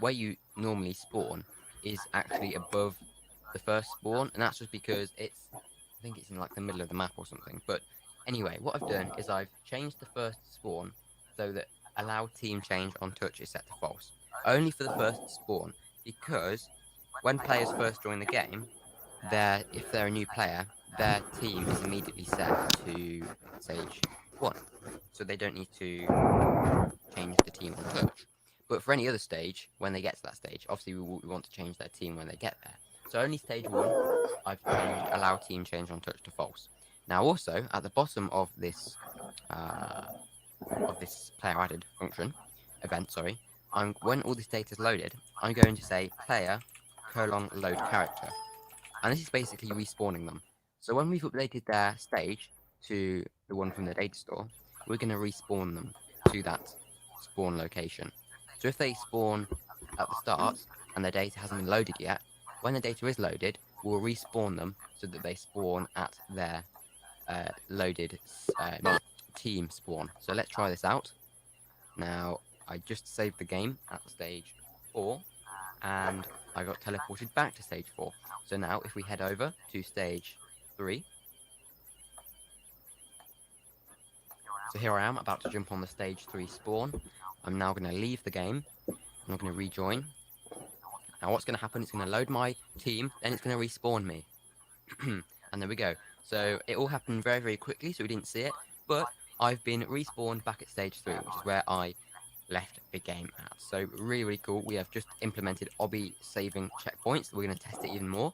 where you normally spawn, is actually above the first spawn, and that's just because I think it's in like the middle of the map or something. But anyway, what I've done is I've changed the first spawn so that allow team change on touch is set to false, only for the first spawn, because when players first join the game, if they're a new player, their team is immediately set to stage 1, so they don't need to change the team on touch. But for any other stage, when they get to that stage, obviously we want to change their team when they get there. So only stage 1, I've changed allow team change on touch to false. Now also, at the bottom of this of this player added function event. Sorry, when all this data is loaded, I'm going to say player load character, and this is basically respawning them. So when we've updated their stage to the one from the data store, we're going to respawn them to that spawn location. So if they spawn at the start and their data hasn't been loaded yet, when the data is loaded, we'll respawn them so that they spawn at their loaded team spawn. So let's try this out. Now, I just saved the game at stage 4, and I got teleported back to stage 4. So now, if we head over to stage 3, so here I am about to jump on the stage 3 spawn. I'm now going to leave the game, and I'm going to rejoin. Now what's going to happen, it's going to load my team, then it's going to respawn me. And there we go. So it all happened very, very quickly, so we didn't see it, but I've been respawned back at stage 3, which is where I left the game at. So really, really cool. We have just implemented obby saving checkpoints. We're going to test it even more.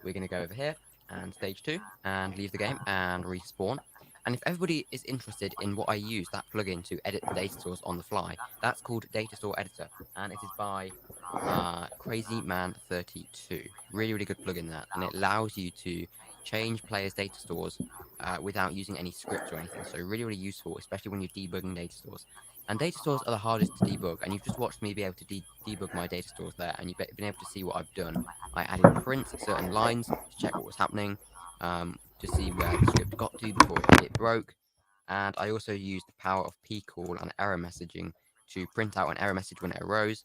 We're going to go over here and stage 2 and leave the game and respawn. And if everybody is interested in what I use that plugin to edit the data stores on the fly, that's called Data Store Editor, and it is by CrazyMan32. Really, really good plugin that, and it allows you to change players' data stores without using any scripts or anything. So really, really useful, especially when you're debugging data stores. And data stores are the hardest to debug, and you've just watched me be able to debug my data stores there, and you've been able to see what I've done. I added prints at certain lines to check what was happening, to see where the script got to before it broke, and I also used the power of pcall and error messaging to print out an error message when it arose,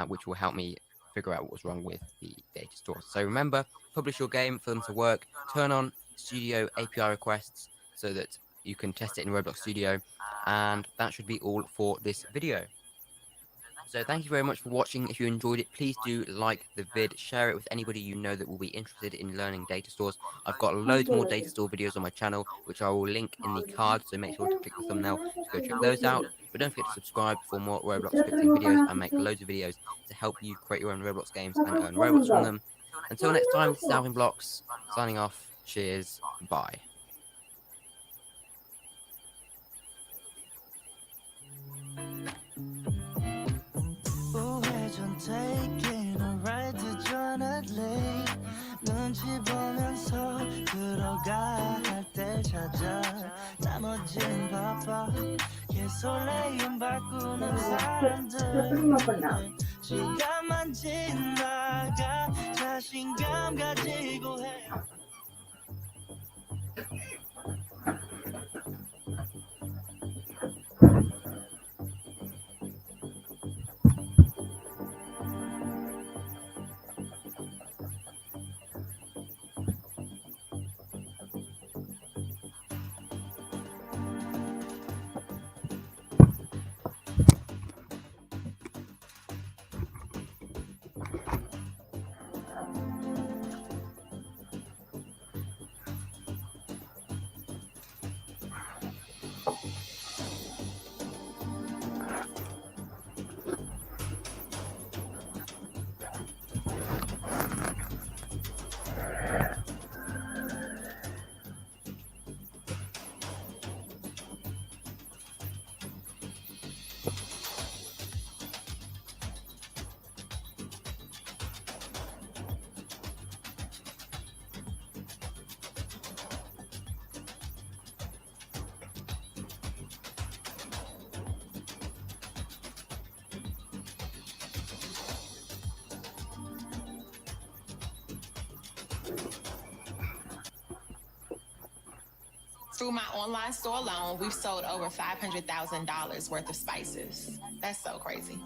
which will help me figure out what was wrong with the data stores. So remember, publish your game for them to work, turn on Studio API requests so that you can test it in Roblox Studio, and that should be all for this video. So thank you very much for watching. If you enjoyed it, please do like the vid, share it with anybody you know that will be interested in learning data stores. I've got loads more data store videos on my channel, which I will link in the card, so make sure to click the thumbnail to go check those out. But don't forget to subscribe for more Roblox scripting videos. I make loads of videos to help you create your own Roblox games and earn Robux from them. Until next time, this is Alvin Blocks, signing off. Cheers, bye. Taking a ride to Janet Lake 눈치 보면서 들어가 할 때 찾아 나머진 바빠 개설레임 바꾸는 사람들 시간만 지나가 자신감 가지고 해 Through my online store alone, we've sold over $500,000 worth of spices. That's so crazy.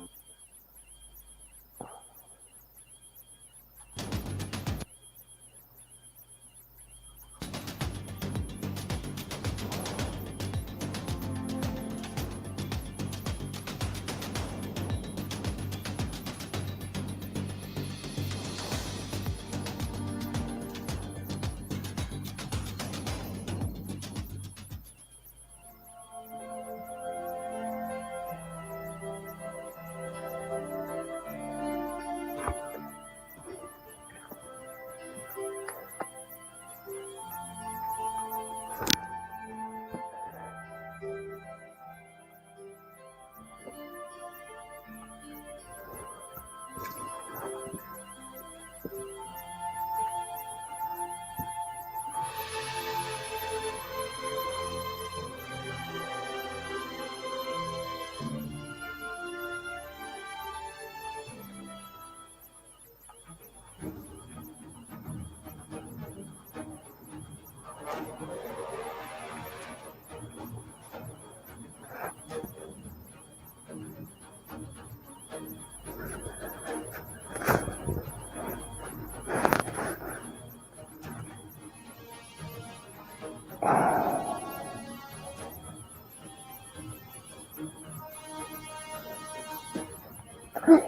Oh,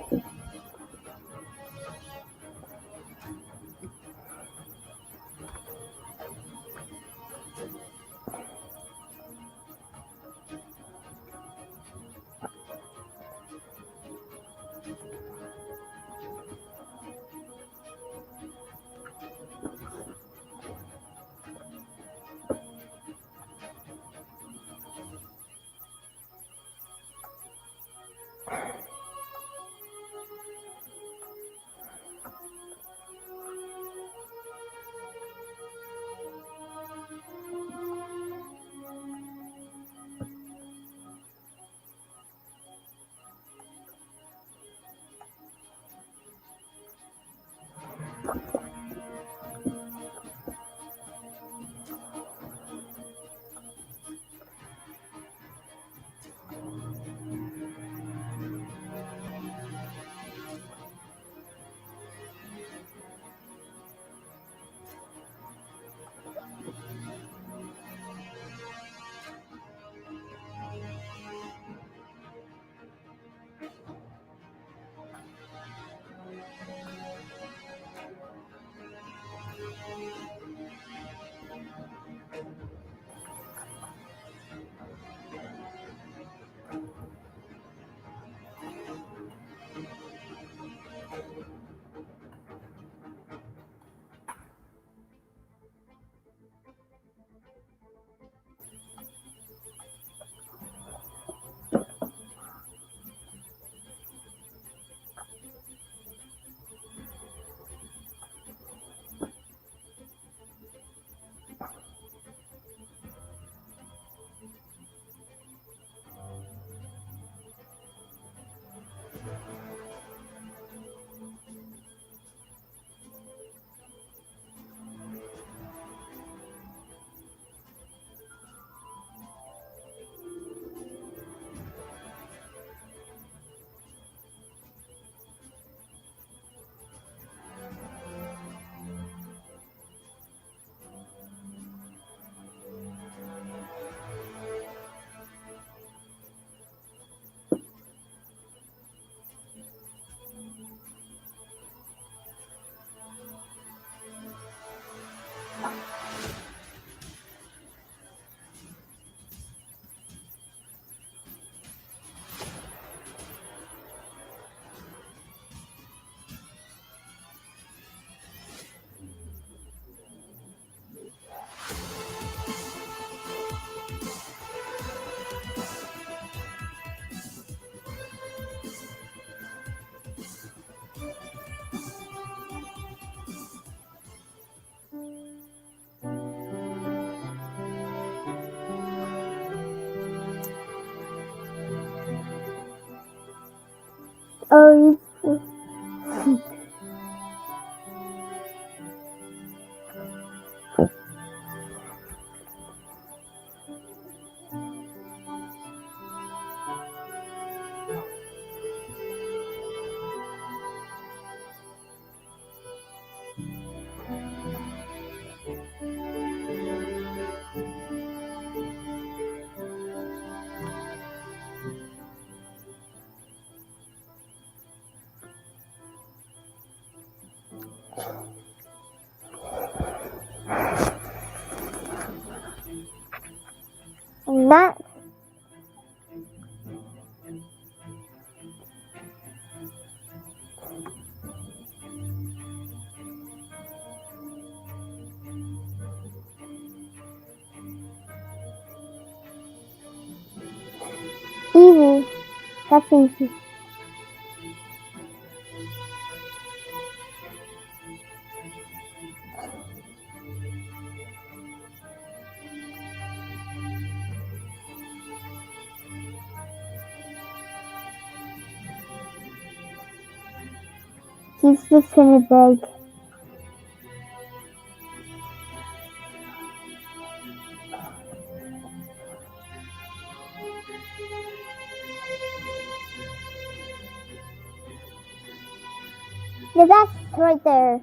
you. That easy. That's easy. He's just gonna beg. Yeah, that's right there.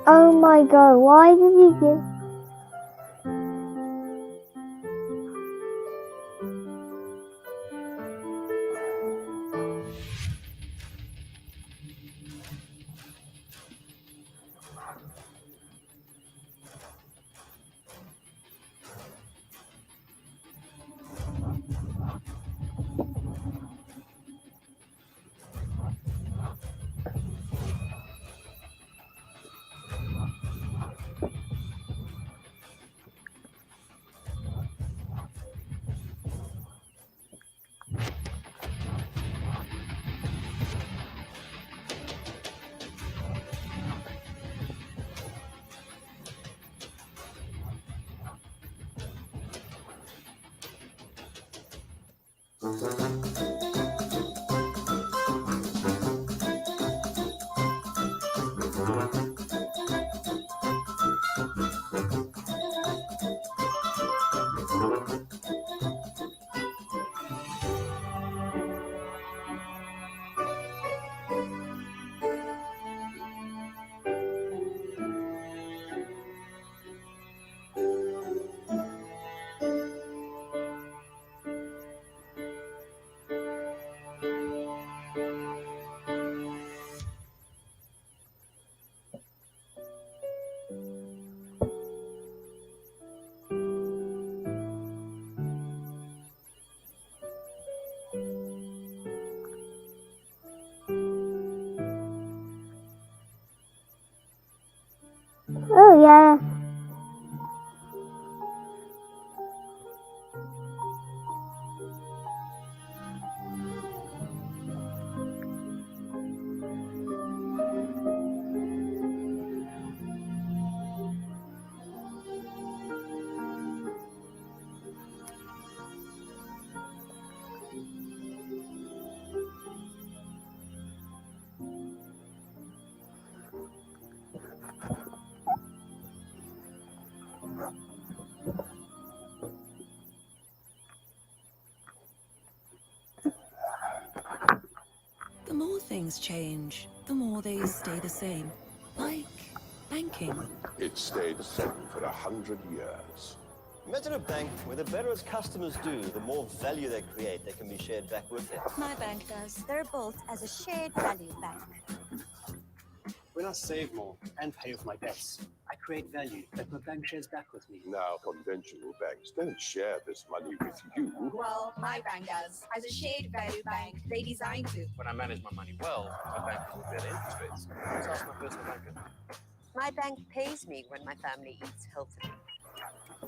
Oh my god, why did he give... The more things change, the more they stay the same. Like banking. It stayed the same for 100 years. Imagine a bank where the better its customers do, the more value they create that can be shared back with them. My bank does. They're built as a shared value bank. When I save more and pay off my debts, I create value that my bank shares back with me. Now, conventional banks don't share this money with you. Well, my bank does. As a shared value bank, they designed to. When I manage my money well, my bank will better interest rates. So ask my personal banker. My bank pays me when my family eats healthily.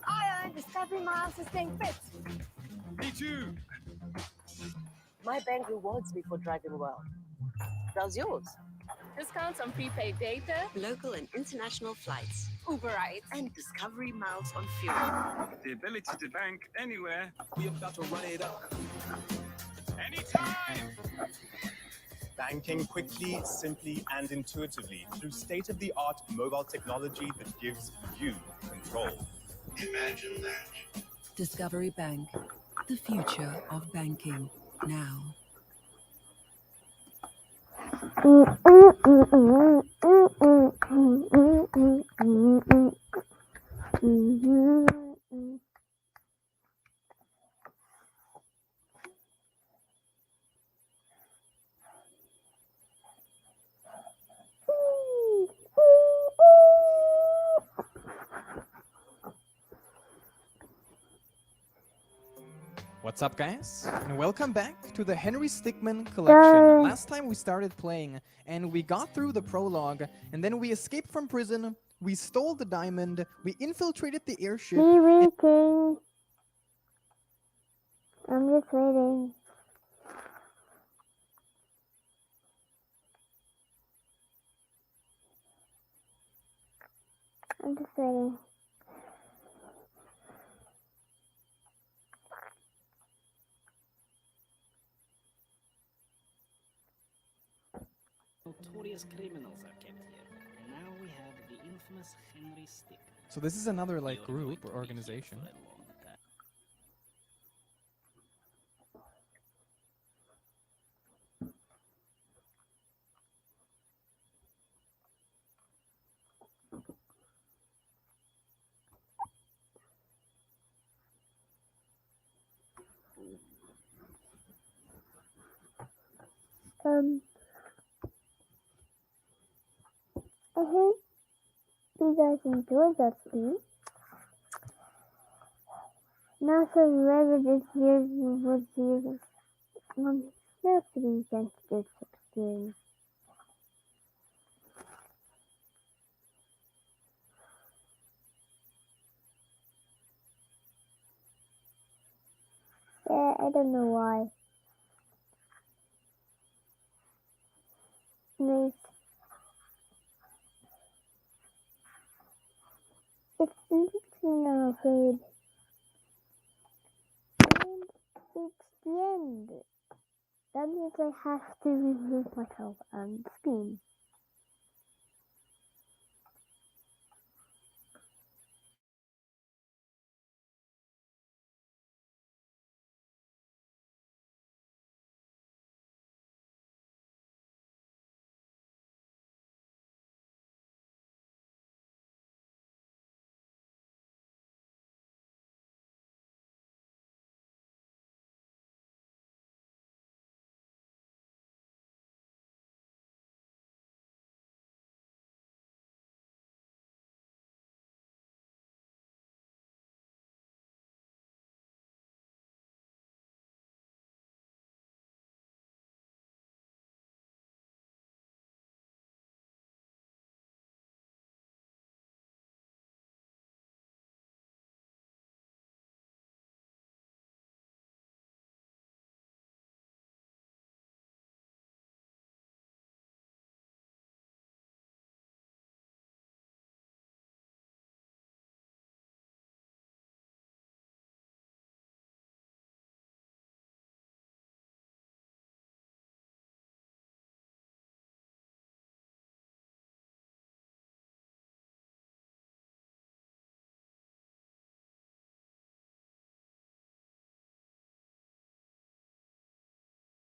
I earn Discovery Miles for staying fit. Me too. My bank rewards me for driving well. Does yours? Discounts on prepaid data, Local and international flights, Uber rides, and Discovery Miles on fuel. The ability to bank anywhere. We're about to run it up. Anytime! Banking quickly, simply, and intuitively through state-of-the-art mobile technology that gives you control. Imagine that. Discovery Bank. The future of banking. Now. What's up, guys? And welcome back to the Henry Stickmin collection. Last time we started playing, and we got through the prologue, and then we escaped from prison, we stole the diamond, we infiltrated the airship. Waiting. I'm just waiting. I'm just waiting. Notorious criminals are kept here. And now we have the infamous Henry Stick. So this is another, like, group or organization. I hope you guys enjoyed that stream. Now, so whoever this year was here, feel free to this experience. Yeah, I don't know why. Nice. It's I'm afraid. And it's the end. That means I have to remove myself and scream.